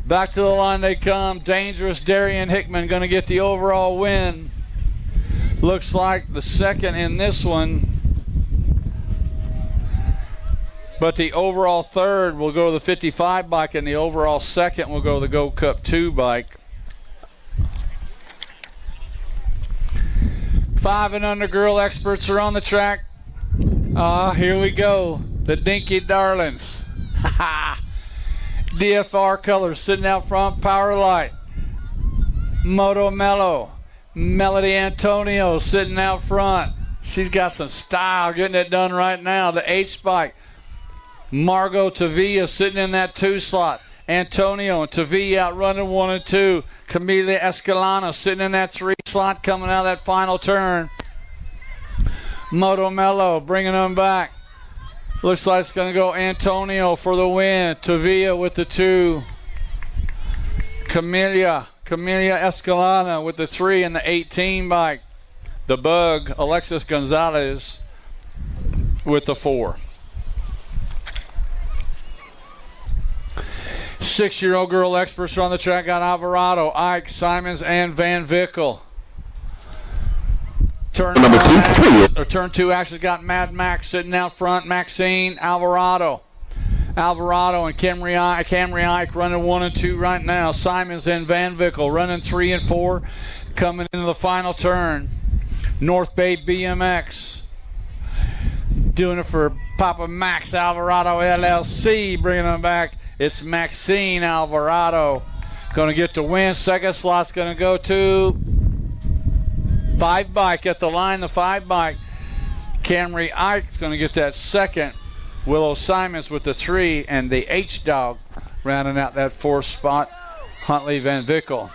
Back to the line they come. Dangerous Darian Hickman going to get the overall win. Looks like the 2nd in this one. But the overall 3rd will go to the 55 bike, and the overall 2nd will go to the Gold Cup 2 bike. 5 and under girl experts are on the track. Here we go. The Dinky Darlings. DFR colors sitting out front. Power Light. Moto Mello. Melody Antonio sitting out front. She's got some style getting it done right now. The H bike. Margot Tavilla sitting in that 2 slot. Antonio and Tavilla out running 1 and 2. Camila Escalano sitting in that 3 slot coming out of that final turn. Moto Mello bringing them back. Looks like it's going to go Antonio for the win. Tavilla with the 2. Camila Escalano with the 3 and the 18 bike. The Bug, Alexis Gonzalez with the 4. 6-year-old girl experts are on the track. Got Alvarado, Ike, Simons, and Van Vickel. Turn 2 actually got Mad Max sitting out front. Maxine, Alvarado and Camry Ike running 1 and 2 right now. Simons and Van Vickel running 3 and 4 coming into the final turn. North Bay BMX doing it for Papa Max Alvarado LLC, bringing them back. It's Maxine Alvarado going to get the win. 2nd slot's going to go to 5 bike at the line. The 5 bike. Camry Ike's going to get that 2nd. Willow Simons with the 3, and the H dog rounding out that 4th spot. Huntley Van Vickel.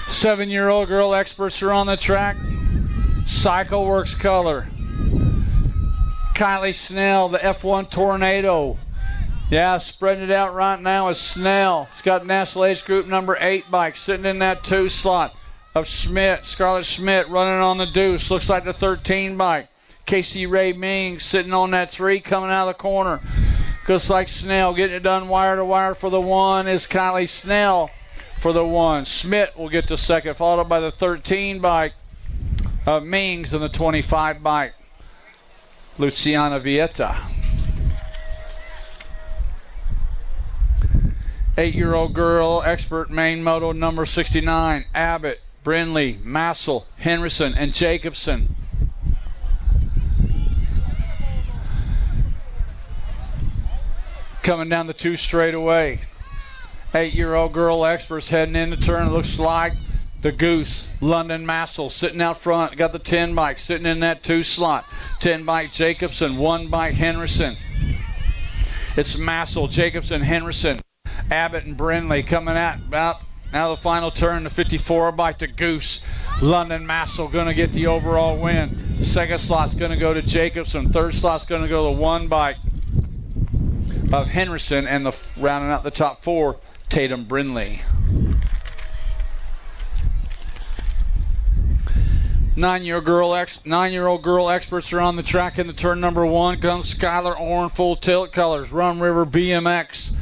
7-year-old girl experts are on the track. Cycle Works color. Kylie Snell, the F1 Tornado. Yeah, spreading it out right now is Snell. It's got National Age Group number 8 bike sitting in that 2 slot of Schmidt. Scarlett Schmidt running on the deuce. Looks like the 13 bike. Casey Ray Ming sitting on that 3 coming out of the corner. Looks like Snell getting it done wire to wire for the 1 is Kylie Snell for the 1. Schmidt will get the 2nd, followed up by the 13 bike of Mings and the 25 bike. Luciana Vieta. 8-year-old girl, expert main moto number 69, Abbott, Brindley, Massel, Henderson, and Jacobson. Coming down the 2 straightaway. 8-year-old girl experts heading in the turn. It looks like the Goose, London Massel, sitting out front. Got the 10 bike sitting in that 2 slot. 10 bike Jacobson, 1 bike Henderson. It's Massel, Jacobson, Henderson, Abbott, and Brindley coming out about now the final turn. The 54 bike to Goose, London Massel going to get the overall win. 2nd slot's going to go to Jacobson. 3rd slot's going to go to 1 bike of Henderson, and the rounding out the top 4, Tatum Brindley. 9-year-old girl experts are on the track in the turn number 1. Comes Skylar Orn, full tilt colors. Rum River BMX.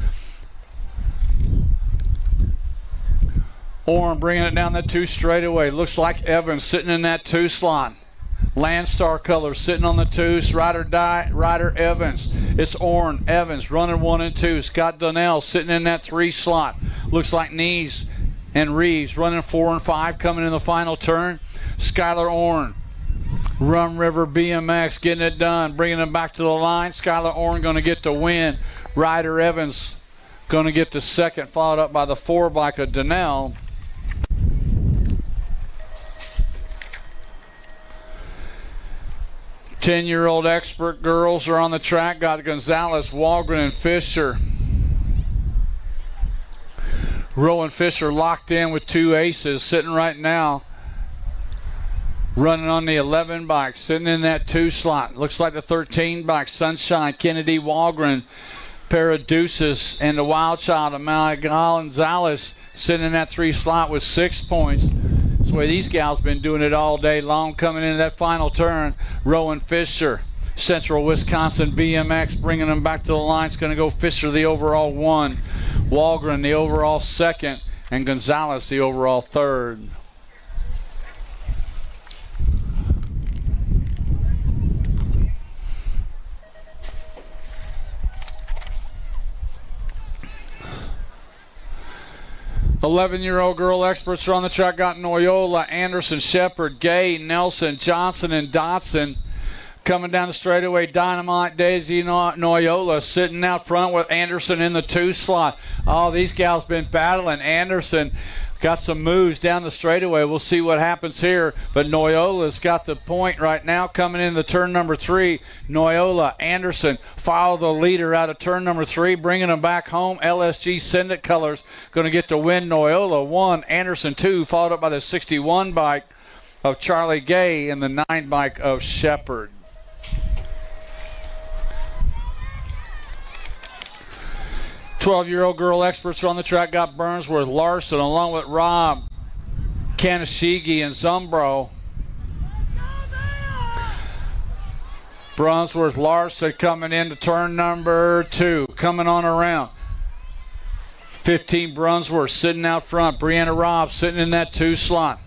Orn bringing it down that 2 straightaway. Looks like Evans sitting in that 2 slot. Landstar colors sitting on the 2s. Ryder Evans. It's Orn, Evans running 1 and 2. Scott Donnell sitting in that 3 slot. Looks like Nees and Reeves running 4 and 5 coming in the final turn. Skylar Orn, Rum River BMX getting it done, bringing them back to the line. Skylar Orn going to get the win. Ryder Evans going to get the 2nd, followed up by the 4 bike of Donnell. Ten-year-old expert girls are on the track. Got Gonzalez, Walgren, and Fisher. Rowan Fisher locked in with 2 aces, sitting right now. Running on the 11 bike, sitting in that 2 slot. Looks like the 13 bike, Sunshine, Kennedy, Walgren, pair of Deuces, and the Wild Child of Miguel Gonzalez sitting in that 3 slot with 6 points. That's the way these gals been doing it all day long. Coming into that final turn, Rowan Fisher, Central Wisconsin BMX, bringing them back to the line. It's going to go Fisher the overall 1, Walgren the overall 2nd, and Gonzalez the overall 3rd. Eleven-year-old girl experts are on the track. Got Noyola, Anderson, Shepard, Gay, Nelson, Johnson, and Dotson. Coming down the straightaway, Dynamite, Daisy, Noyola sitting out front with Anderson in the 2 slot. Oh, these gals been battling. Anderson got some moves down the straightaway. We'll see what happens here. But Noyola's got the point right now coming into turn number 3. Noyola, Anderson follow the leader out of turn number 3, bringing them back home. LSG Syndicate colors going to get the win. Noyola 1, Anderson 2, followed up by the 61 bike of Charlie Gay and the 9 bike of Shepard. Twelve-year-old girl experts are on the track. Got Burnsworth, Larson, along with Rob, Kanashigi, and Zumbro. Brunsworth, Larson coming into turn number 2, coming on around. 15 Brunsworth sitting out front. Brianna Robb sitting in that 2 slot.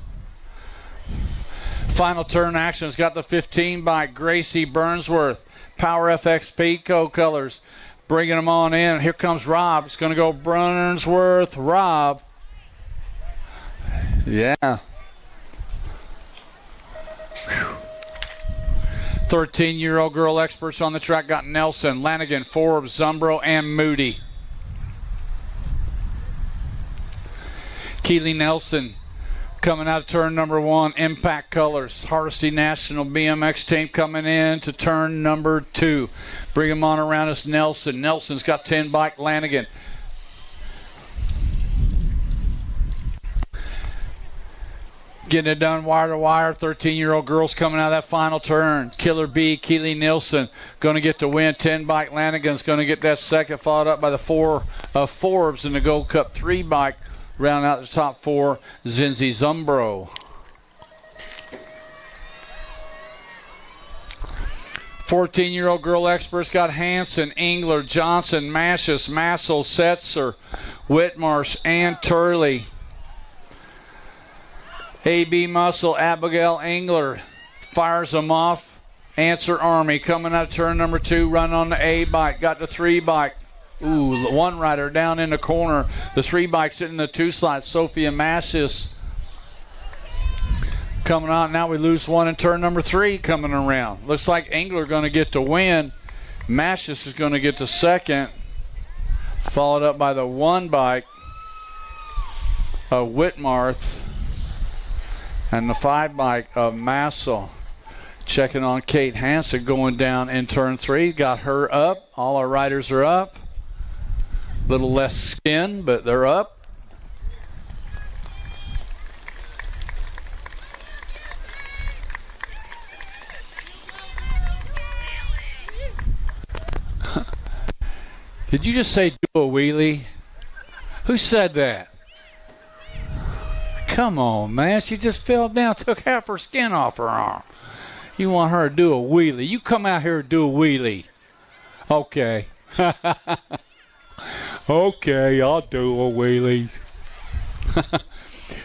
Final turn action's got the 15 by Gracie Burnsworth. Power FX Pico colors. Bringing them on in. Here comes Rob. It's going to go Burnsworth, Rob. Yeah. 13-year-old girl experts on the track. Got Nelson, Lanigan, Forbes, Zumbro, and Moody. Keely Nelson coming out of turn number 1. Impact colors. Hardesty National BMX team coming in to turn number 2. Bring him on around us, Nelson. Nelson's got 10 bike, Lanigan. Getting it done wire to wire. 13-year-old girls coming out of that final turn. Killer B, Keely Nielsen, going to get the win. 10 bike Lanigan's going to get that second, followed up by the 4 of Forbes in the Gold Cup 3 bike. Round out the top 4, Zinzi Zumbro. 14-year-old girl experts got Hanson, Engler, Johnson, Mashis, Massel, Setzer, Whitmarsh, and Turley. AB Muscle, Abigail Engler fires them off. Answer Army coming out of turn number 2, run on the A bike, got the 3 bike. Ooh, the one rider down in the corner. The 3 bike sitting in the 2 slot. Sophia Mashis coming on. Now we lose one in turn number 3 coming around. Looks like Engler going to get the win. Mashis is going to get the second. Followed up by the 1 bike of Whitmarth. And the 5 bike of Massel. Checking on Kate Hansen going down in turn 3. Got her up. All our riders are up. A little less skin, but they're up. Did you just say do a wheelie? Who said that? Come on, man. She just fell down, took half her skin off her arm. You want her to do a wheelie. You come out here and do a wheelie. Okay. Okay, I'll do a wheelie.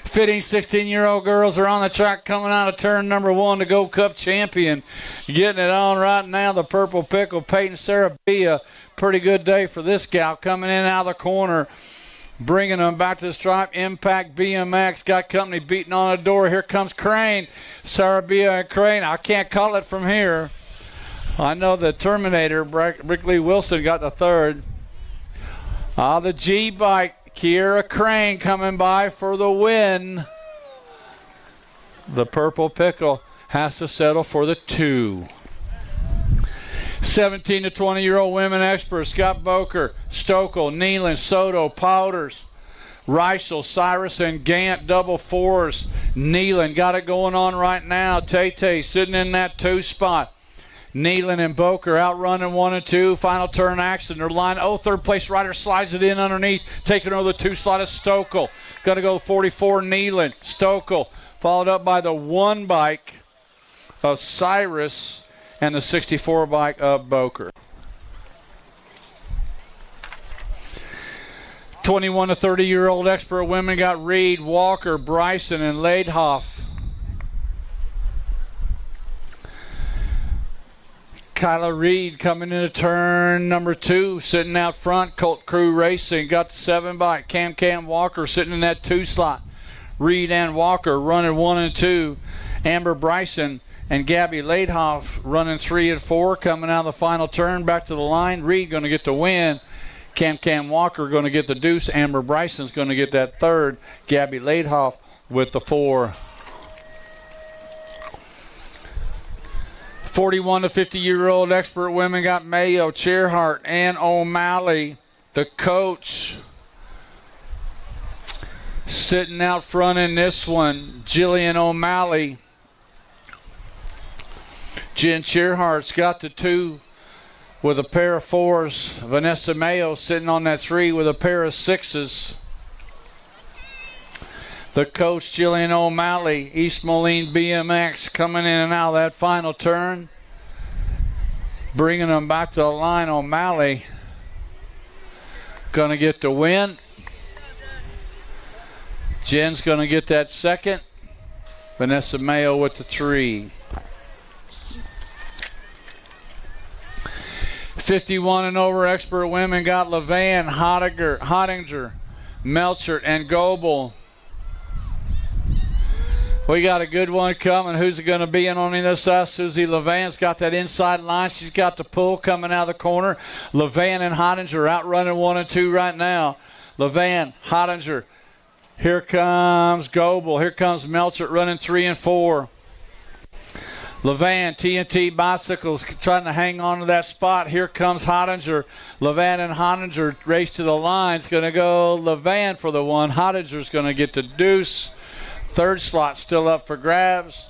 Fitting 16-year-old girls are on the track coming out of turn number 1 to Gold Cup champion. Getting it on right now, the Purple Pickle, Peyton Sarah B. A pretty good day for this gal coming in out of the corner. Bringing them back to the stripe. Impact BMX got company beating on the door. Here comes Crane. Sarabia and Crane. I can't call it from here. I know the Terminator, Brickley Wilson, got the 3rd. The G bike, Kiera Crane coming by for the win. The Purple Pickle has to settle for the 2. 17 to 20-year-old women experts, Scott Boker, Stokel, Nealon, Soto, Powders, Reichel, Cyrus, and Gant, double 4s. Nealon got it going on right now. Tay sitting in that 2 spot. Nealon and Boker outrunning 1 and 2. Final turn action. They're line. Third place rider slides it in underneath. Taking over the 2 slot of Stokel. Going to go 44 Nealon. Stokel followed up by the 1 bike of Cyrus and the 64 bike of Boker. 21 to 30-year-old expert women got Reed, Walker, Bryson, and Laidhoff. Kyla Reed coming into turn number 2, sitting out front. Colt Crew Racing got the 7 bike. Cam Walker sitting in that 2 slot. Reed and Walker running 1 and 2. Amber Bryson and Gabby Laidhoff running 3 and 4, coming out of the final turn back to the line. Reed going to get the win. Cam Walker going to get the deuce. Amber Bryson's going to get that 3rd. Gabby Laidhoff with the 4. 41 to 50-year-old expert women got Mayo, Cheerhart, and O'Malley. The coach sitting out front in this one, Jillian O'Malley. Jen Cheerhart's got the 2 with a pair of 4s. Vanessa Mayo sitting on that 3 with a pair of 6s. The coach, Jillian O'Malley, East Moline BMX, coming in and out of that final turn. Bringing them back to the line. O'Malley going to get the win. Jen's going to get that 2nd. Vanessa Mayo with the 3. 51 and over expert women got Levan, Hottinger, Melchert, and Goebel. We got a good one coming. Who's it going to be in on the other side? Susie Levan's got that inside line. She's got the pull coming out of the corner. Levan and Hottinger outrunning 1 and 2 right now. Levan, Hottinger. Here comes Goebel. Here comes Melchert running 3 and 4. Levan, TNT Bicycles trying to hang on to that spot. Here comes Hottinger. Levan and Hottinger race to the line. It's going to go Levan for the 1. Hottinger's going to get the deuce. Third slot still up for grabs.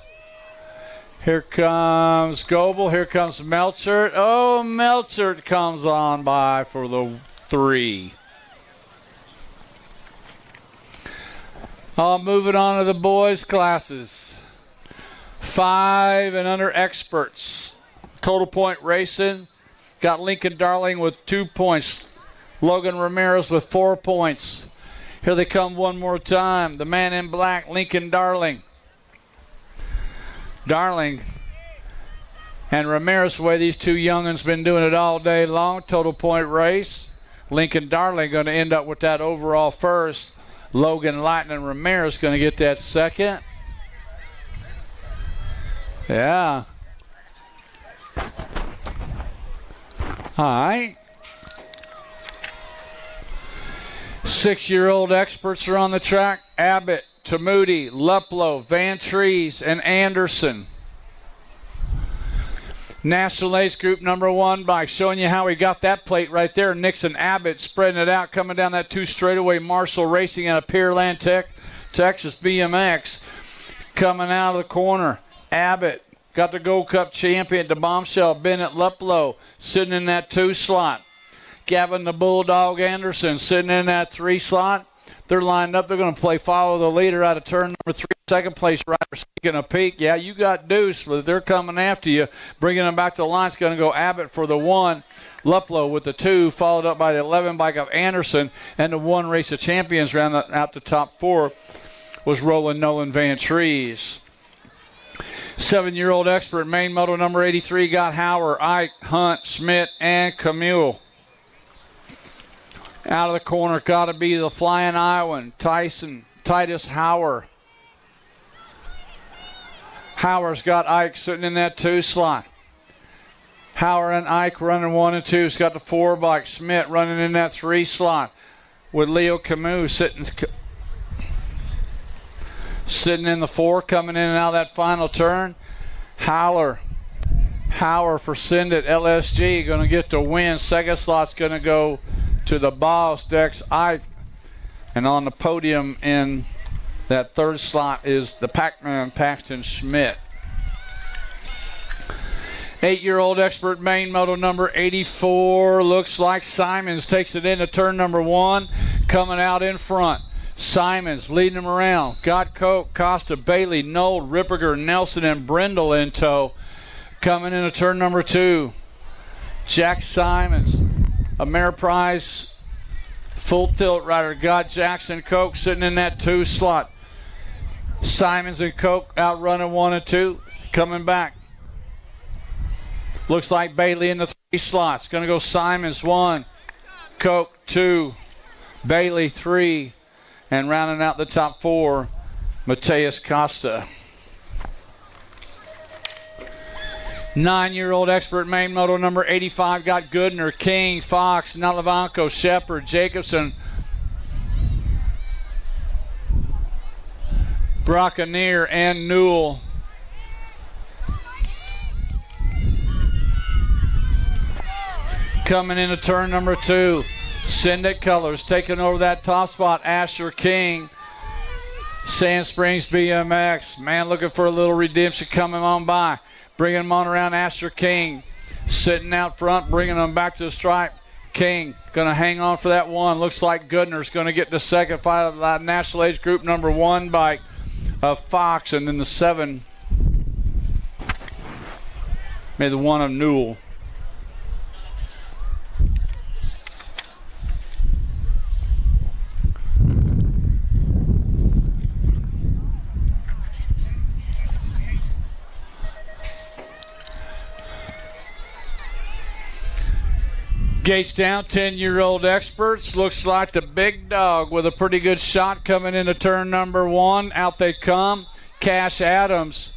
Here comes Goebel. Here comes Melchert. Oh, Melchert comes on by for the 3. Moving on to the boys' classes. 5 and under experts. Total point racing. Got Lincoln Darling with 2 points. Logan Ramirez with 4 points. Here they come one more time. The man in black, Lincoln Darling. Darling and Ramirez, the way these two young'uns been doing it all day long. Total point race. Lincoln Darling going to end up with that overall first. Logan Lightning Ramirez going to get that second. Yeah. All right. 6-year-old experts are on the track. Abbott, Tamuti, Luplow, Van Trees, and Anderson. National Ace Group number 1 by showing you how he got that plate right there. Nixon Abbott spreading it out, coming down that 2 straightaway. Marshall Racing out of Pearland, Texas. BMX coming out of the corner. Abbott got the Gold Cup champion, the Bombshell. Bennett Luplow sitting in that 2 slot. Gavin the Bulldog Anderson sitting in that 3 slot. They're lined up. They're going to play follow the leader out of turn number 3. Second place rider sneaking a peek. Yeah, you got Deuce, but they're coming after you. Bringing them back to the line. It's going to go Abbott for the 1. Luplow with the 2, followed up by the 11 bike of Anderson. And the 1 race of champions round out the top 4 was Roland Nolan Van Trees. 7-year-old expert, main moto number 83, got Hauer, Ike, Hunt, Schmidt, and Camille. Out of the corner, got to be the Flying Iowan, Titus Hauer. Hauer's got Ike sitting in that 2 slot. Hauer and Ike running 1 and 2. He's got the 4 bike. Schmidt running in that 3 slot with Leo Camus sitting in the 4, coming in and out of that final turn. Hauer for Sindit LSG going to get the win. Second slot's going to go to the boss, Dex Ike. And on the podium in that 3rd slot is the Pac-Man, Paxton Schmidt. 8-year-old expert main moto number 84. Looks like Simons takes it into turn number 1. Coming out in front. Simons leading him around. Got Coke, Costa, Bailey, Nold, Ripperger, Nelson, and Brindle in tow. Coming into turn number 2. Jack Simons, Ameriprise full tilt rider. Got Jackson Coke sitting in that 2 slot. Simons and Coke out running 1 and 2. Coming back. Looks like Bailey in the 3 slots. Going to go Simons 1, Coke 2, Bailey 3, and rounding out the top 4, Mateus Costa. 9-year-old expert main moto number 85 got Goodner, King, Fox, Nalavanko, Shepard, Jacobson, Brockaneer, and Newell. Coming into turn number 2, Syndic Colors taking over that top spot. Asher King, Sand Springs BMX. Man looking for a little redemption coming on by. Bringing him on around. Asher King sitting out front, bringing him back to the stripe. King going to hang on for that 1. Looks like Goodner's going to get the second fight of that National Age Group number 1 bike of Fox, and then the 7, maybe the 1 of Newell. Gates down, 10-year-old experts. Looks like the big dog with a pretty good shot coming into turn number 1. Out they come. Cash Adams.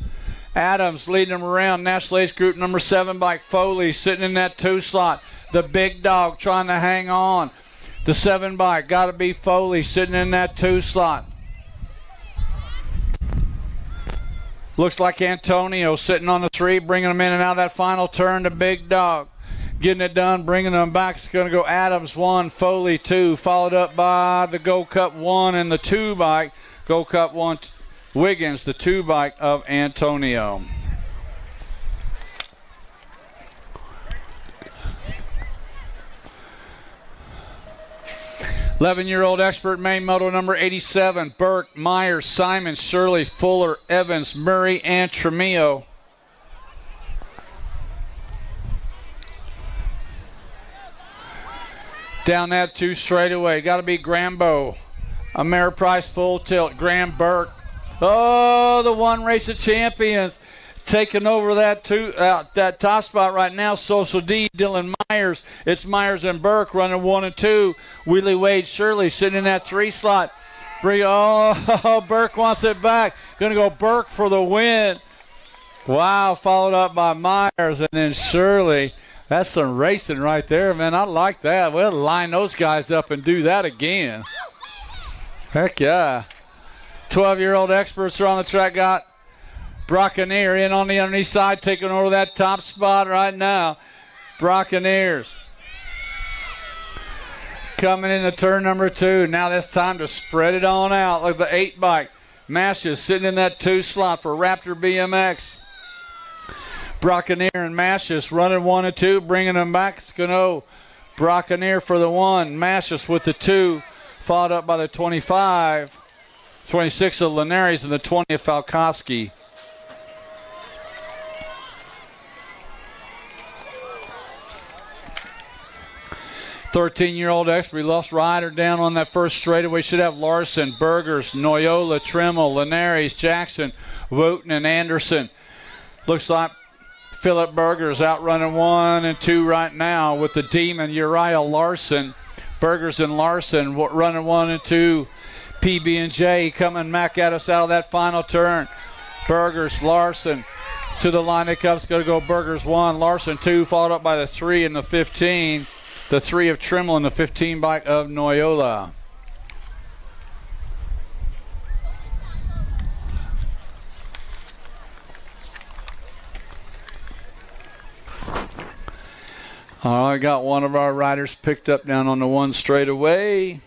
Adams leading them around. National Ace Group number 7 bike Foley sitting in that 2 slot. The big dog trying to hang on. The 7 bike got to be Foley sitting in that 2 slot. Looks like Antonio sitting on the 3, bringing them in and out of that final turn. The big dog getting it done, bringing them back. It's going to go Adams 1, Foley 2, followed up by the Gold Cup 1 and the 2 bike. Gold Cup 1 Wiggins, the 2 bike of Antonio. Eleven-year-old expert main moto number 87, Burke, Myers, Simon, Shirley, Fuller, Evans, Murray, and Tremillo. Down that 2 straightaway. Got to be Grambo. Ameriprise full tilt. Graham Burke. Oh, the 1 race of champions. Taking over that top spot right now. Social D, Dylan Myers. It's Myers and Burke running 1 and 2. Wheelie Wade Shirley sitting in that 3 slot. Burke wants it back. Going to go Burke for the win. Wow, followed up by Myers and then Shirley. That's some racing right there, man. I like that. We'll line those guys up and do that again. Heck yeah. 12-year-old experts are on the track. Got Brockanier in on the underneath side, taking over that top spot right now. Brockaniers coming into turn number 2. Now it's time to spread it on out. Look at the 8 bike. Mashes sitting in that 2 slot for Raptor BMX. Brockanier and Mashes running 1 and 2, bringing them back. It's Gano. Brockanier for the 1. Mashes with the 2, followed up by the 25. 26 of Linares and the 20 of Falkowski. Thirteen-year-old expert. We lost Ryder down on that first straightaway. Should have Larson, Burgers, Noyola, Trimmel, Linares, Jackson, Wooten, and Anderson. Looks like Philip Burgers out running 1 and 2 right now with the Demon Uriah Larson. Burgers and Larson running 1 and 2. PB&J coming back at us out of that final turn. Burgers, Larson to the line. It comes. Going to go Burgers 1, Larson 2, followed up by the 3 and the 15. The 3 of Trimmel and the 15 bike of Noyola. All right, got one of our riders picked up down on the 1 straightaway.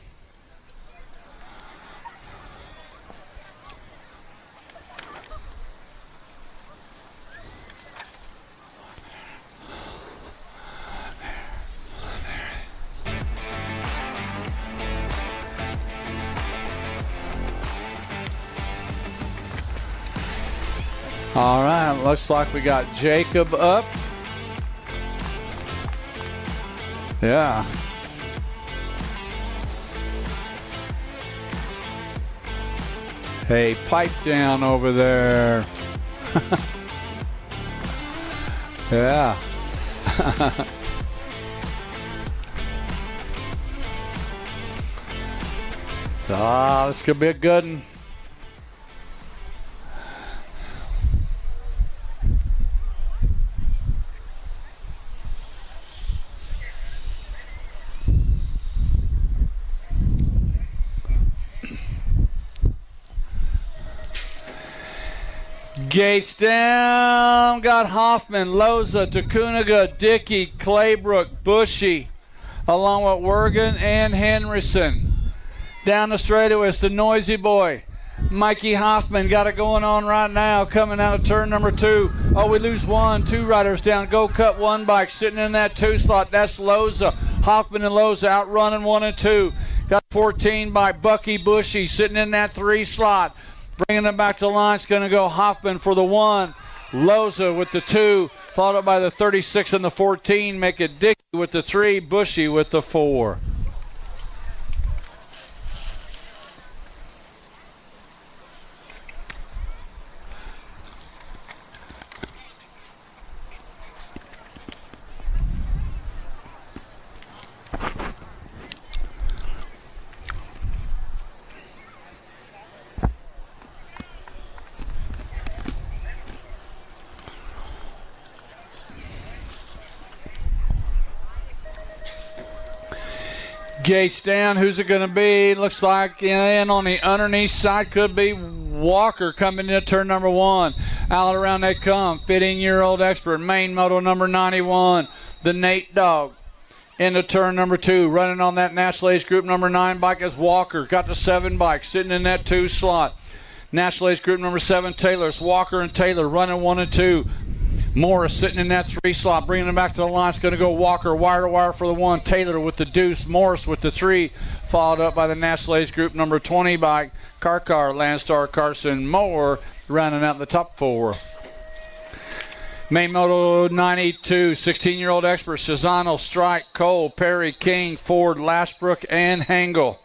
All right, looks like we got Jacob up. Yeah. Hey, pipe down over there. Yeah. This could be a good one. Gates down. Got Hoffman, Loza, Takunaga, Dickey, Claybrook, Bushy, along with Wergen and Henderson. Down the straightaway, it's the noisy boy. Mikey Hoffman got it going on right now, coming out of turn number 2. Oh, we lose 1. 2 riders down. Go cut 1 bike sitting in that 2 slot. That's Loza. Hoffman and Loza out running 1 and 2. Got 14 by Bucky Bushy sitting in that 3 slot. Bringing them back to the line. It's going to go Hoffman for the 1. Loza with the 2. Followed up by the 36 and the 14. Make it Dickey with the 3. Bushy with the 4. Gates down. Who's it going to be? Looks like in on the underneath side could be Walker coming into turn number 1. Out around they come. 15-year-old expert. Main moto number 91. The Nate Dog. Into turn number 2. Running on that national age group number 9 bike is Walker. Got the 7 bike sitting in that 2 slot. National Age Group number 7, Taylor's Walker and Taylor running 1 and 2. Morris sitting in that 3 slot, bringing them back to the line. It's going to go Walker, wire to wire for the 1. Taylor with the deuce. Morris with the 3. Followed up by the National Age Group number 20 by Karkar, Landstar, Carson, Moore, rounding out the top 4. Main Moto 92, 16-year-old experts, Shazano, Strike, Cole, Perry, King, Ford, Lashbrook, and Hengel.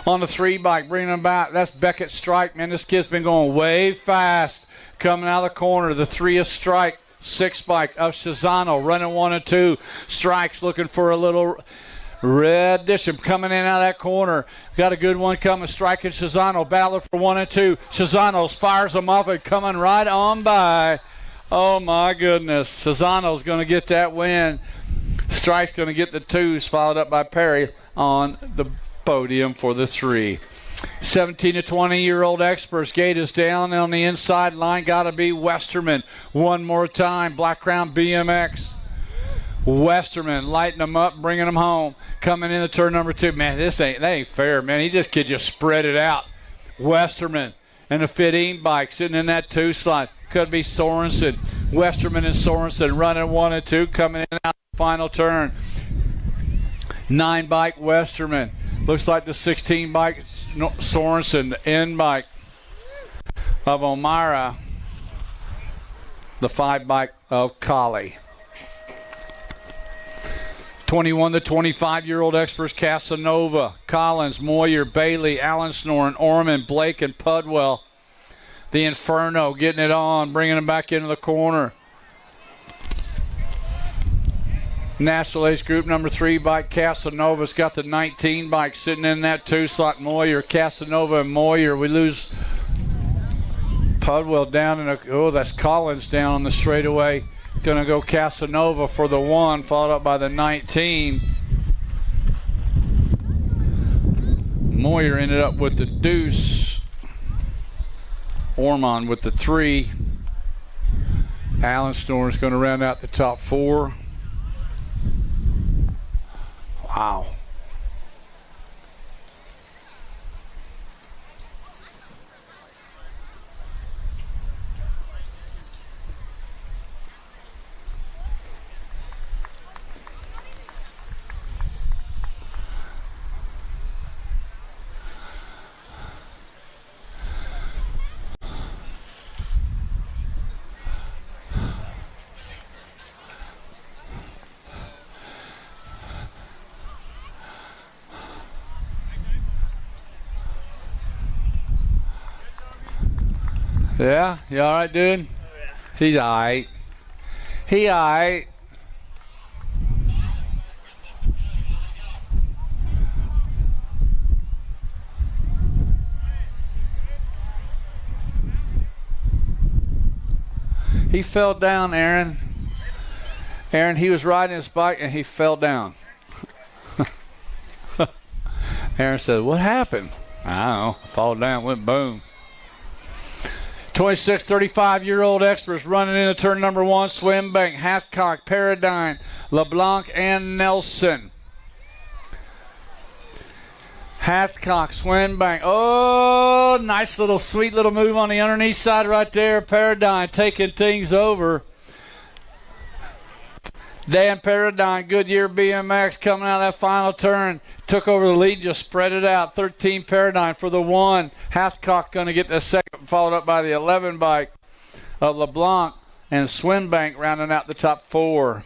On the 3 bike, bringing them back, that's Beckett, Strike. Man, this kid's been going way fast. Coming out of the corner, the 3 is Strike. 6 bike of Shazano, running 1 and 2. Strike's looking for a little red addition coming in out of that corner. Got a good one coming. Strike and Shazano battling for 1 and 2. Shazano fires them off and coming right on by. Oh my goodness. Shazano's going to get that win. Strike's going to get the 2s, followed up by Perry on the podium for the 3. 17 to 20-year-old experts. Gate is down on the inside line. Got to be Westerman. One more time. Black Crown BMX. Westerman lighting them up, bringing them home. Coming into turn number 2. Man, that ain't fair, man. He just could just spread it out. Westerman and a 15 bike sitting in that 2 slot. Could be Sorensen. Westerman and Sorensen running 1 and 2. Coming in out the final turn. 9 bike Westerman. Looks like the 16 bike Sorensen, the end bike of O'Mara, the 5 bike of Colley. 21 to 25-year-old experts, Casanova, Collins, Moyer, Bailey, Allen Snoren, Orman, Blake, and Pudwell. The Inferno getting it on, bringing them back into the corner. National Age Group number 3 bike, Casanova's got the 19 bike sitting in that 2 slot. Moyer, Casanova, and Moyer. We lose Pudwell down in that's Collins down on the straightaway. Going to go Casanova for the 1, followed up by the 19. Moyer ended up with the deuce. Ormond with the 3. Allen Snoren's going to round out the top 4. Wow. Yeah, you all right, dude? Oh, yeah. He's all right. He all right. He fell down, Aaron. Aaron, he was riding his bike and he fell down. Aaron said, what happened? I don't know. Fall down, went boom. 26, 35-year-old experts running into turn number 1. Swimbank, Hathcock, Paradigm, LeBlanc, and Nelson. Hathcock, Swimbank. Oh, nice little, sweet little move on the underneath side right there. Paradigm taking things over. Dan Paradigm, Goodyear BMX, coming out of that final turn. Took over the lead, just spread it out. 13 Paradigm for the 1. Hathcock going to get the second, followed up by the 11 bike of LeBlanc, and Swimbank rounding out the top 4.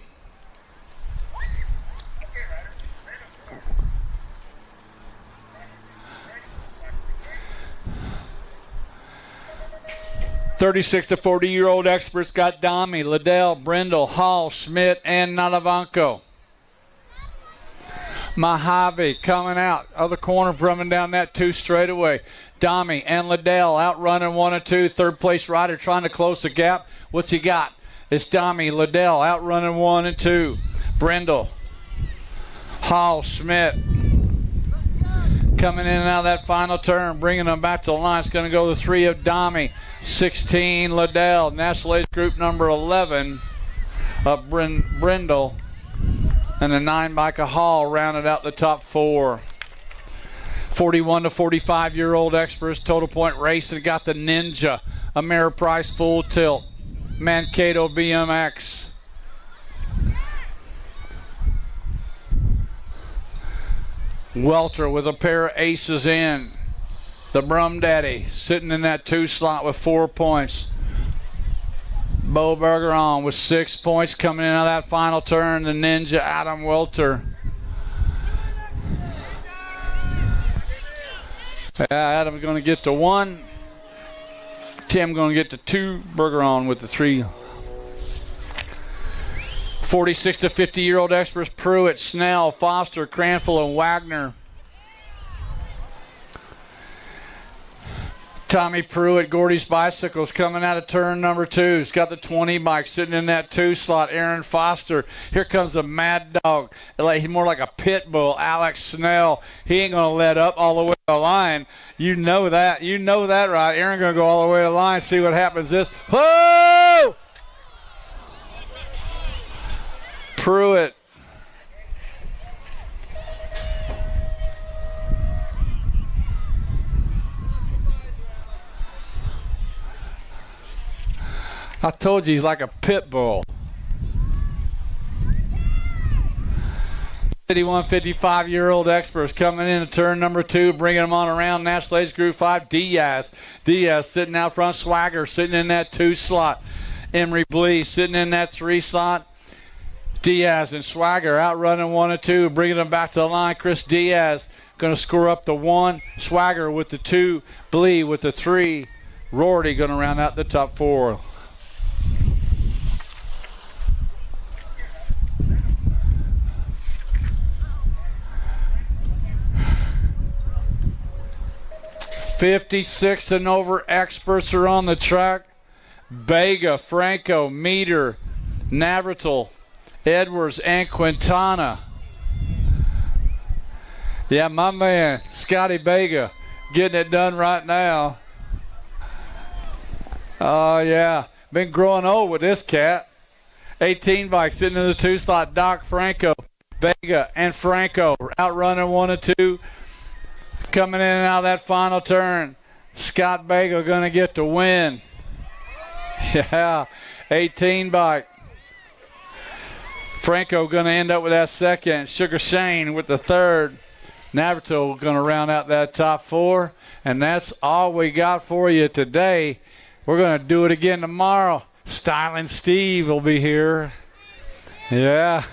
.36 to 40-year-old experts got Dami, Liddell, Brindle, Hall, Schmidt, and Nalavanko. Mojave coming out of the corner, running down that 2 straightaway. Dami and Liddell outrunning 1 and 2. Third place rider trying to close the gap. What's he got? It's Dami, Liddell outrunning 1 and 2. Brindle, Hall, Schmidt. Coming in and out of that final turn, bringing them back to the line. It's going to go the 3 of Dami, 16 Liddell, National Age Group number 11 of Brindle, and the 9 bike of Hall rounded out the top 4. 41 to 45-year-old experts, total point racing. Got the Ninja, Ameriprise full tilt, Mankato BMX. Welter with a pair of aces in. The Brum Daddy sitting in that 2 slot with 4 points. Bo Bergeron with 6 points coming in on that final turn. The Ninja Adam Welter. Adam's going to get to 1. Tim going to get to 2. Bergeron with the 3. 46 to 50-year-old experts, Pruitt, Snell, Foster, Cranfield, and Wagner. Tommy Pruitt, Gordy's Bicycles coming out of turn number 2. He's got the 20 bike sitting in that 2 slot. Aaron Foster. Here comes the Mad Dog. He's more like a pit bull. Alex Snell. He ain't going to let up all the way to the line. You know that. You know that, right? Aaron going to go all the way to the line. See what happens this. Whoa! Pruitt. I told you he's like a pit bull. 55-year-old experts coming in to turn number 2, bringing them on around National Age Group 5. Diaz sitting out front. Swagger sitting in that 2 slot. Emery Blee sitting in that 3 slot. Diaz and Swagger outrunning 1 and 2, bringing them back to the line. Chris Diaz going to score up the 1. Swagger with the 2. Blee with the 3. Rorty going to round out the top 4. '56 and over experts are on the track. Bega, Franco, Meter, Navratil, Edwards, and Quintana. Yeah, my man, Scotty Bega, getting it done right now. Oh, yeah. Been growing old with this cat. 18 bike sitting in the 2 slot. Doc Franco, Bega, and Franco outrunning 1 and 2. Coming in and out of that final turn. Scott Bega going to get the win. Yeah, 18 bike. Franco going to end up with that 2nd. Sugar Shane with the 3rd. Navratil going to round out that top 4. And that's all we got for you today. We're going to do it again tomorrow. Styling Steve will be here. Yeah.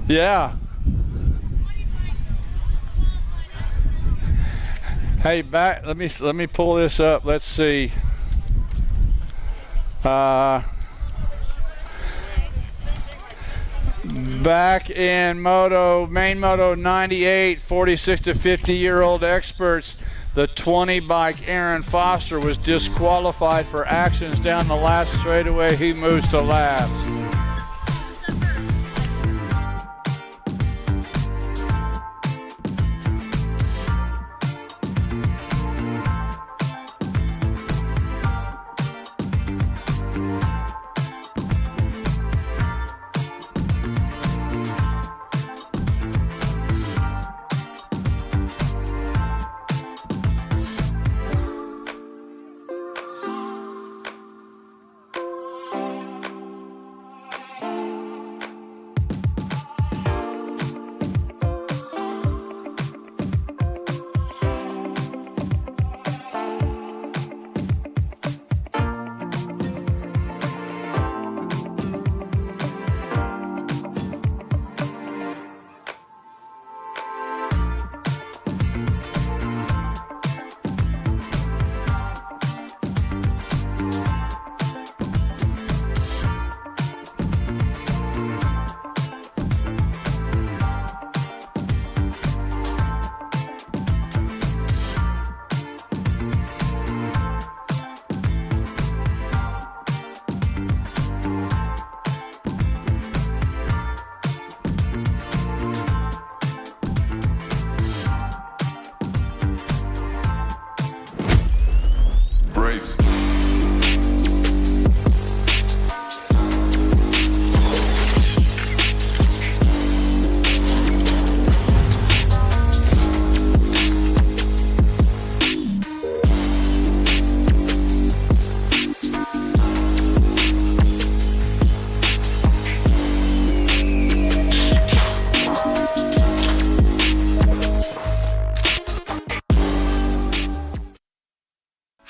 Yeah. Hey, back. Let me pull this up. Let's see. Back in main moto 98, 46 to 50-year-old experts. The 20 bike Aaron Foster was disqualified for actions down the last straightaway. He moves to last.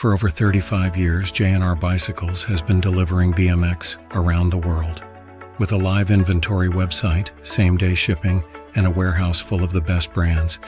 For over 35 years, J&R Bicycles has been delivering BMX around the world. With a live inventory website, same-day shipping, and a warehouse full of the best brands,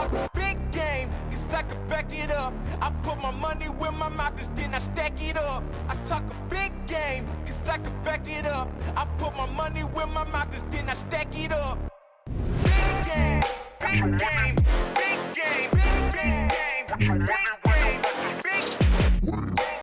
talk a big game, cause I can back it up. I put my money where my mouth is, then I stack it up. I talk a big game, cause I can back it up. I put my money where my mouth is, then I stack it up. Big game, big game, big game, big game, big game.